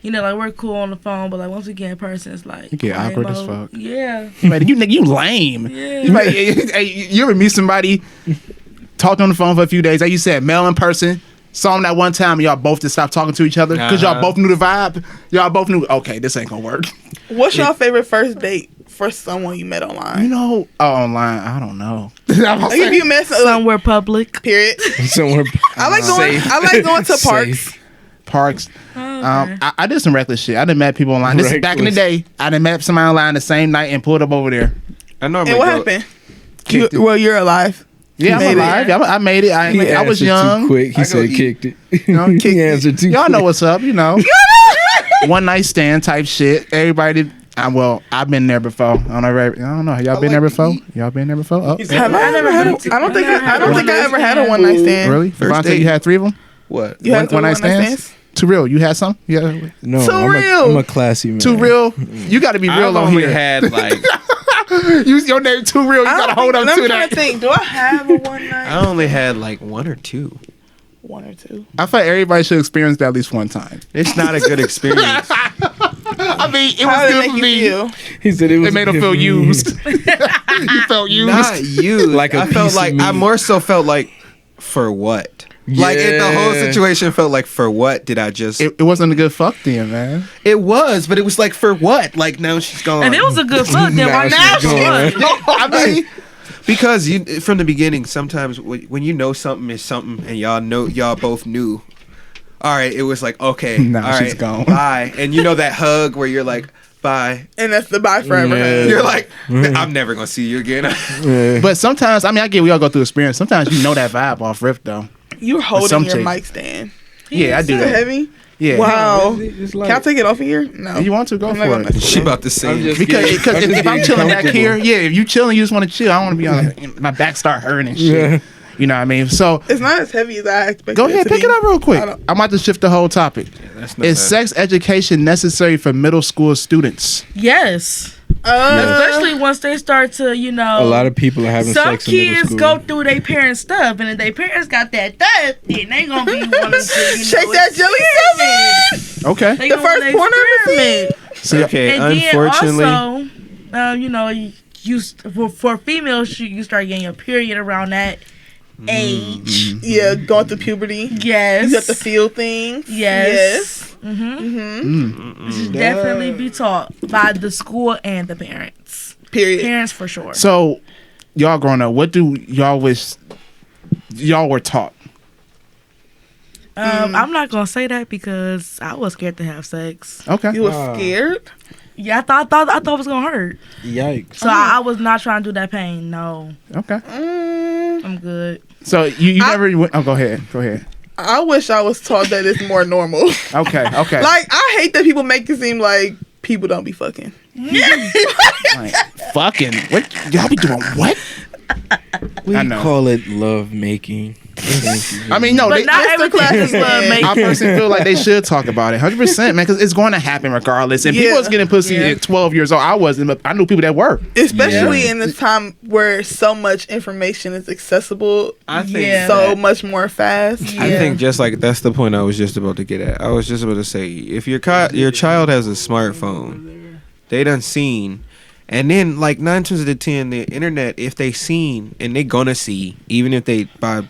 Speaker 7: You know, like we're cool on the phone, but like once we get in person, it's like
Speaker 3: You get
Speaker 7: quiet
Speaker 3: awkward as
Speaker 7: mode.
Speaker 3: fuck.
Speaker 7: Yeah.
Speaker 3: Man, you lame.
Speaker 7: Yeah.
Speaker 3: You, might, hey, you ever meet somebody, talked on the phone for a few days, like you said, male in person, saw him that one time, and y'all both just stopped talking to each other because y'all both knew the vibe. Y'all both knew, okay, this ain't gonna work.
Speaker 4: What's your favorite first date for someone you met online?
Speaker 3: You know, online, I don't know.
Speaker 4: Like if you met
Speaker 7: Somewhere public.
Speaker 4: period.
Speaker 6: Somewhere.
Speaker 4: I like going.
Speaker 6: Safe.
Speaker 4: I like going to parks.
Speaker 6: Safe.
Speaker 3: Parks.
Speaker 7: Okay.
Speaker 3: I did some reckless shit. I done met people online. This is back in the day. I done met somebody online the same night and pulled up over there.
Speaker 5: I normally
Speaker 4: And what
Speaker 5: go-
Speaker 4: happened?
Speaker 3: Kicked it.
Speaker 4: Well, you're alive.
Speaker 3: Yeah,
Speaker 4: made
Speaker 3: I'm
Speaker 4: it.
Speaker 3: alive. I made it. I was
Speaker 6: answered
Speaker 3: young.
Speaker 6: Too quick. He
Speaker 5: I go
Speaker 6: said
Speaker 5: eat.
Speaker 6: kicked it.
Speaker 3: You know, kicked
Speaker 6: he
Speaker 3: it.
Speaker 6: answered too
Speaker 3: Y'all
Speaker 6: quick.
Speaker 3: know what's up, you know. One night stand type shit. Everybody. I've been there before. I don't know. Have y'all been there before? Y'all been there before? Oh,
Speaker 4: Have I ever had? I don't think I ever had a one night stand.
Speaker 3: really?
Speaker 5: First
Speaker 3: Devontae,
Speaker 5: date.
Speaker 3: you had 3 of them?
Speaker 5: What?
Speaker 4: You had
Speaker 3: One night
Speaker 4: one-night
Speaker 3: stands? Too real. You had some? Yeah.
Speaker 6: No,
Speaker 4: Too real.
Speaker 6: I'm a classy man.
Speaker 3: Too real. You got to be real
Speaker 5: I've
Speaker 3: on
Speaker 5: only
Speaker 3: here.
Speaker 5: had like
Speaker 3: Your name too real. You got to hold up
Speaker 4: I'm
Speaker 3: to
Speaker 4: trying to
Speaker 3: that.
Speaker 4: think. Do I have a one night?
Speaker 5: I only had like 1 or 2.
Speaker 4: 1 or 2.
Speaker 3: I feel like everybody should experience that at least one time.
Speaker 5: It's not a good experience.
Speaker 3: I mean, it
Speaker 4: How
Speaker 3: was
Speaker 4: did it
Speaker 3: good
Speaker 4: make
Speaker 3: for
Speaker 4: you
Speaker 3: me.
Speaker 4: feel?
Speaker 6: He said it was.
Speaker 3: It made him feel used. You felt used.
Speaker 5: Not you.
Speaker 6: Like a
Speaker 5: I felt
Speaker 6: piece of
Speaker 5: like I
Speaker 6: meat.
Speaker 5: more so felt like for what? Like the whole
Speaker 6: Yeah.
Speaker 5: situation felt like for what did I just?
Speaker 3: It wasn't a good fuck then, man.
Speaker 5: It was, but it was like for what? Like now she's gone.
Speaker 7: And it was a good fuck. Then why
Speaker 6: Now
Speaker 7: now
Speaker 6: she's
Speaker 7: she
Speaker 6: gone.
Speaker 3: I mean,
Speaker 5: because you from the beginning. Sometimes when you know something is something, and y'all both knew. All right, it was like okay,
Speaker 3: Now
Speaker 5: all
Speaker 3: she's
Speaker 5: right,
Speaker 3: gone.
Speaker 5: bye. And you know that hug where you're like bye.
Speaker 4: And that's the bye forever.
Speaker 6: Yeah.
Speaker 5: You're like I'm never gonna see you again.
Speaker 6: Yeah.
Speaker 3: but sometimes, I get we all go through experience. Sometimes you know that vibe off rip though.
Speaker 4: You
Speaker 3: Some
Speaker 4: holding your
Speaker 3: chick.
Speaker 4: mic stand.
Speaker 3: Yeah, I do
Speaker 4: Is it
Speaker 3: that.
Speaker 4: heavy?
Speaker 3: Yeah.
Speaker 4: Wow.
Speaker 6: It's
Speaker 4: Can I take it off of here? No.
Speaker 3: You want to go
Speaker 4: I'm not
Speaker 3: for
Speaker 4: gonna
Speaker 3: it?
Speaker 4: mess
Speaker 5: She
Speaker 4: with it.
Speaker 5: about to say
Speaker 3: Because if I'm chilling back here,
Speaker 6: comfortable.
Speaker 3: if you chilling, you just want to chill. I don't want to be on like, my back start hurting and shit.
Speaker 6: Yeah.
Speaker 3: You know what I mean? So
Speaker 4: It's not as heavy as I expected.
Speaker 3: go ahead,
Speaker 4: to
Speaker 3: pick
Speaker 4: be.
Speaker 3: it up real quick.
Speaker 4: I don't-
Speaker 3: I'm about to shift the whole topic.
Speaker 5: That's not
Speaker 3: Is
Speaker 5: bad.
Speaker 3: sex education necessary for middle school students?
Speaker 7: Yes.
Speaker 4: Uh,
Speaker 7: Especially once they start to,
Speaker 6: A lot of people are having
Speaker 7: some
Speaker 6: sex in middle
Speaker 7: kids
Speaker 6: school.
Speaker 7: go through their parents' stuff, and if their parents got that stuff, then they gonna be wanting to,
Speaker 4: Shake that jelly
Speaker 7: experiment.
Speaker 3: Okay.
Speaker 7: They
Speaker 4: The
Speaker 7: gonna
Speaker 4: first
Speaker 7: wanna
Speaker 4: porn I've ever
Speaker 7: experiment.
Speaker 3: See,
Speaker 5: Okay,
Speaker 7: And
Speaker 5: unfortunately,
Speaker 7: then also, for females, you start getting your period around that age.
Speaker 4: Yeah, going through puberty.
Speaker 7: Yes.
Speaker 4: You have to feel things.
Speaker 7: Yes.
Speaker 4: Mm-hmm.
Speaker 7: Definitely be taught by the school and the parents.
Speaker 4: Period.
Speaker 7: Parents for sure.
Speaker 3: So, y'all growing up, what do y'all wish y'all were taught?
Speaker 7: I'm not gonna say that because I was scared to have sex.
Speaker 3: Okay.
Speaker 4: You were scared?
Speaker 7: Yeah, I thought it was gonna hurt.
Speaker 6: Yikes.
Speaker 7: So I was not trying to do that pain. No,
Speaker 3: Okay.
Speaker 7: I'm good.
Speaker 3: So you never went. Oh, go ahead. Go ahead.
Speaker 4: I wish I was taught that it's more normal.
Speaker 3: Okay. Okay.
Speaker 4: Like, I hate that people make it seem like people don't be fucking.
Speaker 3: Like, fucking. What y'all be doing? What?
Speaker 6: We
Speaker 3: I know.
Speaker 6: call it love making.
Speaker 3: I mean, no.
Speaker 7: But
Speaker 3: They,
Speaker 7: not everything is love
Speaker 3: I
Speaker 7: making.
Speaker 3: personally feel like they should talk about it, 100%, man, because it's going to happen regardless. And people
Speaker 4: Yeah.
Speaker 3: was getting pussy
Speaker 7: Yeah.
Speaker 3: at 12 years old. I wasn't, but I knew people that were.
Speaker 4: Especially in this time where so much information is accessible
Speaker 5: I think
Speaker 7: Yeah.
Speaker 4: so much more fast.
Speaker 5: I
Speaker 7: Yeah.
Speaker 5: think just like that's the point I was just about to get at. I was just about to say, if your child has a smartphone, they done seen, and then like 9 times out of 10, the internet, if they seen and they gonna see, even if they by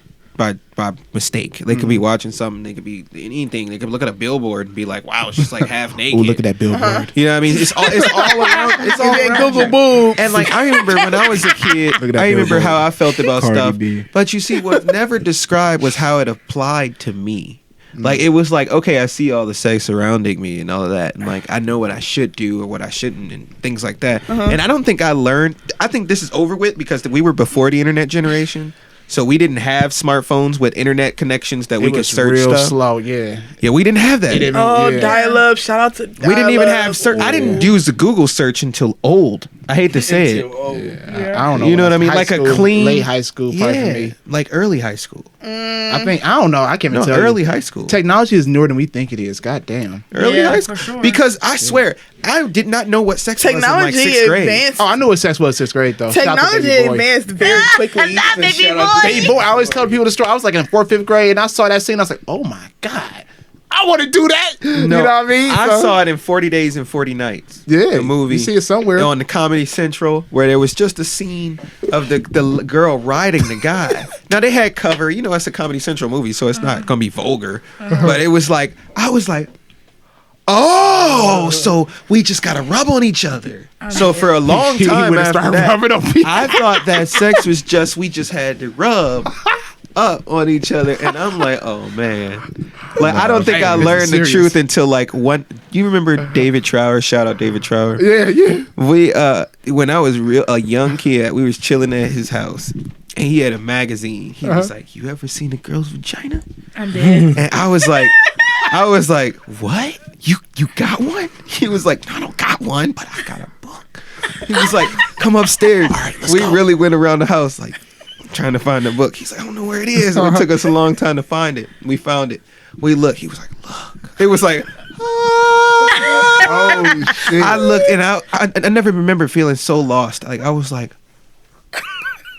Speaker 5: mistake, they could be watching something, they could be anything, they could look at a billboard and be like, wow, it's just like half naked.
Speaker 3: Oh, look at that billboard.
Speaker 5: You know what I mean? It's all around. It's all
Speaker 4: And then
Speaker 5: around
Speaker 4: Google
Speaker 5: you.
Speaker 4: boobs.
Speaker 5: And like I remember when I was a kid,
Speaker 3: Look at that
Speaker 5: I remember
Speaker 3: billboard.
Speaker 5: how I felt about
Speaker 6: Cardi
Speaker 5: stuff.
Speaker 6: B.
Speaker 5: But you see, what never described was how it applied to me. Like it was like, okay, I see all the sex surrounding me and all of that, and like I know what I should do or what I shouldn't and things like that. And I don't think I learned. I think this is over with because we were before the internet generation. So we didn't have smartphones with internet connections that we
Speaker 3: It
Speaker 5: could
Speaker 3: was
Speaker 5: search
Speaker 3: real
Speaker 5: stuff.
Speaker 3: slow, yeah.
Speaker 5: Yeah, we didn't have that.
Speaker 3: It didn't-
Speaker 4: Oh,
Speaker 3: yeah.
Speaker 4: dial-up. Shout out to dial-up.
Speaker 5: We didn't even have search. I didn't use the Google search until old. I hate to say it.
Speaker 3: I don't know.
Speaker 5: You know what I mean?
Speaker 3: High
Speaker 5: Like a
Speaker 3: school,
Speaker 5: clean-
Speaker 3: late high school probably for
Speaker 5: Yeah,
Speaker 3: me.
Speaker 5: like early high school.
Speaker 3: I think I don't know. I can't even
Speaker 5: No,
Speaker 3: tell
Speaker 5: early
Speaker 3: you.
Speaker 5: high school.
Speaker 3: Technology is newer than we think it is. God damn.
Speaker 5: Early
Speaker 7: Yeah,
Speaker 5: high
Speaker 7: for
Speaker 5: school.
Speaker 7: sure.
Speaker 5: Because I swear, I did not know what sex was in like
Speaker 4: Technology
Speaker 5: 6th grade.
Speaker 4: advanced.
Speaker 3: Oh, I knew what sex was 6th grade though. Shout out to
Speaker 4: Technology
Speaker 3: Baby Boy.
Speaker 4: advanced very quickly.
Speaker 7: Not baby boy.
Speaker 3: Baby Boy. I always tell people the story. I was like in 4th, 5th grade, and I saw that scene. I was like, oh my god, I want to do that. You know what I mean?
Speaker 5: I
Speaker 3: So-
Speaker 5: saw it in 40 Days and 40 Nights.
Speaker 3: Yeah,
Speaker 5: the movie.
Speaker 3: You see it somewhere.
Speaker 5: On the Comedy Central, where there was just a scene of the girl riding the guy. Now they had cover, you know, it's a Comedy Central movie, so it's not gonna be vulgar. But it was like, I was like, oh, so we just gotta rub on each other. So for a long
Speaker 3: He
Speaker 5: time
Speaker 3: would've
Speaker 5: after
Speaker 3: started
Speaker 5: that,
Speaker 3: rubbing on people.
Speaker 5: I thought that sex was just we just had to rub up on each other, and I'm like, oh man, like I don't think
Speaker 3: Hey,
Speaker 5: I
Speaker 3: this is
Speaker 5: learned the
Speaker 3: serious.
Speaker 5: truth until like one. You remember David Trower? Shout out David Trower.
Speaker 3: Yeah, yeah.
Speaker 5: We when I was a young kid, we was chilling at his house, and he had a magazine. He was like, "You ever seen a girl's vagina?"
Speaker 7: I'm dead.
Speaker 5: And I was like, "What? You got one?" He was like, "No, I don't got one, but I got a book." He was like, "Come upstairs." All right, we really went around the house like trying to find the book. He's like, "I don't know where it is." And it took us a long time to find it. We found it. We looked. He was like, "Look." It was like,
Speaker 3: Oh shit.
Speaker 5: I looked, and I never remember feeling so lost. Like I was like,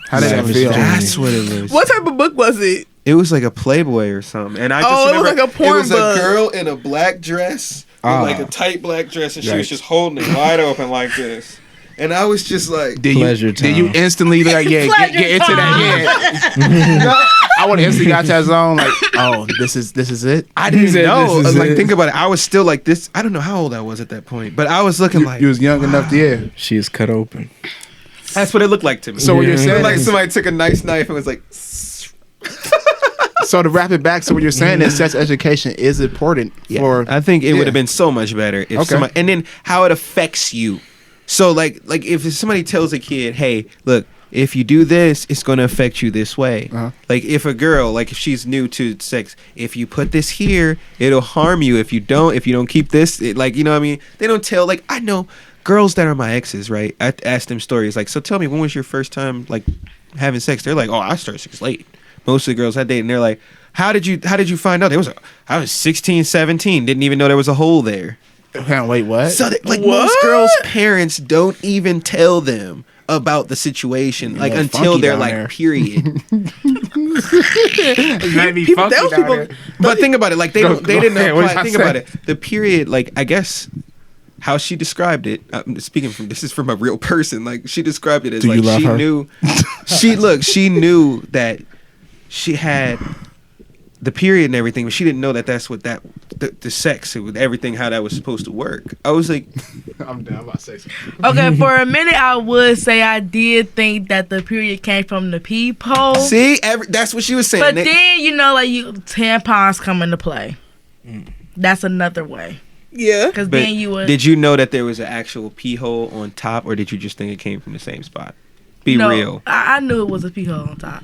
Speaker 3: How did that
Speaker 6: Lavish
Speaker 3: feel?
Speaker 6: Journey.
Speaker 5: that's what it was.
Speaker 4: What type of book was it?
Speaker 5: It was like a Playboy or something, and I just
Speaker 4: Oh, it was
Speaker 5: remember
Speaker 4: like a porn
Speaker 5: it was
Speaker 4: book.
Speaker 5: a girl in a black dress, like a tight black dress, and she was
Speaker 6: Yikes.
Speaker 5: just holding it wide open like this. And I was just like,
Speaker 3: Did
Speaker 6: Pleasure
Speaker 3: did you
Speaker 6: time.
Speaker 3: instantly like get into that? Yeah. I would instantly got to that zone like, oh, this is it.
Speaker 5: I didn't
Speaker 6: said,
Speaker 5: know.
Speaker 6: "This is
Speaker 5: Like,
Speaker 6: it."
Speaker 5: think about it. I was still like this. I don't know how old I was at that point, but I was looking like
Speaker 3: You was young enough to yeah.
Speaker 6: She is cut open.
Speaker 5: that's what it looked like to me.
Speaker 3: So what you're
Speaker 6: Yeah.
Speaker 5: it
Speaker 3: saying
Speaker 5: looked like
Speaker 3: is-
Speaker 5: somebody took a nice knife and was like,
Speaker 3: So to wrap it back, so what you're saying is sex education is important for.
Speaker 5: I think it
Speaker 3: Yeah.
Speaker 5: would have been so much better if
Speaker 3: Okay.
Speaker 5: somebody, and then how it affects you. So like if somebody tells a kid, hey, look, if you do this, it's going to affect you this way.
Speaker 3: Uh-huh.
Speaker 5: Like if a girl, like if she's new to sex, if you put this here, it'll harm you. If you don't keep this, like, you know what I mean? They don't tell, like, I know girls that are my exes, right? I ask them stories like, so tell me, when was your first time like having sex? They're like, oh, I started sex late. Most of the girls I date, and they're like, how did you find out? I was 16, 17, didn't even know there was a hole there.
Speaker 3: Wait, what?
Speaker 5: So most girls' parents don't even tell them about the situation, like, until they're like there. Period. But think about it, like they didn't know. Think about it. The period, like, I guess how she described it. This is from a real person. Like, she described it as like she knew. She knew that she had the period and everything, but she didn't know that that's what the sex with everything, how that was supposed to work. I was like,
Speaker 3: I'm down about sex.
Speaker 7: Okay, for a minute I would say I did think that the period came from the peephole.
Speaker 5: See, that's what she was saying.
Speaker 7: But then, you know, like, tampons come into play. That's another way.
Speaker 4: Yeah.
Speaker 7: Because then you would.
Speaker 5: Did you know that there was an actual pee hole on top, or did you just think it came from the same spot? Be real.
Speaker 7: I knew it was a pee hole on top.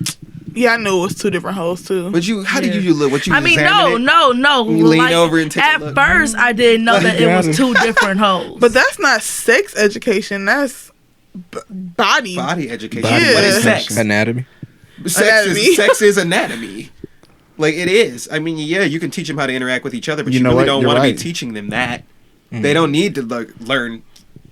Speaker 4: Yeah, I knew it was two different holes too.
Speaker 5: But how did you look?
Speaker 7: I mean, no.
Speaker 5: You lean over and take a look.
Speaker 7: At first, I didn't know that it was two different holes.
Speaker 4: But that's not sex education. That's body
Speaker 5: education.
Speaker 4: What
Speaker 5: is sex?
Speaker 6: Anatomy.
Speaker 5: Sex is anatomy. Like, it is. I mean, yeah, you can teach them how to interact with each other, but you really don't want to be teaching them that. They don't need to learn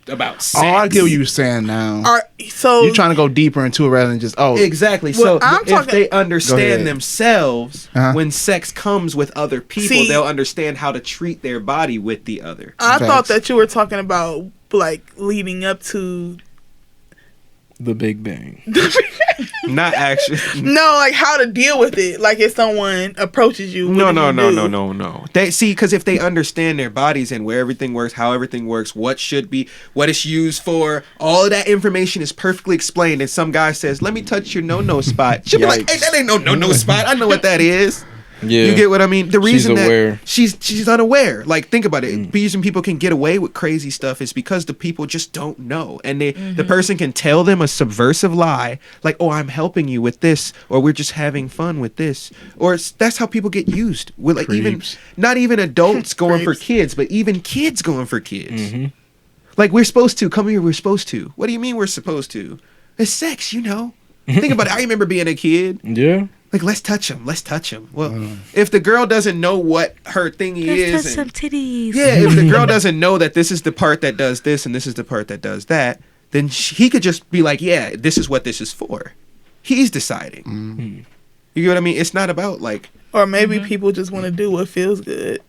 Speaker 5: about sex.
Speaker 3: Oh, I get what you're saying now.
Speaker 4: So
Speaker 3: you're trying to go deeper into it rather than just
Speaker 5: exactly.
Speaker 4: Well,
Speaker 5: so if they understand themselves, when sex comes with other people, they'll understand how to treat their body with the other.
Speaker 4: I thought that you were talking about like leading up to
Speaker 6: the Big Bang.
Speaker 5: Not actually.
Speaker 4: No, like how to deal with it. Like if someone approaches you.
Speaker 5: No. They see, because if they understand their bodies and where everything works, how everything works, what should be, what it's used for, all of that information is perfectly explained. And some guy says, "Let me touch your no spot." She'll be like, "Hey, that ain't no spot. I know what that is." Yeah, you get what I mean? The reason that she's unaware. Like, think about it. The reason people can get away with crazy stuff is because the people just don't know, and the person can tell them a subversive lie, like, "Oh, I'm helping you with this," or "We're just having fun with this," or that's how people get used. With like not even adults going for kids, but even kids going for kids. Like, we're supposed to come here. We're supposed to. What do you mean we're supposed to? It's sex, you know. Think about it. I remember being a kid.
Speaker 6: Yeah.
Speaker 5: Like, let's touch him. Well, if the girl doesn't know what her thingy is,
Speaker 7: let's touch some titties.
Speaker 5: Yeah, if the girl doesn't know that this is the part that does this and this is the part that does that, then he could just be like, "Yeah, this is what this is for." He's deciding. You get what I mean? It's not about like.
Speaker 4: Or maybe people just want to do what feels good.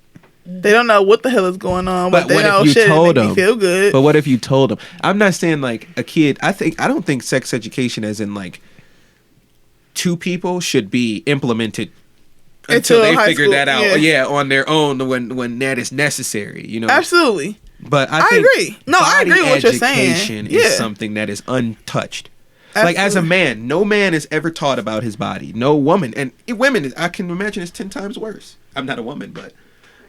Speaker 4: They don't know what the hell is going on, but they
Speaker 5: what
Speaker 4: know
Speaker 5: if you
Speaker 4: shit
Speaker 5: told
Speaker 4: make
Speaker 5: them?
Speaker 4: Me feel good.
Speaker 5: But what if you told them? I'm not saying like a kid. I don't think sex education, as in like, two people, should be implemented until they figure that out. Yeah, on their own when that is necessary. You know,
Speaker 4: absolutely.
Speaker 5: But I
Speaker 4: agree. No, I agree with what you're saying.
Speaker 5: Education is something that is untouched. Absolutely. Like, as a man, no man is ever taught about his body. No woman, and women, I can imagine it's 10 times worse. I'm not a woman, but.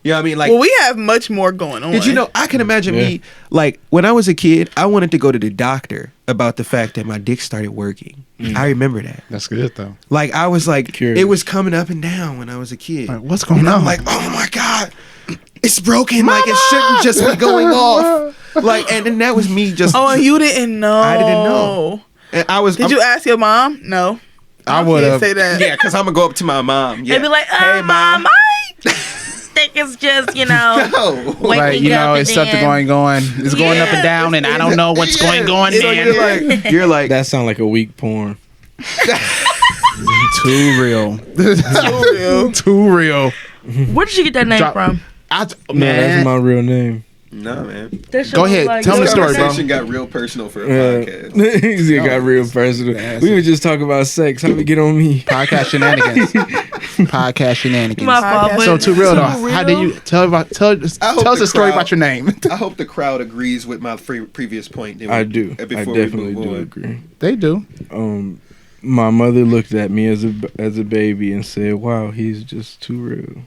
Speaker 5: You know what I mean? Like,
Speaker 4: well, we have much more going on.
Speaker 5: Did you know? I can imagine me, like, when I was a kid, I wanted to go to the doctor about the fact that my dick started working. I remember that.
Speaker 3: That's good, though.
Speaker 5: Like, I was like, it was coming up and down when I was a kid.
Speaker 3: Like, what's going on?
Speaker 5: I'm like, oh my God, it's broken. Mama! Like, it shouldn't just be going off. Like, and then that was me just.
Speaker 4: Oh, and you didn't know.
Speaker 5: I didn't know. And I was.
Speaker 4: Did you ask your mom? No.
Speaker 3: I would have.
Speaker 4: Say that.
Speaker 5: Yeah, because I'm going to go up to my mom. Yeah.
Speaker 7: And be like, hey, Mom, think it's just, you know,
Speaker 3: like, you know, it's something going on. It's going up and down, and I don't know what's going on.
Speaker 5: You're like
Speaker 6: that sound like a weak porn.
Speaker 3: Too real. Too real.
Speaker 7: Where did you get that name from?
Speaker 6: Man, that's my real name.
Speaker 5: No, man.
Speaker 3: Go ahead.
Speaker 7: Like,
Speaker 3: tell me the story, bro.
Speaker 5: This got real personal for a podcast.
Speaker 6: It got real personal. We were just talking about sex. How we get on me?
Speaker 3: Podcast Shenanigans. Podcast Shenanigans.
Speaker 7: My fault,
Speaker 3: so, too real, though. How did you tell us a story about your name?
Speaker 5: I hope the crowd agrees with my previous point.
Speaker 6: I do. I definitely do agree.
Speaker 3: They do.
Speaker 6: My mother looked at me as a baby and said, "Wow, he's just too real."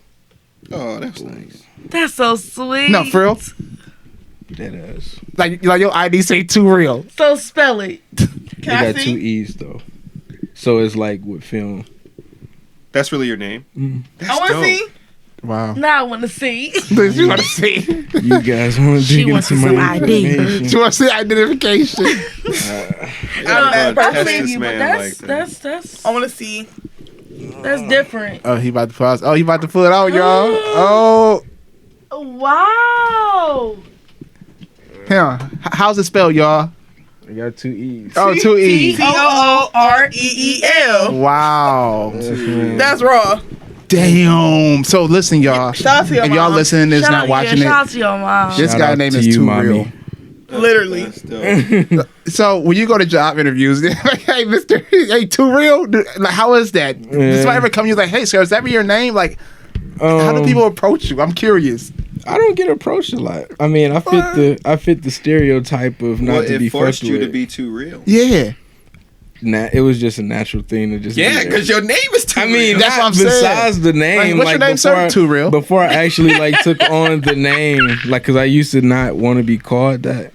Speaker 5: Oh, that's nice.
Speaker 7: That's so sweet.
Speaker 3: No, for real?
Speaker 6: That ass.
Speaker 3: Like your ID say too real.
Speaker 7: So spell it.
Speaker 6: It
Speaker 4: Can I
Speaker 6: got
Speaker 4: see?
Speaker 6: 2 E's though. So it's like with film.
Speaker 5: That's really your name?
Speaker 4: I want to see.
Speaker 3: Wow.
Speaker 7: Now I want to see.
Speaker 3: You want to see?
Speaker 6: You guys want to
Speaker 7: She
Speaker 6: dig
Speaker 7: wants
Speaker 6: into
Speaker 7: some
Speaker 6: my
Speaker 7: ID.
Speaker 6: information?
Speaker 3: You want to see identification?
Speaker 4: I
Speaker 5: Test
Speaker 7: believe
Speaker 5: this
Speaker 7: you, but
Speaker 5: man like
Speaker 7: that's
Speaker 5: that.
Speaker 7: that's
Speaker 4: want to see.
Speaker 7: that's different.
Speaker 3: Oh, he about to pause. Oh, he about to pull it out, y'all. Oh,
Speaker 7: Wow.
Speaker 3: him. How's it spelled, y'all?
Speaker 6: It got 2 E's.
Speaker 3: Oh, 2 E's.
Speaker 4: TOOREEL.
Speaker 3: Wow.
Speaker 4: That's raw.
Speaker 3: Damn. So listen, y'all.
Speaker 4: Shout out to your
Speaker 3: If y'all
Speaker 4: mom.
Speaker 3: listening to this,
Speaker 7: Shout
Speaker 3: not
Speaker 7: out,
Speaker 3: watching
Speaker 7: shout out
Speaker 3: it,
Speaker 7: to your mom.
Speaker 3: this
Speaker 6: Shout
Speaker 3: guy
Speaker 6: out
Speaker 3: name
Speaker 6: to
Speaker 3: is
Speaker 6: you,
Speaker 3: Too
Speaker 6: mommy.
Speaker 3: Real.
Speaker 4: Literally.
Speaker 5: That's dope.
Speaker 3: So when you go to job interviews, like, hey, Mister, hey, Too Real. Like, how is that? Does somebody ever come to you like, hey, sir, is that your name? Like, how do people approach you? I'm curious.
Speaker 6: I don't get approached a lot. I mean, I fit the stereotype of not
Speaker 5: What
Speaker 6: to be
Speaker 5: it forced
Speaker 6: fucked
Speaker 5: you to
Speaker 6: with.
Speaker 5: be too real?
Speaker 3: Yeah.
Speaker 6: It was just a natural thing to just.
Speaker 5: Yeah,
Speaker 6: be there.
Speaker 5: because your name is too
Speaker 6: I mean,
Speaker 5: real.
Speaker 3: That's what I'm
Speaker 6: besides
Speaker 3: saying.
Speaker 6: the name,
Speaker 3: Like, what's your name,
Speaker 6: before
Speaker 3: sir? Too Real.
Speaker 6: Before I actually took on the name, because I used to not want to be called that.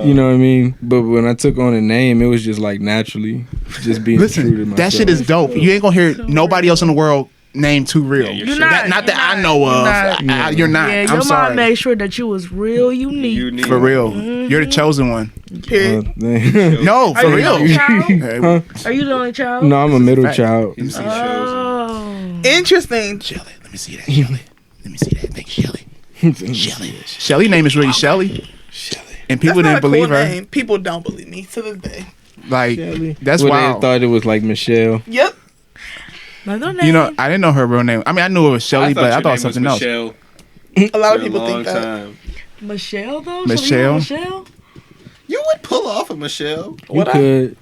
Speaker 6: You know what I mean? But when I took on a name, it was just like naturally, just being true to
Speaker 3: Listen,
Speaker 6: myself.
Speaker 3: that shit is dope. You ain't gonna hear nobody else in the world named Too Real.
Speaker 5: you're
Speaker 7: You're
Speaker 5: sure.
Speaker 7: not.
Speaker 3: Not
Speaker 7: you're
Speaker 3: that I
Speaker 7: not,
Speaker 3: know
Speaker 7: you're
Speaker 3: of.
Speaker 7: not.
Speaker 3: You're not.
Speaker 7: Yeah,
Speaker 3: I'm
Speaker 7: your
Speaker 3: sorry.
Speaker 7: mom made sure that you was real unique.
Speaker 5: You need
Speaker 3: For real. You're the chosen one.
Speaker 4: Period.
Speaker 3: No,
Speaker 7: Are
Speaker 3: for
Speaker 7: you
Speaker 3: real.
Speaker 7: the only child?
Speaker 3: Hey,
Speaker 7: Are you the only child?
Speaker 6: No, I'm a middle
Speaker 3: fact.
Speaker 6: child.
Speaker 7: Oh.
Speaker 4: Interesting.
Speaker 3: Shelly, let me see that. Shelly, let me see that. Thank you, Shelly. Shelly. Shelly's name is really Shelly.
Speaker 6: Shelly.
Speaker 3: And people
Speaker 4: That's
Speaker 3: didn't
Speaker 4: not a cool
Speaker 3: believe her.
Speaker 4: name. People don't believe me to this day.
Speaker 3: Like, that's
Speaker 6: Well,
Speaker 3: wild.
Speaker 6: they thought it was like Michelle.
Speaker 4: Yep.
Speaker 7: Another name.
Speaker 3: You know, I didn't know her real name. I mean, I knew it was Shelly, but I thought it was something else.
Speaker 5: Michelle
Speaker 4: A lot of
Speaker 5: for a
Speaker 4: people
Speaker 5: long
Speaker 4: think that.
Speaker 5: time.
Speaker 7: Michelle though.
Speaker 3: Michelle?
Speaker 7: Michelle.
Speaker 5: You would pull off a Michelle.
Speaker 6: You could.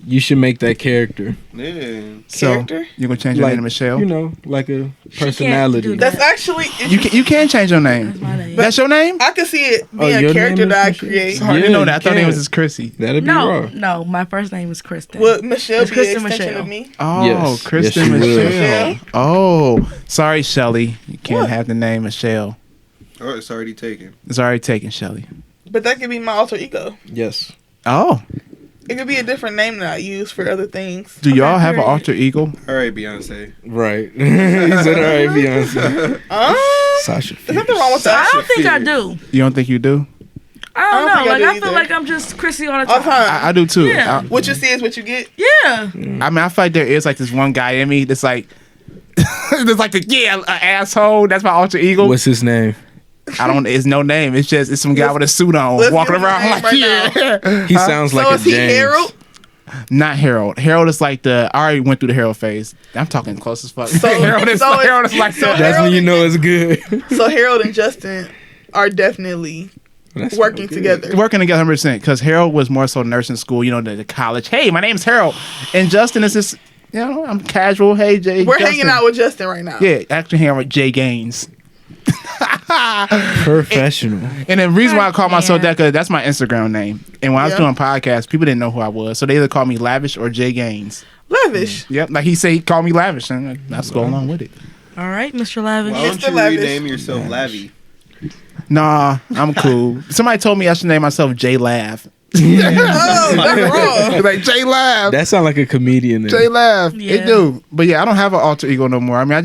Speaker 6: You should make that character.
Speaker 5: Yeah.
Speaker 3: So,
Speaker 4: Character?
Speaker 3: you going to change your name to Michelle?
Speaker 6: You know, like a
Speaker 7: do
Speaker 6: personality.
Speaker 7: that.
Speaker 4: That's actually
Speaker 3: You can change your name.
Speaker 7: That's my name.
Speaker 3: That's your name?
Speaker 4: I can see it
Speaker 6: Oh,
Speaker 4: being
Speaker 6: your
Speaker 4: a character
Speaker 6: name is
Speaker 4: that I
Speaker 6: Michelle?
Speaker 4: create.
Speaker 3: I didn't know that. I thought
Speaker 6: you
Speaker 3: her name was
Speaker 6: can.
Speaker 3: just Chrissy.
Speaker 6: That'd be
Speaker 7: No,
Speaker 6: raw.
Speaker 7: no. My first name is Kristen.
Speaker 4: Would Michelle
Speaker 7: It's
Speaker 4: be an
Speaker 7: Kristen
Speaker 4: extension
Speaker 7: Michelle.
Speaker 4: of me?
Speaker 3: Oh,
Speaker 6: Yes.
Speaker 3: Kristen
Speaker 6: Yes, she will.
Speaker 3: Michelle. Oh, sorry, Shelly. You can't
Speaker 4: What?
Speaker 3: have the name Michelle.
Speaker 5: Oh, it's already taken.
Speaker 3: It's already taken, Shelly.
Speaker 4: But that could be my alter ego.
Speaker 6: Yes.
Speaker 3: Oh,
Speaker 4: It could be a different name that I use for other things.
Speaker 3: do y'all have an
Speaker 7: period.
Speaker 3: alter ego?
Speaker 5: All right, Beyonce.
Speaker 6: Right. He said, all right, Beyonce.
Speaker 4: There's
Speaker 6: Sasha Fierce.
Speaker 4: nothing wrong with
Speaker 7: I
Speaker 4: that.
Speaker 7: don't think I
Speaker 5: Fierce.
Speaker 7: do.
Speaker 3: You don't think you do?
Speaker 7: I don't
Speaker 4: I don't
Speaker 7: know.
Speaker 4: think I
Speaker 7: Like
Speaker 4: do
Speaker 7: I feel
Speaker 4: either.
Speaker 7: like I'm just Chrissy all the
Speaker 4: All the
Speaker 7: time.
Speaker 4: time.
Speaker 3: I do too.
Speaker 7: Yeah.
Speaker 4: What you see is what you get.
Speaker 7: Yeah.
Speaker 3: I mean, I feel like there is like this one guy in me that's like, there's like an asshole. That's my alter ego.
Speaker 6: What's his name?
Speaker 3: I don't. It's no name. It's just it's some guy with a suit on
Speaker 4: let's
Speaker 3: walking
Speaker 4: give him a
Speaker 3: around
Speaker 4: name
Speaker 3: like
Speaker 4: right
Speaker 3: yeah.
Speaker 6: He sounds like
Speaker 4: So
Speaker 6: a
Speaker 4: is he
Speaker 6: James.
Speaker 4: Harold?
Speaker 3: Not Harold. Harold is like the. I already went through the Harold phase. I'm talking close as fuck. Harold is
Speaker 4: so
Speaker 3: Harold is like
Speaker 4: so
Speaker 3: the,
Speaker 6: That's when you know it's good.
Speaker 4: So Harold and Justin are definitely
Speaker 6: That's
Speaker 4: working
Speaker 6: okay.
Speaker 4: together.
Speaker 3: working together 100%. Because Harold was more so nursing school. You know, the college. Hey, my name's Harold, and Justin is just. You know, I'm casual. Hey, Jay.
Speaker 4: We're
Speaker 3: Justin.
Speaker 4: hanging out with Justin right now.
Speaker 3: Yeah, actually hanging out with Jay Gaines.
Speaker 6: Professional.
Speaker 3: And the reason why I call myself
Speaker 7: Yeah.
Speaker 3: that, because that's my Instagram name. And when I was
Speaker 4: Yeah.
Speaker 3: doing podcasts, people didn't know who I was. So they either called me Lavish or Jay Gaines.
Speaker 4: Lavish.
Speaker 3: Yep. Like he said, he called me Lavish. And let's go along with it.
Speaker 7: All right, Mr. Lavish.
Speaker 5: Why don't
Speaker 4: Mr.
Speaker 5: you
Speaker 4: Lavish.
Speaker 5: rename yourself Lavy?
Speaker 3: Nah, I'm cool. Somebody told me I should name myself J Lav.
Speaker 4: Oh, that's wrong.
Speaker 3: Like J Lav.
Speaker 6: That sounds like a comedian name.
Speaker 3: J Lav.
Speaker 7: Yeah.
Speaker 3: It do. But yeah, I don't have an alter ego no more. I mean,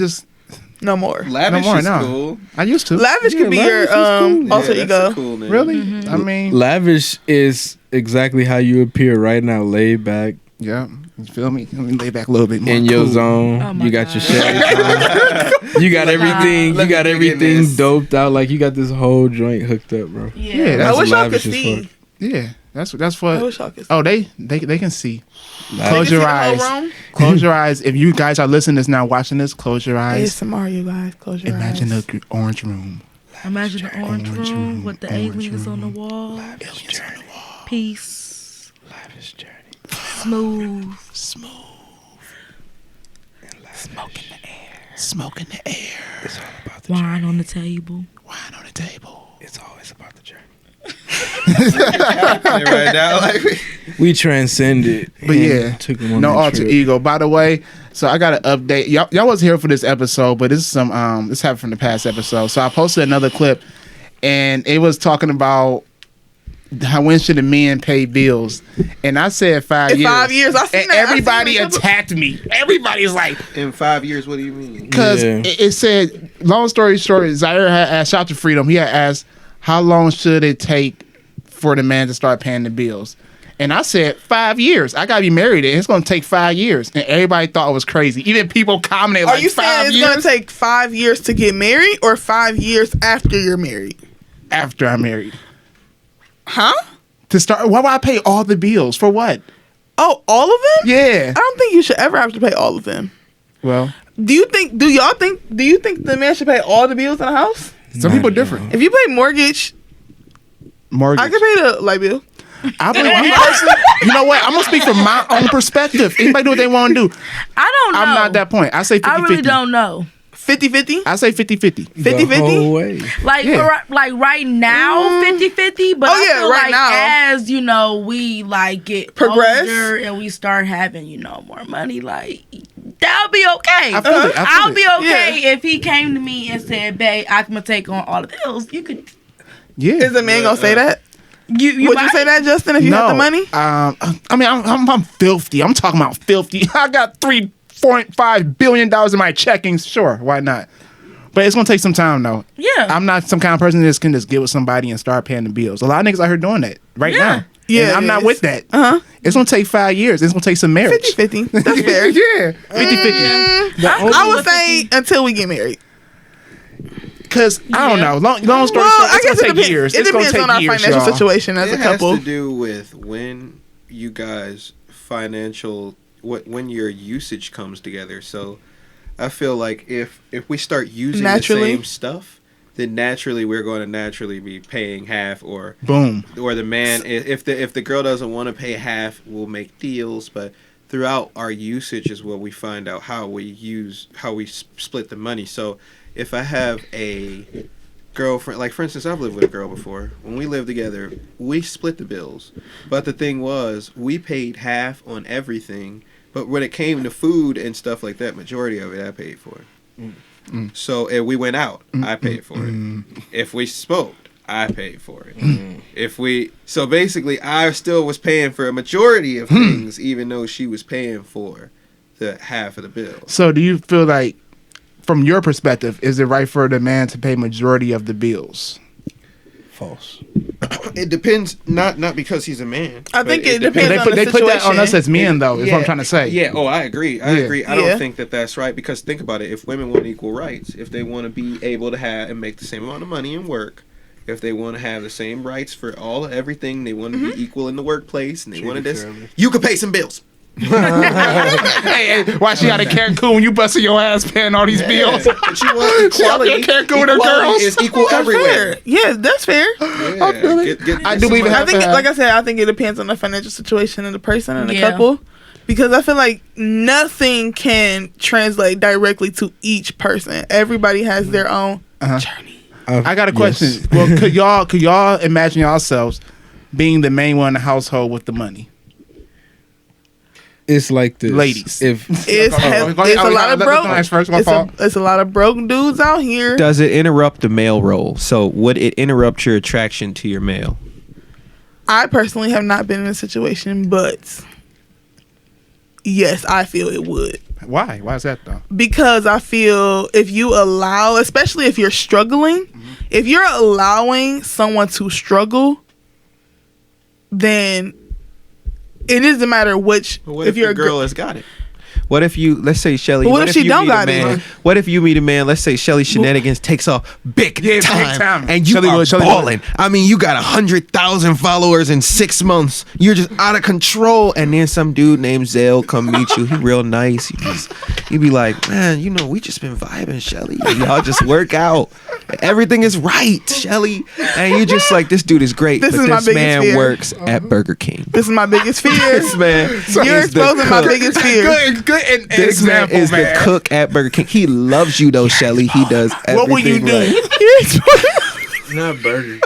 Speaker 4: No more.
Speaker 5: Lavish
Speaker 3: more,
Speaker 5: is
Speaker 3: no.
Speaker 5: cool.
Speaker 3: I used to.
Speaker 4: Lavish could be
Speaker 6: Lavish
Speaker 4: your
Speaker 6: is cool.
Speaker 4: alter
Speaker 5: Yeah,
Speaker 4: ego.
Speaker 5: that's a cool name.
Speaker 3: Really? I mean,
Speaker 6: Lavish is exactly how you appear right now, laid back,
Speaker 3: yeah. You feel me? Let me lay back a little bit more.
Speaker 6: in your
Speaker 3: cool.
Speaker 6: zone.
Speaker 7: Oh my
Speaker 6: You got
Speaker 7: God.
Speaker 6: your shades on. You got everything.
Speaker 5: Let
Speaker 6: You got
Speaker 5: me begin
Speaker 6: everything
Speaker 5: this.
Speaker 6: doped out. Like you got this whole joint hooked up, bro.
Speaker 3: Yeah,
Speaker 4: I
Speaker 3: that's
Speaker 4: wish y'all could
Speaker 6: lavish as
Speaker 4: see.
Speaker 6: fuck.
Speaker 3: Yeah, that's
Speaker 4: I
Speaker 3: what.
Speaker 4: wish y'all could see.
Speaker 3: Oh, they can see.
Speaker 6: Lavish.
Speaker 3: Close
Speaker 4: You
Speaker 3: your
Speaker 4: can see the
Speaker 3: eyes.
Speaker 4: whole room?
Speaker 3: Close your eyes. If you guys are listening, this now watching this, close your eyes.
Speaker 4: ASMR, you guys. Close your
Speaker 3: Imagine
Speaker 4: eyes.
Speaker 3: the orange room.
Speaker 7: Imagine the orange room with the
Speaker 3: orange
Speaker 7: aliens on the
Speaker 3: room.
Speaker 7: wall.
Speaker 3: Aliens on the wall.
Speaker 7: Peace.
Speaker 6: Lavish journey.
Speaker 7: Smooth.
Speaker 3: Smooth. Smoke in the air. Smoke in the air.
Speaker 6: It's all about the
Speaker 7: Wine
Speaker 6: journey.
Speaker 7: on the table.
Speaker 3: Wine on the table.
Speaker 6: It's always about the journey.
Speaker 5: right now, like
Speaker 6: We transcended.
Speaker 3: But
Speaker 6: and
Speaker 3: yeah,
Speaker 6: took them on
Speaker 3: no
Speaker 6: that
Speaker 3: alter
Speaker 6: trip.
Speaker 3: ego. By the way, so I got an update. Y'all wasn't here for this episode, but this is some this happened from the past episode. So I posted another clip, and it was talking about when should the men pay bills? And I said 5
Speaker 4: In
Speaker 3: years.
Speaker 4: 5 years, I seen
Speaker 3: and
Speaker 4: that.
Speaker 3: everybody attacked me. Everybody's like,
Speaker 5: In 5 years, what do you mean?
Speaker 3: because it said, long story short, Zaire had asked, shout to Freedom, he had asked, how long should it take for the man to start paying the bills? And I said 5 years. I gotta be married. It's gonna take 5 years, and everybody thought it was crazy. Even people commented
Speaker 4: Are
Speaker 3: like,
Speaker 4: you
Speaker 3: 5
Speaker 4: saying it's
Speaker 3: years
Speaker 4: gonna take 5 years to get married, or 5 years after you're married?
Speaker 3: after I'm married
Speaker 4: Huh?
Speaker 3: to start. Why would I pay all the bills for what?
Speaker 4: Oh, all of them?
Speaker 3: Yeah.
Speaker 4: I don't think you should ever have to pay all of them.
Speaker 3: Well,
Speaker 4: Do you think the man should pay all the bills in the house?
Speaker 3: some people are different.
Speaker 4: If you pay mortgage,
Speaker 3: Mortgage.
Speaker 4: I can pay the light bill.
Speaker 3: I believe me personally. You know what? I'm gonna speak from my own perspective. Anybody do what they want to do.
Speaker 7: I don't know.
Speaker 3: I'm not that point. I say 50-50.
Speaker 7: I really don't know.
Speaker 4: 50-50?
Speaker 3: I say 50-50.
Speaker 4: 50-50?
Speaker 7: Like
Speaker 3: Yeah.
Speaker 7: like right now, 50-50. But
Speaker 4: Oh,
Speaker 7: I
Speaker 4: yeah,
Speaker 7: feel
Speaker 4: right
Speaker 7: like
Speaker 4: now.
Speaker 7: as, you know, we like get
Speaker 4: Progress?
Speaker 7: older and we start having, you know, more money, like that'll be okay.
Speaker 3: I feel it. I feel
Speaker 7: I'll
Speaker 3: it.
Speaker 7: be okay if he came to me and said, babe, I'm gonna take on all the bills. You could
Speaker 3: Yeah.
Speaker 4: Is the man gonna say that?
Speaker 7: you
Speaker 4: Would
Speaker 7: might-
Speaker 4: you say that, Justin, if you had the money?
Speaker 3: I mean, I'm filthy. I'm talking about filthy. I got $3.5 billion in my checkings. Sure, why not? But it's gonna take some time though.
Speaker 7: Yeah.
Speaker 3: I'm not some kind of person that just can just get with somebody and start paying the bills. A lot of niggas out here doing that right
Speaker 7: Yeah.
Speaker 3: now.
Speaker 4: Yeah,
Speaker 3: And I'm
Speaker 4: it
Speaker 3: not
Speaker 4: is.
Speaker 3: with that.
Speaker 4: Uh-huh.
Speaker 3: It's gonna take 5 years. It's gonna take some marriage.
Speaker 4: 50-50. That's fair.
Speaker 3: Yeah, 50-50.
Speaker 4: I would say until we get married.
Speaker 3: Because I don't know. Long story
Speaker 4: Well,
Speaker 3: short,
Speaker 4: I
Speaker 3: it's
Speaker 4: guess
Speaker 3: gonna take years.
Speaker 4: It
Speaker 3: It's gonna
Speaker 4: depends
Speaker 3: take
Speaker 4: on our
Speaker 3: years,
Speaker 4: financial
Speaker 3: y'all.
Speaker 4: situation as
Speaker 5: It
Speaker 4: a couple.
Speaker 5: has to do with when you guys when your usage comes together. So I feel like if we start using
Speaker 4: Naturally.
Speaker 5: the same stuff, then naturally we're going to naturally be paying half, or
Speaker 3: Boom.
Speaker 5: the man, if the girl doesn't want to pay half, we'll make deals. But throughout our usage is where we find out how we split the money. So if I have a girlfriend, like for instance, I've lived with a girl before. When we lived together, we split the bills. But the thing was, we paid half on everything. But when it came to food and stuff like that, majority of it I paid for. So if we went out, I paid for it. If we smoked, I paid for it. So basically, I still was paying for a majority of things, even though she was paying for the half of the bill.
Speaker 3: So do you feel like, from your perspective, is it right for the man to pay majority of the bills?
Speaker 6: False.
Speaker 5: It depends, not because he's a man.
Speaker 4: I
Speaker 5: but
Speaker 4: think it depends
Speaker 3: They
Speaker 4: on
Speaker 3: put
Speaker 4: the situation.
Speaker 3: that on us as men, though. Is what I'm trying to say.
Speaker 5: Yeah. Oh, I agree. I
Speaker 3: Yeah.
Speaker 5: agree. I
Speaker 4: Yeah.
Speaker 5: don't think that that's right, because think about it. If women want equal rights, if they want to be able to have and make the same amount of money and work, if they want to have the same rights for everything, they want to be equal in the workplace, and they wanted this, you could pay some bills.
Speaker 3: Hey, why she out of Cancun when you busting your ass paying all these bills?
Speaker 5: But you want
Speaker 3: She out
Speaker 5: equality.
Speaker 3: there Cancun with her
Speaker 5: Equality
Speaker 3: girls?
Speaker 5: is equal
Speaker 4: That's
Speaker 5: everywhere.
Speaker 4: fair. Yeah, that's fair.
Speaker 5: Yeah,
Speaker 3: I feel it. I do believe it
Speaker 4: I think,
Speaker 3: happen.
Speaker 4: like I said, I think it depends on the financial situation of the person and the
Speaker 7: Yeah.
Speaker 4: couple, because I feel like nothing can translate directly to each person. Everybody has their own journey.
Speaker 3: I got a question.
Speaker 6: Yes.
Speaker 3: Well, could y'all imagine yourselves being the main one in the household with the money?
Speaker 6: It's like this.
Speaker 3: Ladies.
Speaker 6: If
Speaker 4: It's a lot of broke. It's a lot of broke dudes out here.
Speaker 5: Does it interrupt the male role? So would it interrupt your attraction to your male?
Speaker 4: I personally have not been in a situation, but yes, I feel it would.
Speaker 3: Why? Why is that though?
Speaker 4: Because I feel if you allow, especially if you're struggling, if you're allowing someone to struggle, then it doesn't matter which.
Speaker 5: What
Speaker 4: if
Speaker 5: if
Speaker 4: you're
Speaker 5: your girl has got it? What if you, let's say Shelly,
Speaker 4: But what if she
Speaker 5: you
Speaker 4: don't
Speaker 5: meet a
Speaker 4: got it?
Speaker 5: man? What if you meet a man, let's say Shelly Shenanigans takes off big time, and you
Speaker 3: Shelly
Speaker 5: are
Speaker 3: would.
Speaker 5: balling. I mean, you got 100,000 followers in 6 months. You're just out of control. And then some dude named Zale come meet you. He real nice. You be like, man, you know, we just been vibing, Shelly. Y'all just work out. Everything is right, Shelly. And you just like, this dude is great.
Speaker 4: This
Speaker 5: but
Speaker 4: is my
Speaker 5: this
Speaker 4: biggest
Speaker 5: man
Speaker 4: fear.
Speaker 5: works at Burger King.
Speaker 4: This is my biggest fear.
Speaker 5: This man
Speaker 4: You're
Speaker 5: is the
Speaker 4: exposing my
Speaker 5: cook.
Speaker 4: biggest fear.
Speaker 3: Good
Speaker 5: This man is the cook at Burger King. He loves you though, Shelly. He does everything
Speaker 3: What will you do?
Speaker 5: right.
Speaker 6: not burger.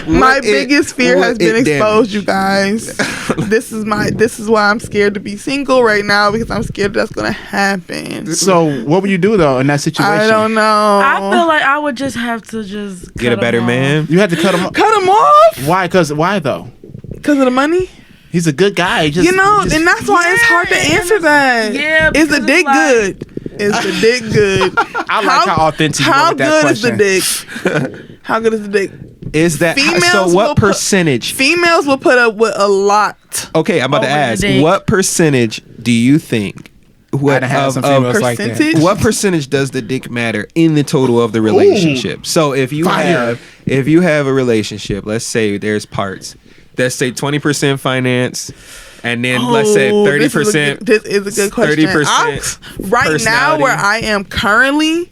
Speaker 4: My biggest fear has been exposed, you guys. This is why I'm scared to be single right now, because I'm scared that's gonna happen.
Speaker 3: So what would you do though in that situation?
Speaker 4: I don't know.
Speaker 7: I feel like I would just have to just
Speaker 5: Get a better man.
Speaker 3: You had to cut him off.
Speaker 4: Cut him off
Speaker 3: Why? Why though?
Speaker 4: because of the money.
Speaker 3: He's a good guy. Just,
Speaker 4: And that's why it's hard to answer that.
Speaker 7: Yeah,
Speaker 4: Is the
Speaker 7: because
Speaker 4: dick
Speaker 7: it's like-
Speaker 4: good? Is the dick good?
Speaker 3: I like how authentic you are
Speaker 4: How
Speaker 3: with that
Speaker 4: good
Speaker 3: question.
Speaker 4: is the dick? How good is the dick?
Speaker 5: Is that so?
Speaker 4: Females
Speaker 5: What
Speaker 4: will put-
Speaker 5: percentage?
Speaker 4: Females will put up with a lot.
Speaker 5: Okay, I'm about to
Speaker 7: Over the
Speaker 5: ask.
Speaker 7: dick.
Speaker 5: What percentage do you think?
Speaker 3: I done had some females like that.
Speaker 4: Percentage?
Speaker 5: What percentage does the dick matter in the total of the relationship? So if you
Speaker 3: Fire.
Speaker 5: have a relationship, let's say there's parts. Let's say 20% finance, and then let's say 30%.
Speaker 4: This is a good question.
Speaker 5: 30%
Speaker 4: Right now,
Speaker 5: personality.
Speaker 4: where I am currently.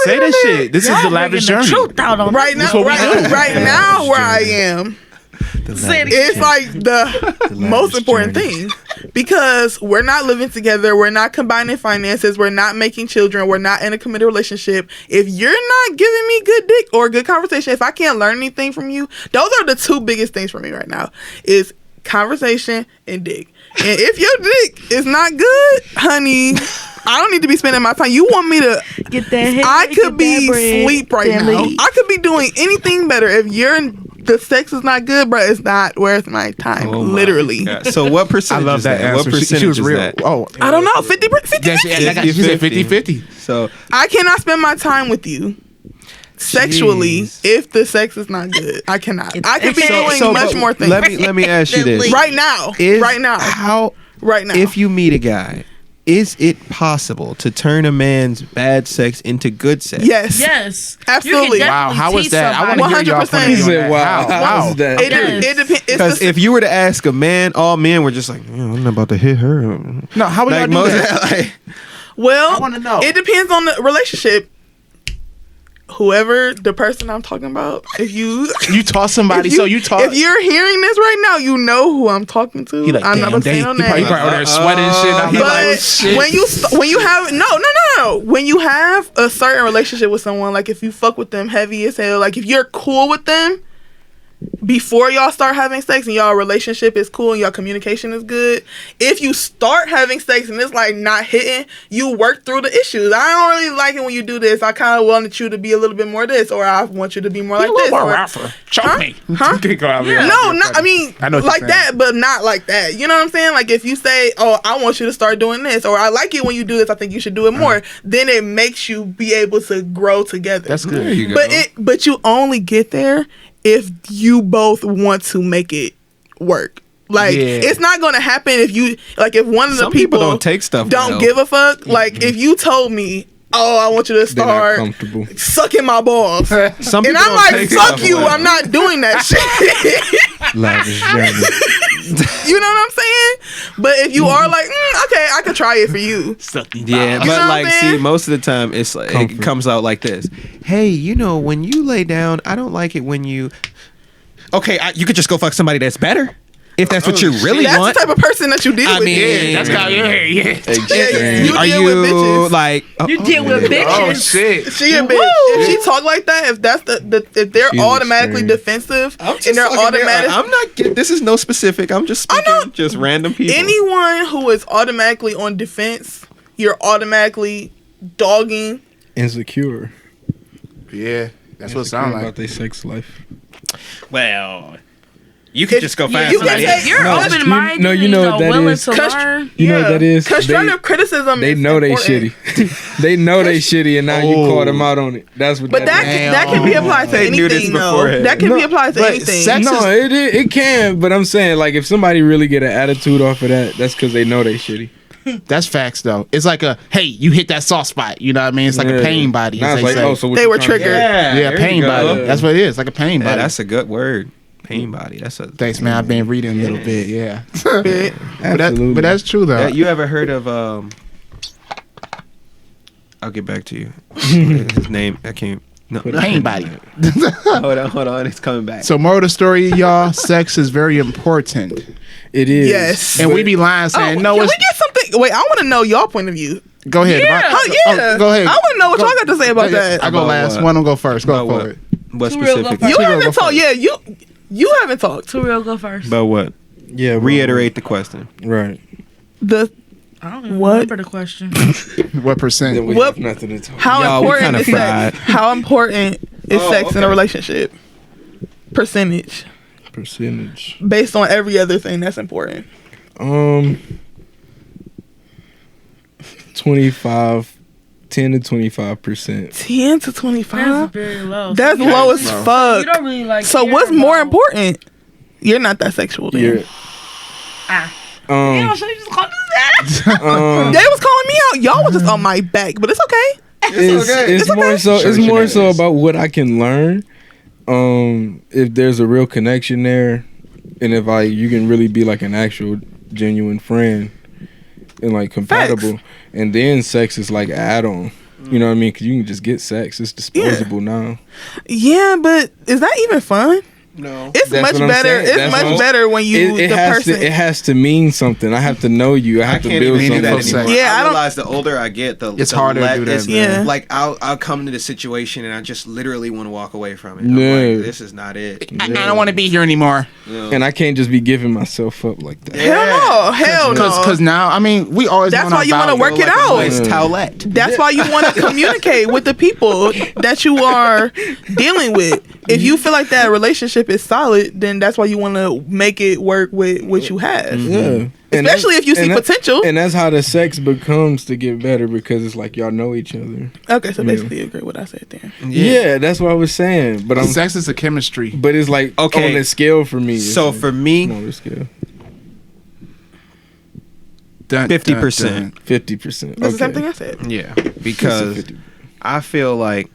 Speaker 3: Say this shit. This is the Lavish Journey.
Speaker 7: Truth out on
Speaker 4: Right now,
Speaker 3: what we do.
Speaker 4: right now, where I am.
Speaker 7: Say it again.
Speaker 4: It's like the most important thing, because we're not living together, we're not combining finances, we're not making children, we're not in a committed relationship. If you're not giving me good dick or good conversation, if I can't learn anything from you, those are the two biggest things for me right now, is conversation and dick. And if your dick is not good, honey, I don't need to be spending my time. You want me to
Speaker 7: Get that head,
Speaker 4: I
Speaker 7: get
Speaker 4: could be
Speaker 7: that bread,
Speaker 4: asleep right
Speaker 7: then
Speaker 4: now.
Speaker 7: leave.
Speaker 4: I could be doing anything better. If the sex is not good, bro, it's not worth my time.
Speaker 5: Oh my
Speaker 4: literally.
Speaker 5: God. So what
Speaker 3: I
Speaker 5: percentage
Speaker 3: love
Speaker 5: is
Speaker 3: that
Speaker 5: that?
Speaker 3: answer.
Speaker 5: What percentage
Speaker 3: She was
Speaker 5: is
Speaker 3: real.
Speaker 5: that?
Speaker 3: Oh,
Speaker 4: I don't know. 50, 50,
Speaker 3: yeah, she said 50-50.
Speaker 5: So
Speaker 4: I cannot spend my time with you sexually
Speaker 5: Jeez.
Speaker 4: if the sex is not good. I cannot. I could be
Speaker 7: So-
Speaker 4: doing much more things.
Speaker 5: Let me ask you this.
Speaker 4: right now. Right now. Right now.
Speaker 5: If you meet a guy, is it possible to turn a man's bad sex into good sex?
Speaker 4: Yes.
Speaker 7: Yes.
Speaker 4: Absolutely.
Speaker 7: You can
Speaker 3: Wow, how
Speaker 7: definitely
Speaker 3: is
Speaker 7: teach
Speaker 3: that? I want
Speaker 7: somebody.
Speaker 3: to hear y'all
Speaker 4: 100%.
Speaker 3: point of
Speaker 6: He
Speaker 3: view on
Speaker 6: said,
Speaker 3: that.
Speaker 6: "Wow,
Speaker 3: How?
Speaker 6: how's that?"
Speaker 4: It depends.
Speaker 5: Because if you were to ask a man, all men were just like, I'm not about to hit her.
Speaker 3: No, how would y'all
Speaker 5: Like
Speaker 3: do
Speaker 5: most,
Speaker 3: that?
Speaker 5: like,
Speaker 4: well,
Speaker 3: I wanna know.
Speaker 4: It depends on the relationship. Whoever the person I'm talking about, if you
Speaker 3: You taught somebody, so you taught.
Speaker 4: if you're hearing this right now, you know who I'm talking to.
Speaker 3: He like,
Speaker 4: I'm
Speaker 3: damn,
Speaker 4: not gonna say
Speaker 3: Dave.
Speaker 4: no
Speaker 3: He probably
Speaker 4: name.
Speaker 3: over there sweating and shit. Now he like, oh,
Speaker 4: But
Speaker 3: shit.
Speaker 4: when you have no, when you have a certain relationship with someone, like if you fuck with them heavy as hell, like if you're cool with them before y'all start having sex and y'all relationship is cool and y'all communication is good, if you start having sex and it's like not hitting, you work through the issues. I don't really like it when you do this. I kind of wanted you to be a little bit more this, or I want you to be more like this. Or,
Speaker 3: Choke me.
Speaker 4: Huh?
Speaker 3: Go out there.
Speaker 4: no, not. I mean,
Speaker 3: I know what
Speaker 4: like
Speaker 3: you're saying.
Speaker 4: that, but not like that. You know what I'm saying? Like if you say, "Oh, I want you to start doing this," or "I like it when you do this. I think you should do it more." Then it makes you be able to grow together.
Speaker 3: That's good.
Speaker 5: there you go.
Speaker 4: But you only get there if you both want to make it work. Like
Speaker 3: Yeah.
Speaker 4: it's not gonna happen if you like if one of the
Speaker 5: Some people
Speaker 4: people
Speaker 5: don't take stuff
Speaker 4: don't
Speaker 5: well.
Speaker 4: give a fuck. Like if you told me, "Oh, I want you to
Speaker 6: They're not
Speaker 4: start
Speaker 6: comfortable.
Speaker 4: sucking my balls,"
Speaker 5: Some
Speaker 4: and
Speaker 5: people
Speaker 4: I'm
Speaker 5: don't
Speaker 4: like,
Speaker 5: take
Speaker 4: "Fuck
Speaker 5: stuff
Speaker 4: you!
Speaker 5: well.
Speaker 4: I'm not doing that shit."
Speaker 6: Lavish Journey.
Speaker 4: You know what I'm saying? But if you are like, okay, I could try it for you.
Speaker 5: Yeah,
Speaker 4: know
Speaker 5: but
Speaker 4: what
Speaker 5: like,
Speaker 4: I'm
Speaker 5: see,
Speaker 4: saying?
Speaker 5: most of the time, it's like it
Speaker 6: Comfort.
Speaker 5: comes out like this. Hey, when you lay down, I don't like it when you. Okay, you could just go fuck somebody that's better, if that's what you really
Speaker 4: That's
Speaker 5: want.
Speaker 4: the type of person that you deal
Speaker 5: I
Speaker 4: with.
Speaker 5: mean,
Speaker 3: That's got yeah.
Speaker 4: Yeah, you
Speaker 5: are
Speaker 4: deal
Speaker 5: you
Speaker 4: with bitches.
Speaker 5: like?
Speaker 7: You deal with bitches.
Speaker 3: Oh shit.
Speaker 4: She a bitch. If she talk like that, if that's if they're
Speaker 6: She's
Speaker 4: automatically
Speaker 6: extreme.
Speaker 4: defensive
Speaker 5: I'm just
Speaker 4: and they're
Speaker 5: fucking
Speaker 4: automatic.
Speaker 5: I'm not. This is no specific. I'm just
Speaker 4: I know.
Speaker 5: speaking, just random people.
Speaker 4: Anyone who is automatically on defense, you're automatically dogging.
Speaker 6: Insecure.
Speaker 3: Yeah, that's what it sounds
Speaker 6: about
Speaker 3: like.
Speaker 6: their sex life.
Speaker 5: Well, you could
Speaker 4: If-
Speaker 5: just go
Speaker 4: yeah,
Speaker 5: find
Speaker 4: you can
Speaker 5: somebody.
Speaker 4: say-
Speaker 5: else.
Speaker 7: You're
Speaker 6: No,
Speaker 7: open-minded.
Speaker 6: no, you know
Speaker 7: and
Speaker 6: what that
Speaker 7: willing
Speaker 6: is.
Speaker 7: to learn.
Speaker 6: You know what that is?
Speaker 4: Constructive criticism.
Speaker 6: They
Speaker 4: is
Speaker 6: know they
Speaker 4: important.
Speaker 6: shitty. They know they shitty, and now you call them out on it. That's what.
Speaker 4: But that can be applied to
Speaker 5: They knew this
Speaker 4: anything though.
Speaker 5: beforehand.
Speaker 4: That can
Speaker 6: No,
Speaker 4: be applied to
Speaker 3: but
Speaker 4: anything.
Speaker 3: sex-
Speaker 6: No, it can, but I'm saying like if somebody really get an attitude off of that, that's because they know they shitty.
Speaker 3: That's facts though. It's like a hey, you hit that soft spot. You know what I mean? It's like a
Speaker 6: Yeah.
Speaker 3: pain body.
Speaker 6: Now
Speaker 3: As
Speaker 6: it's
Speaker 3: they
Speaker 6: like,
Speaker 3: say.
Speaker 6: oh, so what
Speaker 4: They
Speaker 6: you
Speaker 4: were
Speaker 6: trying to
Speaker 4: triggered.
Speaker 6: say?
Speaker 3: yeah,
Speaker 5: there
Speaker 3: pain
Speaker 5: you go.
Speaker 3: body. That's what it is. Like a pain
Speaker 5: Yeah,
Speaker 3: body.
Speaker 5: that's a good word. Pain body. That's a.
Speaker 3: Thanks, man. I've been reading a little bit. Yeah,
Speaker 4: Bit.
Speaker 6: Absolutely.
Speaker 3: but that's true though.
Speaker 5: You ever heard of I'll get back to you. His name, I can't. No.
Speaker 3: Pain body.
Speaker 5: Hold on. It's coming back.
Speaker 3: So, moral of the story, y'all. Sex is very important,
Speaker 6: It is.
Speaker 4: Yes.
Speaker 3: and we be lying saying no.
Speaker 4: Can
Speaker 3: It's
Speaker 4: we get something? Wait, I want to know y'all point of view.
Speaker 3: Go ahead.
Speaker 7: Yeah.
Speaker 3: Go ahead.
Speaker 4: I want to know what y'all got to say about that.
Speaker 3: I go
Speaker 5: About
Speaker 3: last.
Speaker 5: what?
Speaker 3: One will go first. Go
Speaker 5: About
Speaker 3: for it.
Speaker 5: What
Speaker 7: Too real, go
Speaker 5: specific?
Speaker 7: first.
Speaker 4: You
Speaker 3: Too real,
Speaker 4: haven't
Speaker 3: go
Speaker 4: talked.
Speaker 3: first.
Speaker 4: Yeah, you haven't talked.
Speaker 7: Too real, go first.
Speaker 5: About what?
Speaker 6: Yeah,
Speaker 5: Reiterate the question.
Speaker 6: Right.
Speaker 4: The
Speaker 7: I don't even
Speaker 4: What?
Speaker 7: remember the question.
Speaker 3: What percent?
Speaker 6: Then we
Speaker 4: What-
Speaker 6: have nothing to talk.
Speaker 4: how
Speaker 5: Y'all, we
Speaker 4: important
Speaker 5: kinda
Speaker 4: is sex?
Speaker 5: fried.
Speaker 4: How important is
Speaker 5: Oh,
Speaker 4: sex in a
Speaker 5: okay.
Speaker 4: relationship? Percentage
Speaker 6: Percentage.
Speaker 4: based on every other thing that's important.
Speaker 6: 25, 10 to 25%.
Speaker 4: 10 to
Speaker 7: That's
Speaker 4: 25.
Speaker 7: very low.
Speaker 4: That's
Speaker 7: So you
Speaker 4: low
Speaker 7: don't
Speaker 4: as
Speaker 7: really-
Speaker 4: fuck.
Speaker 7: You don't really like.
Speaker 4: So
Speaker 7: care
Speaker 4: what's more
Speaker 7: about-
Speaker 4: important? You're not that sexual. Then.
Speaker 6: You're,
Speaker 7: Ah. You know, so you just call this that.
Speaker 4: They was calling me out. Y'all was just on my back, but it's okay.
Speaker 6: it's more so.
Speaker 5: Sure,
Speaker 6: It's more so
Speaker 5: shenanigans.
Speaker 6: about what I can learn. If there's a real connection there, and if you can really be like an actual genuine friend and like compatible, and then sex is like add-on. You know what I mean? Because you can just get sex. It's disposable now.
Speaker 4: Yeah, but is that even fun?
Speaker 5: No.
Speaker 4: It's
Speaker 6: That's
Speaker 4: much
Speaker 6: what I'm
Speaker 4: better.
Speaker 6: saying.
Speaker 4: It's
Speaker 6: That's what
Speaker 4: much
Speaker 6: I'm-
Speaker 4: better when you
Speaker 6: It
Speaker 4: the
Speaker 6: has
Speaker 4: person.
Speaker 6: to. It has to mean something. I have to know you. I have to
Speaker 5: can't
Speaker 6: build
Speaker 5: even do that
Speaker 6: something.
Speaker 5: anymore.
Speaker 4: Yeah, I
Speaker 5: I
Speaker 4: don't-
Speaker 5: realize the older I get,
Speaker 3: It's harder to do that,
Speaker 5: it's-
Speaker 4: man. Yeah.
Speaker 5: Like I'll come to the situation and I just literally want to walk away from it. I'm
Speaker 6: Yeah.
Speaker 5: like, this is not it.
Speaker 3: I don't want to be here anymore.
Speaker 6: And I can't just be giving myself up like that.
Speaker 4: Hell no.
Speaker 3: Because now, I mean, we always.
Speaker 4: That's
Speaker 3: went on
Speaker 4: why you wanna
Speaker 3: value.
Speaker 4: work it out.
Speaker 5: Nice towelette.
Speaker 4: That's why you want to communicate with the people that you are dealing with. If you feel like that relationship is solid, then that's why you want to make it work with what you have.
Speaker 6: Yeah.
Speaker 4: Especially if you see potential.
Speaker 6: And that's how the sex becomes to get better because it's like y'all know each other.
Speaker 4: Okay, so basically you agree with what I said there.
Speaker 6: Yeah, that's what I was saying. But
Speaker 3: Sex is a chemistry.
Speaker 6: But it's like
Speaker 5: Okay.
Speaker 6: on a scale for me. It's
Speaker 5: So
Speaker 6: like
Speaker 5: for me,
Speaker 6: on a scale,
Speaker 5: 50%.
Speaker 6: 50%.
Speaker 4: That's the same thing I said.
Speaker 5: Yeah, because
Speaker 6: 50.
Speaker 5: I feel like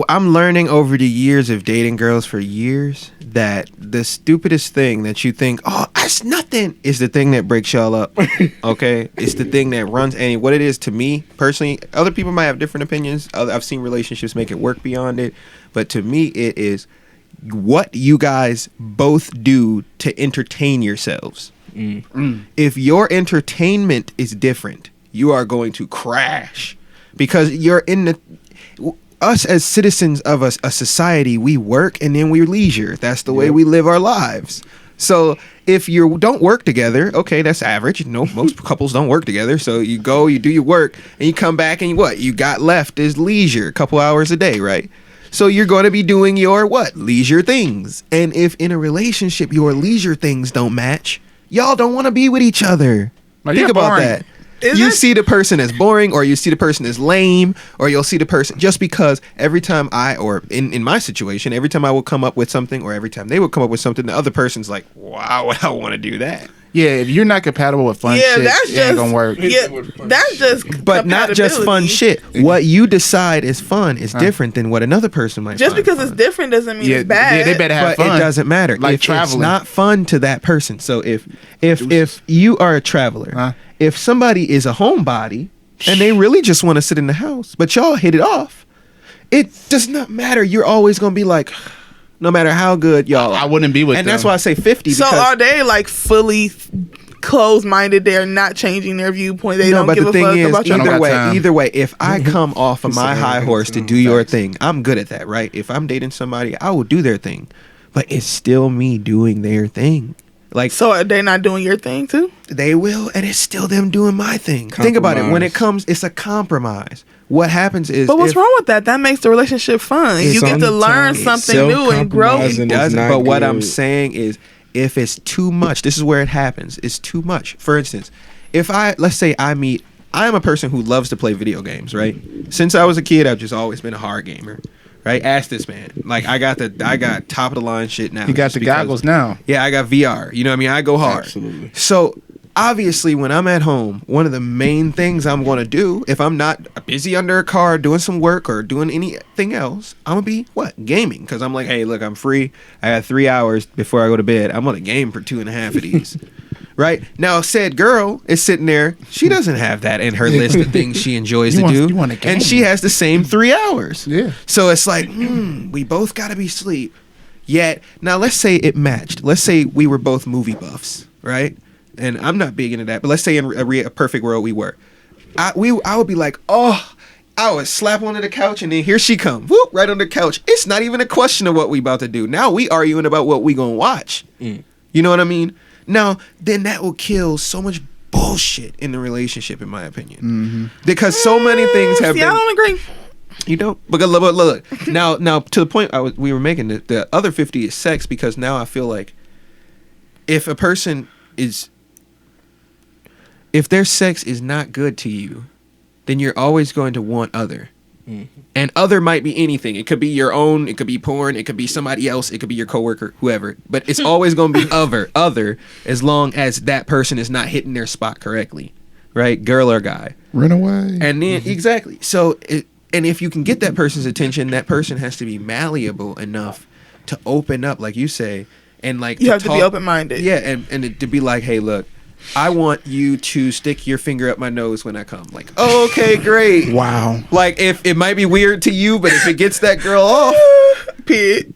Speaker 5: I'm learning over the years of dating girls for years that the stupidest thing that you think, oh, that's nothing, is the thing that breaks y'all up. Okay, it's the thing that runs. And what it is to me personally, other people might have different opinions. I've seen relationships make it work beyond it, but to me, it is what you guys both do to entertain yourselves. If your entertainment is different, you are going to crash because you're in the. Us as citizens of a society, we work and then we leisure. That's the way we live our lives. So if you don't work together, okay, that's average. No, most couples don't work together. So you go, you do your work, and you come back, and what you got left is leisure, a couple hours a day, right? So you're going to be doing your leisure things. And if in a relationship your leisure things don't match, y'all don't want to be with each other.
Speaker 3: Like,
Speaker 5: Think
Speaker 3: you're
Speaker 5: about
Speaker 3: boring.
Speaker 5: that.
Speaker 4: Is
Speaker 5: You
Speaker 4: it?
Speaker 5: see the person as boring, or you see the person as lame, or you'll see the person just because every time in my situation, every time I would come up with something, or every time they would come up with something, the other person's like, wow, I don't want to do that.
Speaker 3: Yeah, if you're not compatible with fun
Speaker 4: Yeah,
Speaker 3: shit,
Speaker 4: that's
Speaker 3: it ain't gonna work.
Speaker 4: Yeah, that's just.
Speaker 5: But not just fun
Speaker 4: compatibility.
Speaker 5: shit. What you decide is fun is different than what another person might
Speaker 4: Just
Speaker 5: find
Speaker 4: because
Speaker 5: fun.
Speaker 4: it's different doesn't mean
Speaker 3: Yeah,
Speaker 4: it's bad.
Speaker 3: yeah, they better have
Speaker 5: But
Speaker 3: fun.
Speaker 5: it doesn't matter.
Speaker 3: Like
Speaker 5: If
Speaker 3: traveling.
Speaker 5: it's not fun to that person. So if you are a traveler,
Speaker 3: Huh?
Speaker 5: if somebody is a homebody and they really just want to sit in the house, but y'all hit it off, it does not matter. You're always gonna be like, no matter how good y'all are.
Speaker 3: I wouldn't be with
Speaker 5: and
Speaker 3: them.
Speaker 5: that's why I say 50.
Speaker 4: So
Speaker 5: because,
Speaker 4: are they like fully closed-minded? They're not changing their viewpoint. They
Speaker 5: no,
Speaker 4: don't
Speaker 5: but
Speaker 4: give
Speaker 5: the
Speaker 4: a
Speaker 5: thing
Speaker 4: fuck
Speaker 5: is,
Speaker 4: about your.
Speaker 3: don't got time.
Speaker 5: either way, if I come off of my
Speaker 6: said,
Speaker 5: high
Speaker 6: I got
Speaker 5: horse to
Speaker 6: time.
Speaker 5: do your
Speaker 6: Facts.
Speaker 5: thing, I'm good at that, right? If I'm dating somebody, I will do their thing, but it's still me doing their thing. Like,
Speaker 4: So are they not doing your thing too?
Speaker 5: they will, and it's still them doing my thing. Think about it. When it comes, it's a compromise. What happens is,
Speaker 4: But what's
Speaker 5: if
Speaker 4: wrong with that? That makes the relationship fun.
Speaker 5: It's
Speaker 4: You get to learn
Speaker 5: sometimes
Speaker 4: something new and grow.
Speaker 6: self-compromising
Speaker 5: it
Speaker 6: is
Speaker 5: doesn't,
Speaker 6: not
Speaker 5: but what I'm
Speaker 6: good.
Speaker 5: saying is, if it's too much, this is where it happens. It's too much. For instance, if let's say I'm a person who loves to play video games, right? Since I was a kid, I've just always been a hard gamer, right? Ask this man. Like, I got top of the line shit now.
Speaker 3: you got
Speaker 5: just
Speaker 3: the
Speaker 5: because-
Speaker 3: goggles now.
Speaker 5: Yeah, I got VR. You know what I mean? I go hard.
Speaker 6: Absolutely.
Speaker 5: So obviously, when I'm at home, one of the main things I'm going to do, if I'm not busy under a car doing some work or doing anything else, I'm going to be gaming. Because I'm like, hey, look, I'm free. I got 3 hours before I go to bed. I'm going to game for 2.5 of these. Right? Now, said girl is sitting there. She doesn't have that in her list of things she enjoys
Speaker 3: You
Speaker 5: to
Speaker 3: want-
Speaker 5: do.
Speaker 3: you want to game.
Speaker 5: And she has the same 3 hours.
Speaker 3: Yeah.
Speaker 5: So it's like, we both got to be asleep. Yet, now let's say it matched. Let's say we were both movie buffs, right? And I'm not big into that, but let's say in a perfect world we were. I would be like, oh, I would slap onto the couch, and then here she come, whoop, right on the couch. It's not even a question of what we about to do. Now we arguing about what we gonna watch. You know what I mean? Now, then that will kill so much bullshit in the relationship, in my opinion. Because so many things have been.
Speaker 4: I don't agree.
Speaker 5: You don't? But look. Now to the point we were making, the other 50 is sex, because now I feel like if a person is, if their sex is not good to you, then you're always going to want other. And other might be anything. It could be your own, it could be porn, it could be somebody else, it could be your coworker, whoever. But it's always going to be other, as long as that person is not hitting their spot correctly, right? Girl or guy.
Speaker 3: Run away.
Speaker 5: And then, exactly. So, and if you can get that person's attention, that person has to be malleable enough to open up, like you say, and like
Speaker 4: you have to be open-minded.
Speaker 5: Yeah, and to be like, hey, look, I want you to stick your finger up my nose when I come. Like, oh, okay, great.
Speaker 3: Wow.
Speaker 5: Like, if it might be weird to you, but if it gets that girl off,
Speaker 4: Pit.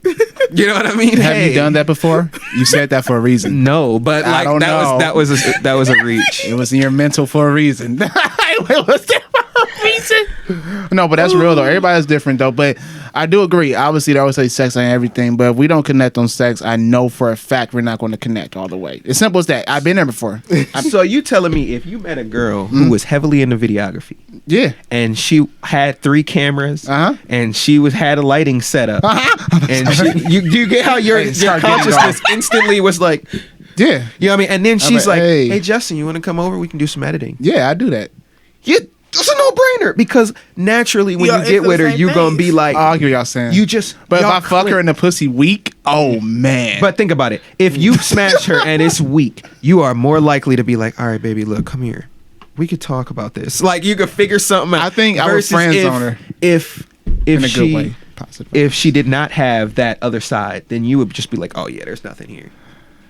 Speaker 5: You know what I mean?
Speaker 3: Have you done that before? You said that for a reason.
Speaker 5: No, but like that was a reach.
Speaker 3: It was in your mental for a reason. It was there for a reason. No, but that's real though. Everybody's different though. But I do agree. Obviously, they always say sex ain't everything. But if we don't connect on sex, I know for a fact we're not going to connect all the way. It's simple as that. I've been there before.
Speaker 5: So you telling me if you met a girl who was heavily into videography,
Speaker 3: yeah,
Speaker 5: and she had 3 cameras, and she had a lighting setup, and you get how your consciousness instantly was like,
Speaker 3: yeah,
Speaker 5: you know what I mean? And then she's like,
Speaker 3: hey.
Speaker 5: hey Justin, you want to come over? We can do some editing.
Speaker 3: Yeah, I do that.
Speaker 5: Yeah, it's a no-brainer, because naturally when you get with her, you're gonna be like,
Speaker 3: I hear y'all saying.
Speaker 5: you just.
Speaker 3: But if I fuck her in the pussy weak, oh man.
Speaker 5: But think about it. If you smash her and it's weak, you are more likely to be like, all right, baby, look, come here. We could talk about this. Like, you could figure something out.
Speaker 3: I think I was friend zone her.
Speaker 5: If
Speaker 3: in a
Speaker 5: she,
Speaker 3: good way, possibly.
Speaker 5: If she did not have that other side, then you would just be like, oh yeah, there's nothing here.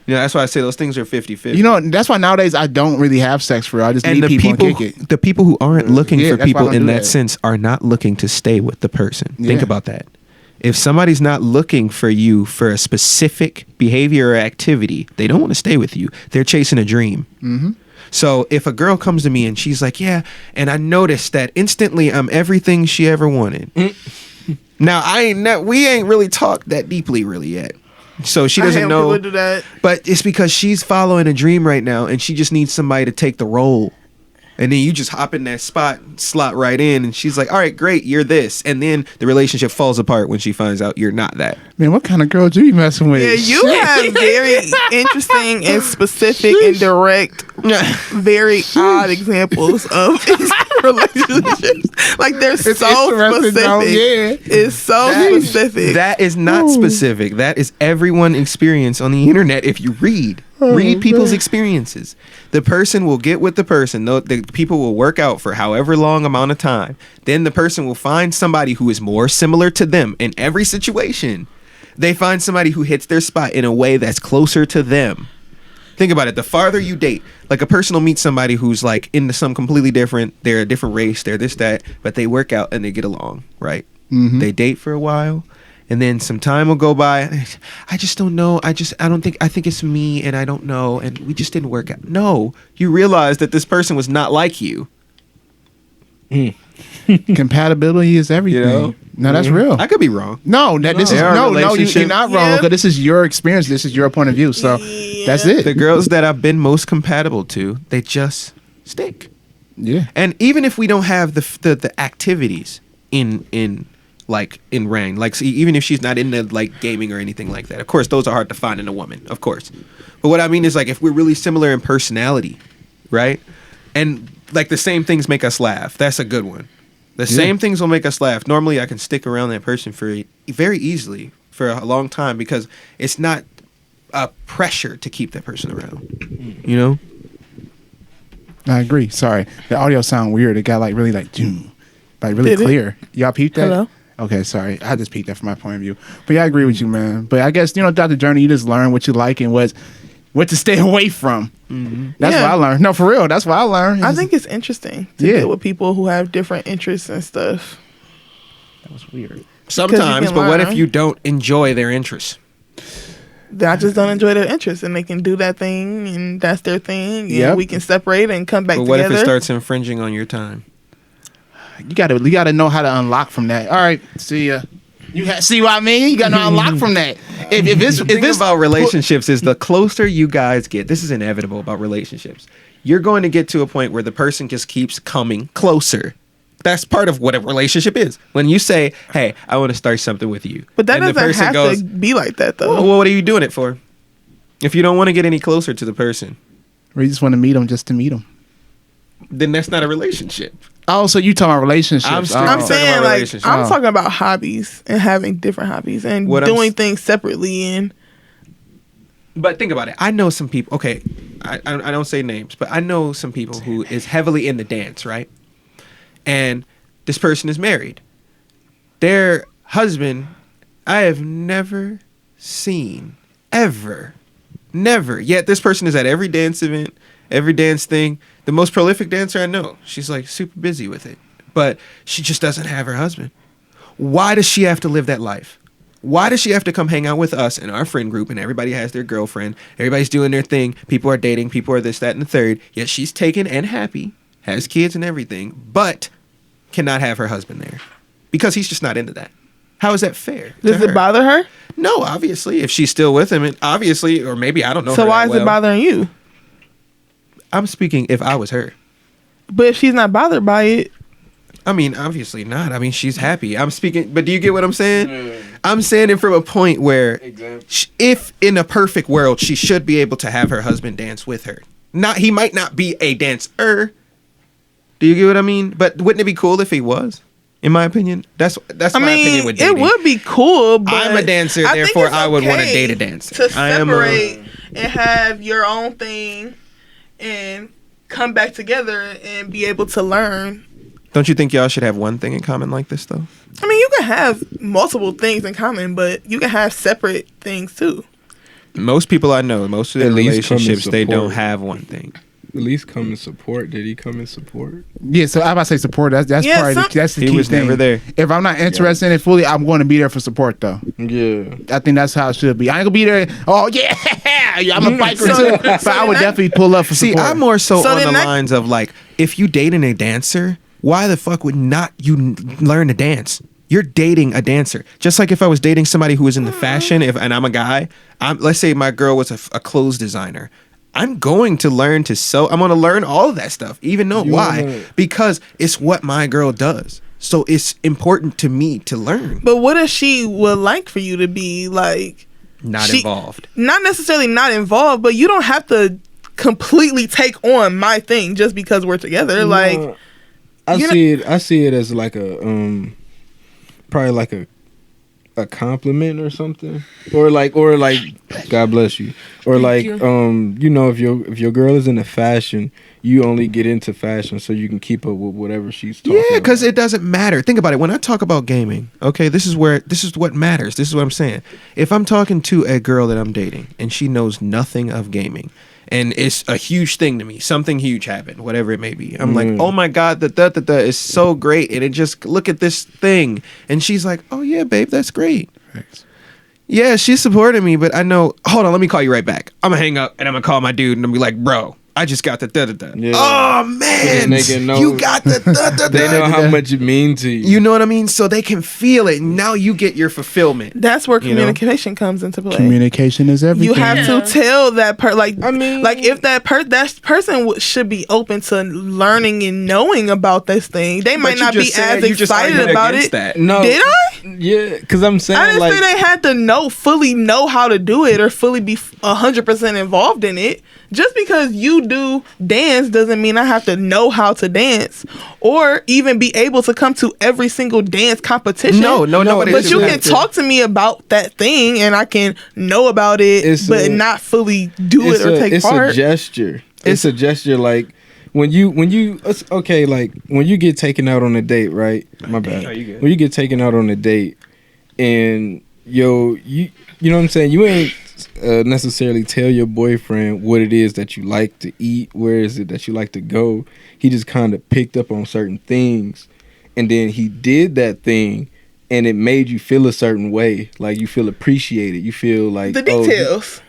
Speaker 5: You know, that's why I say those things are 50-50.
Speaker 3: You know, that's why nowadays I don't really have sex for real. I just need people and kick it.
Speaker 5: The people who aren't looking for people in that
Speaker 3: that
Speaker 5: sense are not looking to stay with the person.
Speaker 3: Yeah.
Speaker 5: Think about that. If somebody's not looking for you for a specific behavior or activity, they don't want to stay with you. They're chasing a dream. Mm-hmm. So if a girl comes to me and she's like, yeah, and I noticed that instantly I'm everything she ever wanted. Now, we ain't really talked that deeply really yet. So she doesn't know.
Speaker 4: Do that.
Speaker 5: But it's because she's following a dream right now, and she just needs somebody to take the role. And then you just hop in that spot, slot right in, and she's like, all right, great, you're this. And then the relationship falls apart when she finds out you're not that.
Speaker 3: Man, what kind of girl do you messing with?
Speaker 4: Yeah, you have very interesting and specific and direct, very odd examples of relationships. Like, they're so specific.
Speaker 3: Yeah.
Speaker 4: It's so specific.
Speaker 5: That is not specific. That is everyone experience on the internet if you read. Read people's experiences. The person will get with the person. The people will work out for however long amount of time. Then the person will find somebody who is more similar to them in every situation. They find somebody who hits their spot in a way that's closer to them. Think about it. The farther you date, like a person will meet somebody who's like into something completely different. They're a different race. They're this, that, but they work out and they get along, right? Mm-hmm. They date for a while. And then some time will go by. I just don't know. I think it's me and I don't know. And we just didn't work out. No, you realize that this person was not like you.
Speaker 3: Compatibility is everything. You know? No, that's real.
Speaker 5: I could be wrong.
Speaker 3: No, you're not wrong, because this is your experience. This is your point of view. So that's it.
Speaker 5: The girls that I've been most compatible to, they just stick.
Speaker 3: Yeah.
Speaker 5: And even if we don't have the activities in rank, like, see, even if she's not into like gaming or anything like that, of course those are hard to find in a woman, of course. But what I mean is, like, if we're really similar in personality, right, and like the same things make us laugh, that's a good one. The same things will make us laugh. Normally I can stick around that person very easily for a long time, because it's not a pressure to keep that person around, you know.
Speaker 3: I agree. Sorry, the audio sound weird. It got like really really clear. Y'all peeped that?
Speaker 4: Hello?
Speaker 3: Okay, sorry. I just peeked that from my point of view. But yeah, I agree with you, man. But I guess, throughout the journey, you just learn what you like and what to stay away from. Mm-hmm. That's what I learned. No, for real. That's what I learned.
Speaker 4: I think it's interesting to deal with people who have different interests and stuff.
Speaker 3: That was weird.
Speaker 5: Sometimes, but what if you don't enjoy their interests?
Speaker 4: then I just don't enjoy their interests, and they can do that thing, and that's their thing, and we can separate and come back
Speaker 5: But what
Speaker 4: together.
Speaker 5: if it starts infringing on your time?
Speaker 3: You gotta know how to unlock from that. All right, see ya. See what I mean? You gotta unlock from that. If this
Speaker 5: about relationships is the closer you guys get, this is inevitable about relationships. You're going to get to a point where the person just keeps coming closer. That's part of what a relationship is. When you say, "Hey, I want to start something with you,"
Speaker 4: But that
Speaker 5: and the
Speaker 4: doesn't
Speaker 5: person
Speaker 4: have
Speaker 5: goes,
Speaker 4: to be like that, though.
Speaker 5: well, what are you doing it for? If you don't want to get any closer to the person,
Speaker 3: or you just want to meet them just to meet them.
Speaker 5: then that's not a relationship.
Speaker 3: Oh, so you talking about relationships?
Speaker 5: I'm
Speaker 3: Oh.
Speaker 4: I'm saying,
Speaker 5: about
Speaker 4: like,
Speaker 5: relationships.
Speaker 4: I'm talking about hobbies and having different hobbies and
Speaker 5: What I'm
Speaker 4: doing
Speaker 5: s-
Speaker 4: things separately. And
Speaker 5: But think about it. I know some people. Okay, I don't say names, but I know some people who is heavily in the dance, right? And this person is married. Their husband, I have never seen, ever, never. Yet this person is at every dance event, every dance thing. The most prolific dancer I know. She's like super busy with it, but she just doesn't have her husband. Why does she have to live that life? Why does she have to come hang out with us and our friend group, and everybody has their girlfriend, everybody's doing their thing, people are dating, people are this, that, and the third, yet she's taken and happy, has kids and everything, but cannot have her husband there because he's just not into that. How is that fair? to
Speaker 4: does it
Speaker 5: her?
Speaker 4: bother her?
Speaker 5: No, obviously, if she's still with him, and obviously, or maybe I don't know.
Speaker 4: So
Speaker 5: her
Speaker 4: why
Speaker 5: that
Speaker 4: is it
Speaker 5: well.
Speaker 4: bothering you?
Speaker 5: I'm speaking if I was her.
Speaker 4: But if she's not bothered by it,
Speaker 5: I mean, obviously not. I mean, she's happy. I'm speaking, but do you get what I'm saying? I'm saying it from a point where, if in a perfect world, she should be able to have her husband dance with her. He might not be a dancer. Do you get what I mean? But wouldn't it be cool if he was? In my opinion, that's
Speaker 4: I
Speaker 5: my opinion with
Speaker 4: mean, it
Speaker 5: dating.
Speaker 4: would be cool. But
Speaker 5: I'm a dancer,
Speaker 4: I think
Speaker 5: therefore
Speaker 4: it's
Speaker 5: I would want to
Speaker 4: okay
Speaker 5: date a dancer.
Speaker 4: To
Speaker 5: I am
Speaker 4: separate and have your own thing and come back together and be able to learn.
Speaker 5: Don't you think y'all should have one thing in common like this though?
Speaker 4: I mean, you can have multiple things in common, but you can have separate things too.
Speaker 5: Most people I know, most of their
Speaker 6: At least come and
Speaker 5: relationships, they don't
Speaker 6: support.
Speaker 5: have one thing.
Speaker 6: At least come and support. Did he come and support?
Speaker 3: Yeah, so I'm about to say support. That's
Speaker 4: Yeah,
Speaker 3: probably
Speaker 4: some-
Speaker 3: that's the
Speaker 5: He
Speaker 3: key
Speaker 5: was
Speaker 3: thing.
Speaker 5: never there.
Speaker 3: If I'm not interested in it fully, I'm going to be there for support though.
Speaker 6: Yeah.
Speaker 3: I think that's how it should be. I ain't gonna be there. Oh yeah, I'm a biker
Speaker 4: So-
Speaker 3: too. But I would
Speaker 4: then
Speaker 3: definitely pull up for
Speaker 5: See,
Speaker 3: support.
Speaker 5: I'm more so,
Speaker 4: So
Speaker 5: on
Speaker 4: then
Speaker 5: the
Speaker 4: that-
Speaker 5: lines of like, if you dating a dancer, why the fuck would not you learn to dance? You're dating a dancer. Just like if I was dating somebody who was in the fashion, and I'm a guy, let's say my girl was a clothes designer. I'm going to learn to sew. I'm going to learn all of that stuff. Even though why? Because it's what my girl does. So it's important to me to learn.
Speaker 4: But what if she would like for you to be like
Speaker 5: Not
Speaker 4: she-
Speaker 5: involved.
Speaker 4: Not necessarily not involved, but you don't have to completely take on my thing just because we're together. Like,
Speaker 6: No, I
Speaker 4: you know-
Speaker 6: see it as like a probably like a compliment or something, or like God bless you, or like
Speaker 7: you.
Speaker 6: you know, if your girl is into fashion, you only get into fashion so you can keep up with whatever she's talking
Speaker 5: Yeah, because
Speaker 6: about.
Speaker 5: it doesn't matter. Think about it. When I talk about gaming, okay, this is what matters. This is what I'm saying. If I'm talking to a girl that I'm dating and she knows nothing of gaming, and it's a huge thing to me, something huge happened, whatever it may be, I'm like, oh my God, that is so great. And it just, look at this thing. And she's like, oh yeah, babe, that's great. Yeah, she's supporting me, but I know, hold on, let me call you right back. I'm gonna hang up and I'm gonna call my dude and I'm gonna be like, bro, I just got the da-da-da.
Speaker 6: Yeah.
Speaker 5: Oh man,
Speaker 6: And they can know-
Speaker 5: you got the da-da-da.
Speaker 6: They know how much it means to you.
Speaker 5: You know what I mean? So they can feel it. Now you get your fulfillment.
Speaker 4: that's where
Speaker 5: You know?
Speaker 4: communication comes into play.
Speaker 3: Communication is everything.
Speaker 4: You have to tell that like
Speaker 6: I mean-
Speaker 4: like if that person should be open to learning and knowing about this thing. They might
Speaker 5: But you
Speaker 4: not be
Speaker 5: just said
Speaker 4: as
Speaker 5: you just
Speaker 4: excited
Speaker 5: argued
Speaker 4: about
Speaker 5: against
Speaker 4: it.
Speaker 5: that.
Speaker 6: No,
Speaker 4: Did I?
Speaker 6: Yeah, because I'm saying
Speaker 4: I didn't
Speaker 6: like
Speaker 4: say they had to fully know how to do it or fully be 100% involved in it. Just because you do dance doesn't mean I have to know how to dance or even be able to come to every single dance competition.
Speaker 5: No, nobody
Speaker 4: But
Speaker 5: should
Speaker 4: you
Speaker 5: have
Speaker 4: can
Speaker 5: to.
Speaker 4: talk to me about that thing and I can know about it,
Speaker 6: It's
Speaker 4: but not fully do it or take part.
Speaker 6: It's a gesture. It's a gesture like when you it's okay, like when you get taken out on a date, right? My bad.
Speaker 5: No, you good.
Speaker 6: When you get taken out on a date and you know what I'm saying? You ain't necessarily tell your boyfriend what it is that you like to eat, where is it that you like to go. He just kind of picked up on certain things and then he did that thing and it made you feel a certain way. Like you feel appreciated. You feel like
Speaker 4: The details.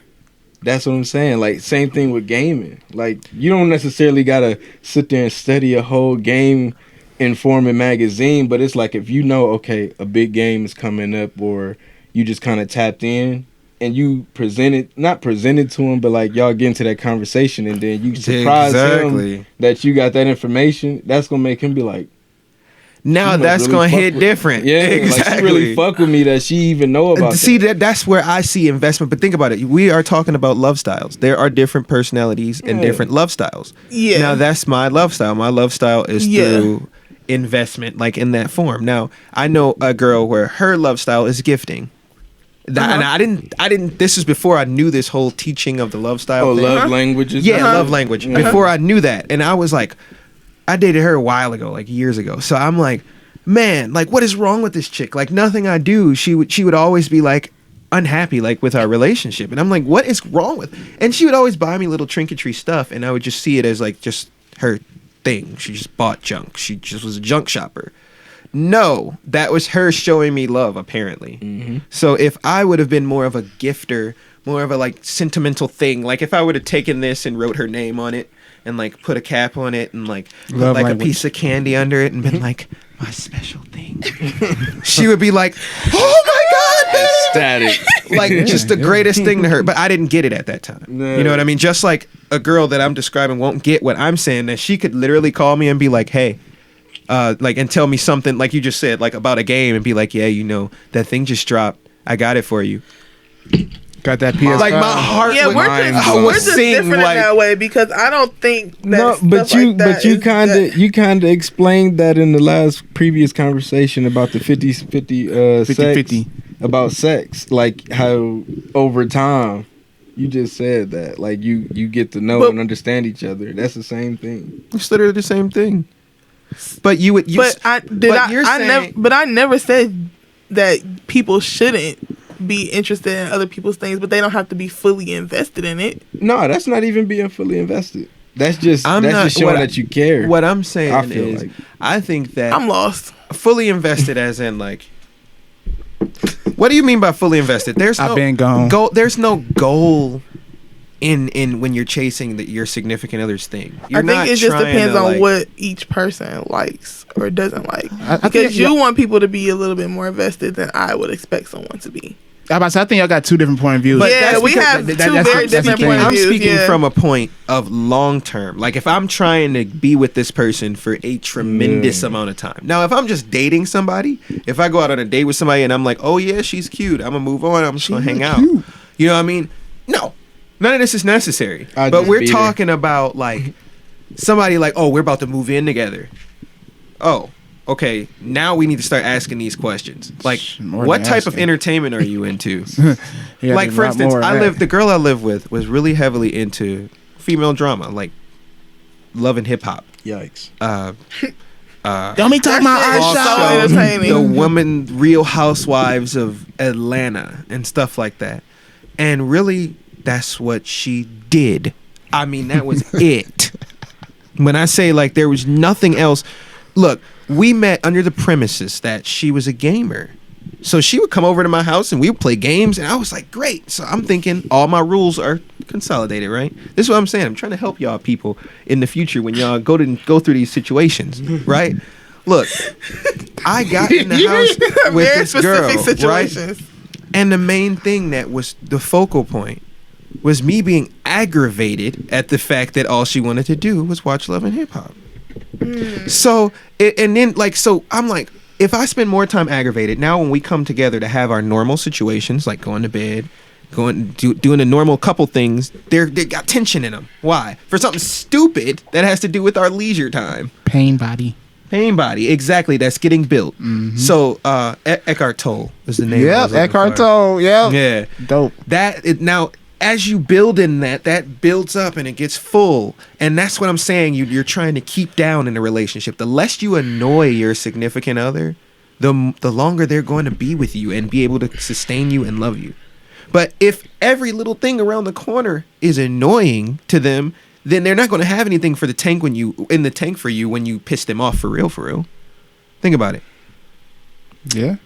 Speaker 6: That's what I'm saying. Like same thing with gaming. Like you don't necessarily gotta sit there and study a whole game informing magazine, but it's like if you know, okay, a big game is coming up, or you just kind of tapped in and you not presented to him, but like y'all get into that conversation and then you surprise him that you got that information. That's gonna make him be like,
Speaker 5: now that's
Speaker 6: really
Speaker 5: gonna hit different.
Speaker 6: Yeah,
Speaker 5: exactly.
Speaker 6: Like she really fuck with me that she even know about.
Speaker 5: See that's where I see investment. But think about it. We are talking about love styles. There are different personalities and different love styles.
Speaker 4: Yeah.
Speaker 5: Now that's my love style. My love style is through investment, like in that form. Now I know a girl where her love style is gifting. And I didn't. This is before I knew this whole teaching of the love style.
Speaker 6: Oh,
Speaker 5: thing.
Speaker 6: love languages.
Speaker 5: Yeah, love language. Before I knew that, and I was like, I dated her a while ago, like years ago. So I'm like, man, like what is wrong with this chick? Like nothing I do, she would always be like unhappy, like with our relationship, and I'm like, what is wrong with? And she would always buy me little trinketry stuff, and I would just see it as like just her thing. She just bought junk. She just was a junk shopper. No, that was her showing me love, apparently. Mm-hmm. So if I would have been more of a gifter, more of a like sentimental thing, like if I would have taken this and wrote her name on it and like put a cap on it and like put like a piece of candy under it and been like, my special thing, she would be like, oh my God, man!
Speaker 6: Ecstatic.
Speaker 5: Like just the greatest thing to her. But I didn't get it at that time. No. You know what I mean? Just like a girl that I'm describing won't get what I'm saying, that she could literally call me and be like, hey, like, and tell me something like you just said, like about a game, and be like, yeah, you know, that thing just dropped. I got it for you.
Speaker 3: Got that PS5.
Speaker 5: Like my heart.
Speaker 4: Yeah, we're just different in that way, because I don't think that.
Speaker 6: No, but you kind of explained that in the previous conversation about the 50-50 sex, about sex, like how over time. You just said that, like you get to know and understand each other. That's the same thing.
Speaker 5: It's literally the same thing. But I never said that people shouldn't be interested in other people's things, but they don't have to be fully invested in it.
Speaker 6: No, that's not even being fully invested. That's just showing that you care.
Speaker 5: What I'm saying is, I think that
Speaker 4: I'm lost.
Speaker 5: Fully invested, as in like, what do you mean by fully invested?
Speaker 3: I've been gone.
Speaker 5: There's no goal in when you're chasing your significant other's thing.
Speaker 4: I think it just depends on what each person likes or doesn't like. Because you want people to be a little bit more invested than I would expect someone to be.
Speaker 3: I think y'all got two different point of views.
Speaker 4: But yeah, we have two very different point of views.
Speaker 5: I'm speaking from a point of long term. Like if I'm trying to be with this person for a tremendous amount of time. Now, if I'm just dating somebody, if I go out on a date with somebody and I'm like, oh yeah, she's cute, I'm gonna move on, I'm just gonna hang out. You know what I mean? No, none of this is necessary. But we're talking about like somebody like, oh, we're about to move in together. Oh, okay, now we need to start asking these questions. Like, what type of entertainment are you into? Like, for instance, the girl I live with was really heavily into female drama, like Love and Hip Hop.
Speaker 6: Yikes.
Speaker 3: Don't be talking about our show.
Speaker 4: So entertaining.
Speaker 5: The women, Real Housewives of Atlanta and stuff like that. And really, that's what she did. I mean, that was it. When I say like there was nothing else, look, we met under the premises that she was a gamer. So she would come over to my house and we would play games, and I was like, great. So I'm thinking all my rules are consolidated, right? This is what I'm saying. I'm trying to help y'all people in the future when y'all go through these situations, right? Look, I got in the house with this girl, right? And the main thing that was the focal point was me being aggravated at the fact that all she wanted to do was watch Love and Hip Hop. So I'm like, if I spend more time aggravated, now when we come together to have our normal situations, like going to bed, doing the normal couple things, they got tension in them. Why? For something stupid that has to do with our leisure time.
Speaker 3: Pain body,
Speaker 5: exactly. That's getting built. Mm-hmm. So Eckhart Tolle is the name.
Speaker 3: Yep, Eckhart Tolle. Yep.
Speaker 5: Yeah,
Speaker 3: dope.
Speaker 5: Now, as you build in that builds up and it gets full. And that's what I'm saying you're trying to keep down in a relationship. The less you annoy your significant other, the longer they're going to be with you and be able to sustain you and love you. But if every little thing around the corner is annoying to them, then they're not going to have anything for the tank for you when you piss them off for real. Think about it.
Speaker 3: Yeah.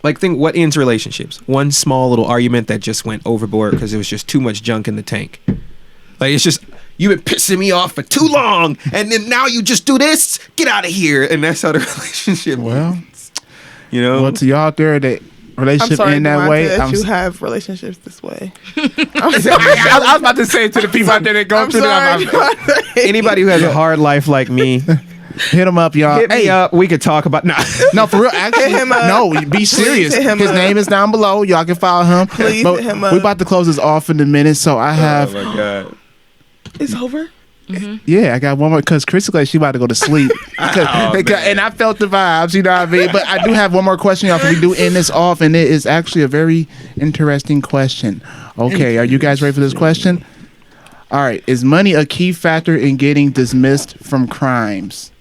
Speaker 5: Like, think what ends relationships? One small little argument that just went overboard because it was just too much junk in the tank. Like, it's just, you've been pissing me off for too long, and then now you just do this? Get out of here. And that's how the relationship
Speaker 3: Well,
Speaker 5: ends. You know?
Speaker 3: well, to y'all out there that relationship in that way,
Speaker 4: you have relationships this way.
Speaker 3: I was about to say to the people out there that go through that.
Speaker 5: Anybody who has a hard life like me,
Speaker 3: Hit him up, y'all.
Speaker 5: hit me up. We could talk about...
Speaker 3: No, for real. Actually,
Speaker 4: Hit him up.
Speaker 3: no, be serious.
Speaker 4: hit him
Speaker 3: His
Speaker 4: up.
Speaker 3: name is down below. Y'all can follow him.
Speaker 4: Please
Speaker 3: But
Speaker 4: hit him up.
Speaker 3: we about to close this off in a minute, so I have...
Speaker 5: Oh, my God.
Speaker 4: It's over.
Speaker 3: Yeah, I got one more because Chris like she about to go to sleep. And I felt the vibes, you know what I mean? But I do have one more question, y'all, before we do end this off, and it is actually a very interesting question. Okay, are you guys ready for this question? All right, is money a key factor in getting dismissed from crimes?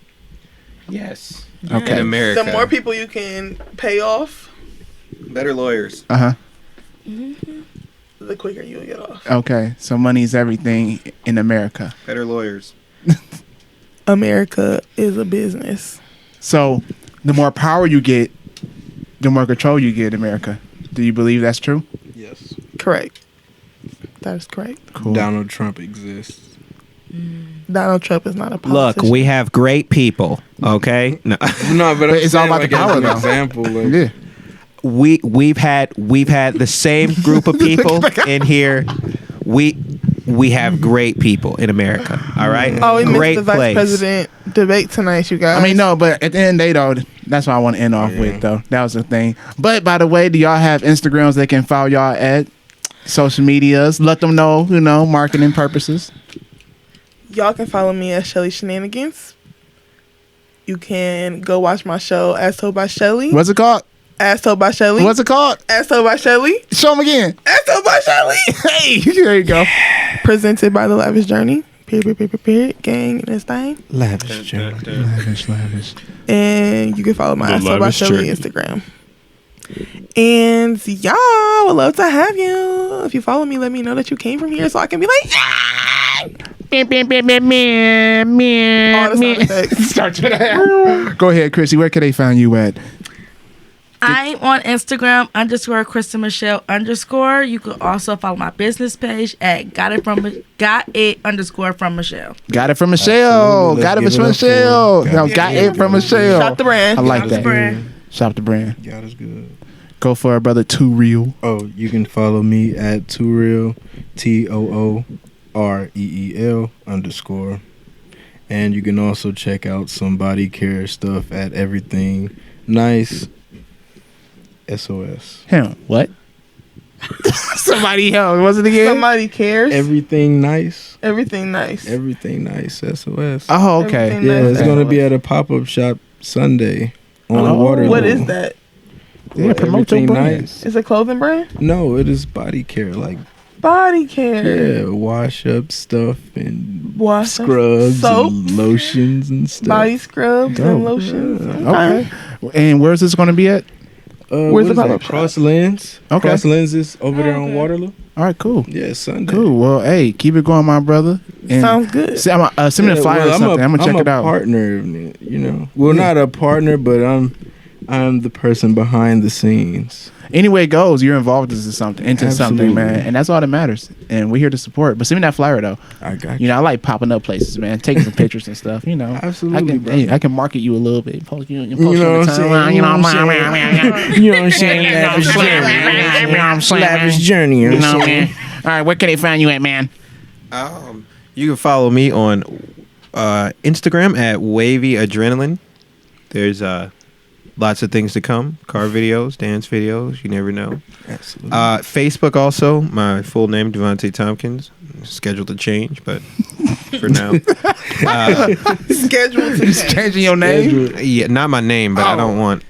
Speaker 5: Yes.
Speaker 3: Okay.
Speaker 5: In America.
Speaker 4: The more people you can pay off,
Speaker 5: Better lawyers.
Speaker 3: Uh-huh.
Speaker 4: the quicker you'll get off.
Speaker 3: Okay, so money is everything in America.
Speaker 5: Better lawyers.
Speaker 4: America is a business.
Speaker 3: So the more power you get, the more control you get in America. Do you believe that's true?
Speaker 6: Yes.
Speaker 4: Correct. That is correct.
Speaker 3: Cool.
Speaker 6: Donald Trump exists.
Speaker 4: Donald Trump is not a
Speaker 5: Look,
Speaker 4: politician.
Speaker 5: we have great people, okay? No.
Speaker 6: No, but
Speaker 3: It's all about the power, though.
Speaker 6: Example, like,
Speaker 3: Yeah.
Speaker 5: We've had the same group of people in here. We have great people in America. All right.
Speaker 4: Oh, we missed
Speaker 5: great
Speaker 4: the vice
Speaker 5: place.
Speaker 4: president debate tonight, you guys.
Speaker 3: I mean, no, but at the end of the day, though, that's what I want to end off with, though. That was the thing. But by the way, do y'all have Instagrams they can follow y'all at? Social medias? Let them know, marketing purposes.
Speaker 4: Y'all can follow me at Shelly Shenanigans. You can go watch my show, As Told by Shelly.
Speaker 3: What's it called?
Speaker 4: As Told by Shelly.
Speaker 3: What's it called?
Speaker 4: As Told by Shelly.
Speaker 3: Show them again.
Speaker 4: As Told by Shelly.
Speaker 3: Hey, there you go.
Speaker 4: Presented by the Lavish Journey. Period. Gang and this thing.
Speaker 3: Lavish Journey. Lavish.
Speaker 4: And you can follow my As Told by
Speaker 6: Lavish
Speaker 4: Shelly
Speaker 6: Journey.
Speaker 4: Instagram. And y'all would love to have you. If you follow me, let me know that you came from here so I can be like, all the sound effects.
Speaker 3: Go ahead, Chrissy. Where can they find you at?
Speaker 7: I'm on Instagram _Krista Michelle _ You can also follow my business page at got it from Michelle.
Speaker 3: Got it from Michelle.
Speaker 6: Absolutely.
Speaker 3: Got it
Speaker 6: Let's
Speaker 3: from
Speaker 6: give it up
Speaker 3: Michelle.
Speaker 6: for-
Speaker 3: No, got it from Michelle.
Speaker 4: Shop the brand.
Speaker 3: I like
Speaker 7: Shop the
Speaker 3: that.
Speaker 7: brand.
Speaker 3: Shop the brand.
Speaker 6: God is good.
Speaker 3: Go for it, brother. Too real.
Speaker 6: Oh, you can follow me at Tooreel, TOOREEL _. And you can also check out some body care stuff at Everything Nice SOS.
Speaker 3: Him. What? Somebody else. What's it again?
Speaker 4: Somebody cares.
Speaker 6: Everything Nice.
Speaker 4: Everything nice.
Speaker 6: Everything Nice SOS.
Speaker 3: Oh, okay.
Speaker 4: Everything
Speaker 6: Yeah,
Speaker 4: nice.
Speaker 6: it's going to be at a pop-up shop Sunday on
Speaker 3: Oh.
Speaker 6: Waterloo.
Speaker 4: What is that?
Speaker 3: Yeah, promote your
Speaker 6: Everything
Speaker 3: brand.
Speaker 6: Nice.
Speaker 4: Is it a clothing brand?
Speaker 6: No, it is body care. Like,
Speaker 4: Body care.
Speaker 6: yeah, wash up stuff and
Speaker 4: Wash up
Speaker 6: scrubs
Speaker 4: soap.
Speaker 6: and lotions and stuff.
Speaker 4: Body scrubs
Speaker 3: Dope.
Speaker 4: and lotions.
Speaker 3: Okay. And where's this going to be at?
Speaker 4: Where's
Speaker 6: Where's
Speaker 4: the
Speaker 6: the
Speaker 4: pop-up shop?
Speaker 6: Cross Lens?
Speaker 3: Okay.
Speaker 6: Cross Lenses over there on
Speaker 4: Okay.
Speaker 6: Waterloo.
Speaker 3: All right, cool.
Speaker 6: Yeah, Sunday.
Speaker 3: Cool. Well, hey, keep it going, my brother. And
Speaker 4: Sounds good.
Speaker 3: send me the flyer or something. I'm going to check it
Speaker 6: I'm a
Speaker 3: out.
Speaker 6: partner, you know. Well, not a partner, but I'm the person behind the scenes.
Speaker 3: Anyway it goes, you're involved into something,
Speaker 6: Absolutely.
Speaker 3: man. And that's all that matters. And we're here to support. But send me that flyer, though.
Speaker 6: I got
Speaker 3: I like popping up places, man. Taking some pictures and stuff,
Speaker 6: Absolutely, bro.
Speaker 3: I can market you a little bit. Post you, post
Speaker 6: You
Speaker 3: you
Speaker 6: know
Speaker 3: on
Speaker 6: what
Speaker 3: the
Speaker 6: I'm saying?
Speaker 3: timeline,
Speaker 6: You know what I'm saying? Lavish Journey. Lavish Journey.
Speaker 3: You know, man. All right, where can they find you at, man?
Speaker 5: You can follow me on Instagram at Wavy Adrenaline. There's lots of things to come. Car videos, dance videos. You never know.
Speaker 6: Absolutely.
Speaker 5: Facebook also. My full name, Devontae Tompkins. Scheduled to change, but for now.
Speaker 4: Schedule to change.
Speaker 3: Changing your name?
Speaker 5: Yeah, not my name, but I don't want.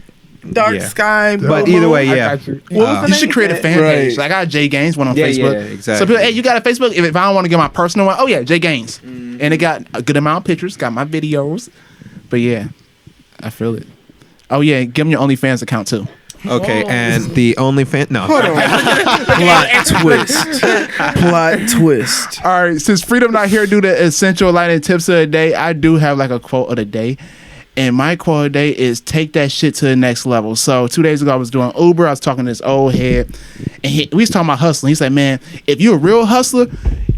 Speaker 4: Dark
Speaker 5: Yeah.
Speaker 4: sky.
Speaker 5: But
Speaker 4: blue
Speaker 5: either way,
Speaker 4: moon.
Speaker 5: yeah.
Speaker 3: I got you.
Speaker 4: What was the
Speaker 3: You
Speaker 4: name
Speaker 3: should create a
Speaker 4: of
Speaker 3: fan
Speaker 6: Right.
Speaker 3: page. Like I got Jay Gaines one on
Speaker 5: Yeah,
Speaker 3: Facebook.
Speaker 5: yeah, exactly.
Speaker 3: So people, hey, you got a Facebook? If I don't want to get my personal one, oh yeah, Jay Gaines. And it got a good amount of pictures, got my videos. But yeah, I feel it. Oh yeah, give them your OnlyFans account too.
Speaker 5: Okay, and the OnlyFans. No.
Speaker 6: Plot twist.
Speaker 3: All right, since Freedom not here to do the essential lighting tips of the day, I do have like a quote of the day. And my quote today is take that shit to the next level. So 2 days ago, I was doing Uber. I was talking to this old head. And we was talking about hustling. He's like, man, if you're a real hustler,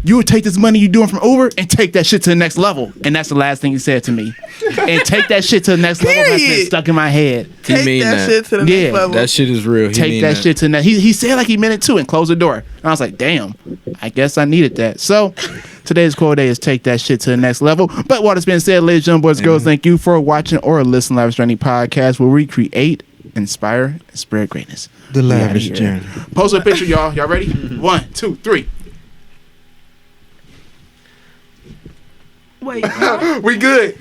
Speaker 3: you would take this money you're doing from Uber and take that shit to the next level. And that's the last thing he said to me. And take that shit to the next level has been stuck in my head.
Speaker 4: Take that shit to the next level.
Speaker 6: That shit is real.
Speaker 3: Take that shit to the next. He said like he meant it too and closed the door. And I was like, damn, I guess I needed that. So today's quote day is take that shit to the next level. But what has been said, ladies, young boys, girls, thank you for watching or listening to Lavish Journey podcast, where we create, inspire, and spread greatness.
Speaker 5: The Lavish Journey.
Speaker 3: Post a picture, y'all. Y'all ready? 1, 2, 3.
Speaker 7: Wait.
Speaker 3: We good.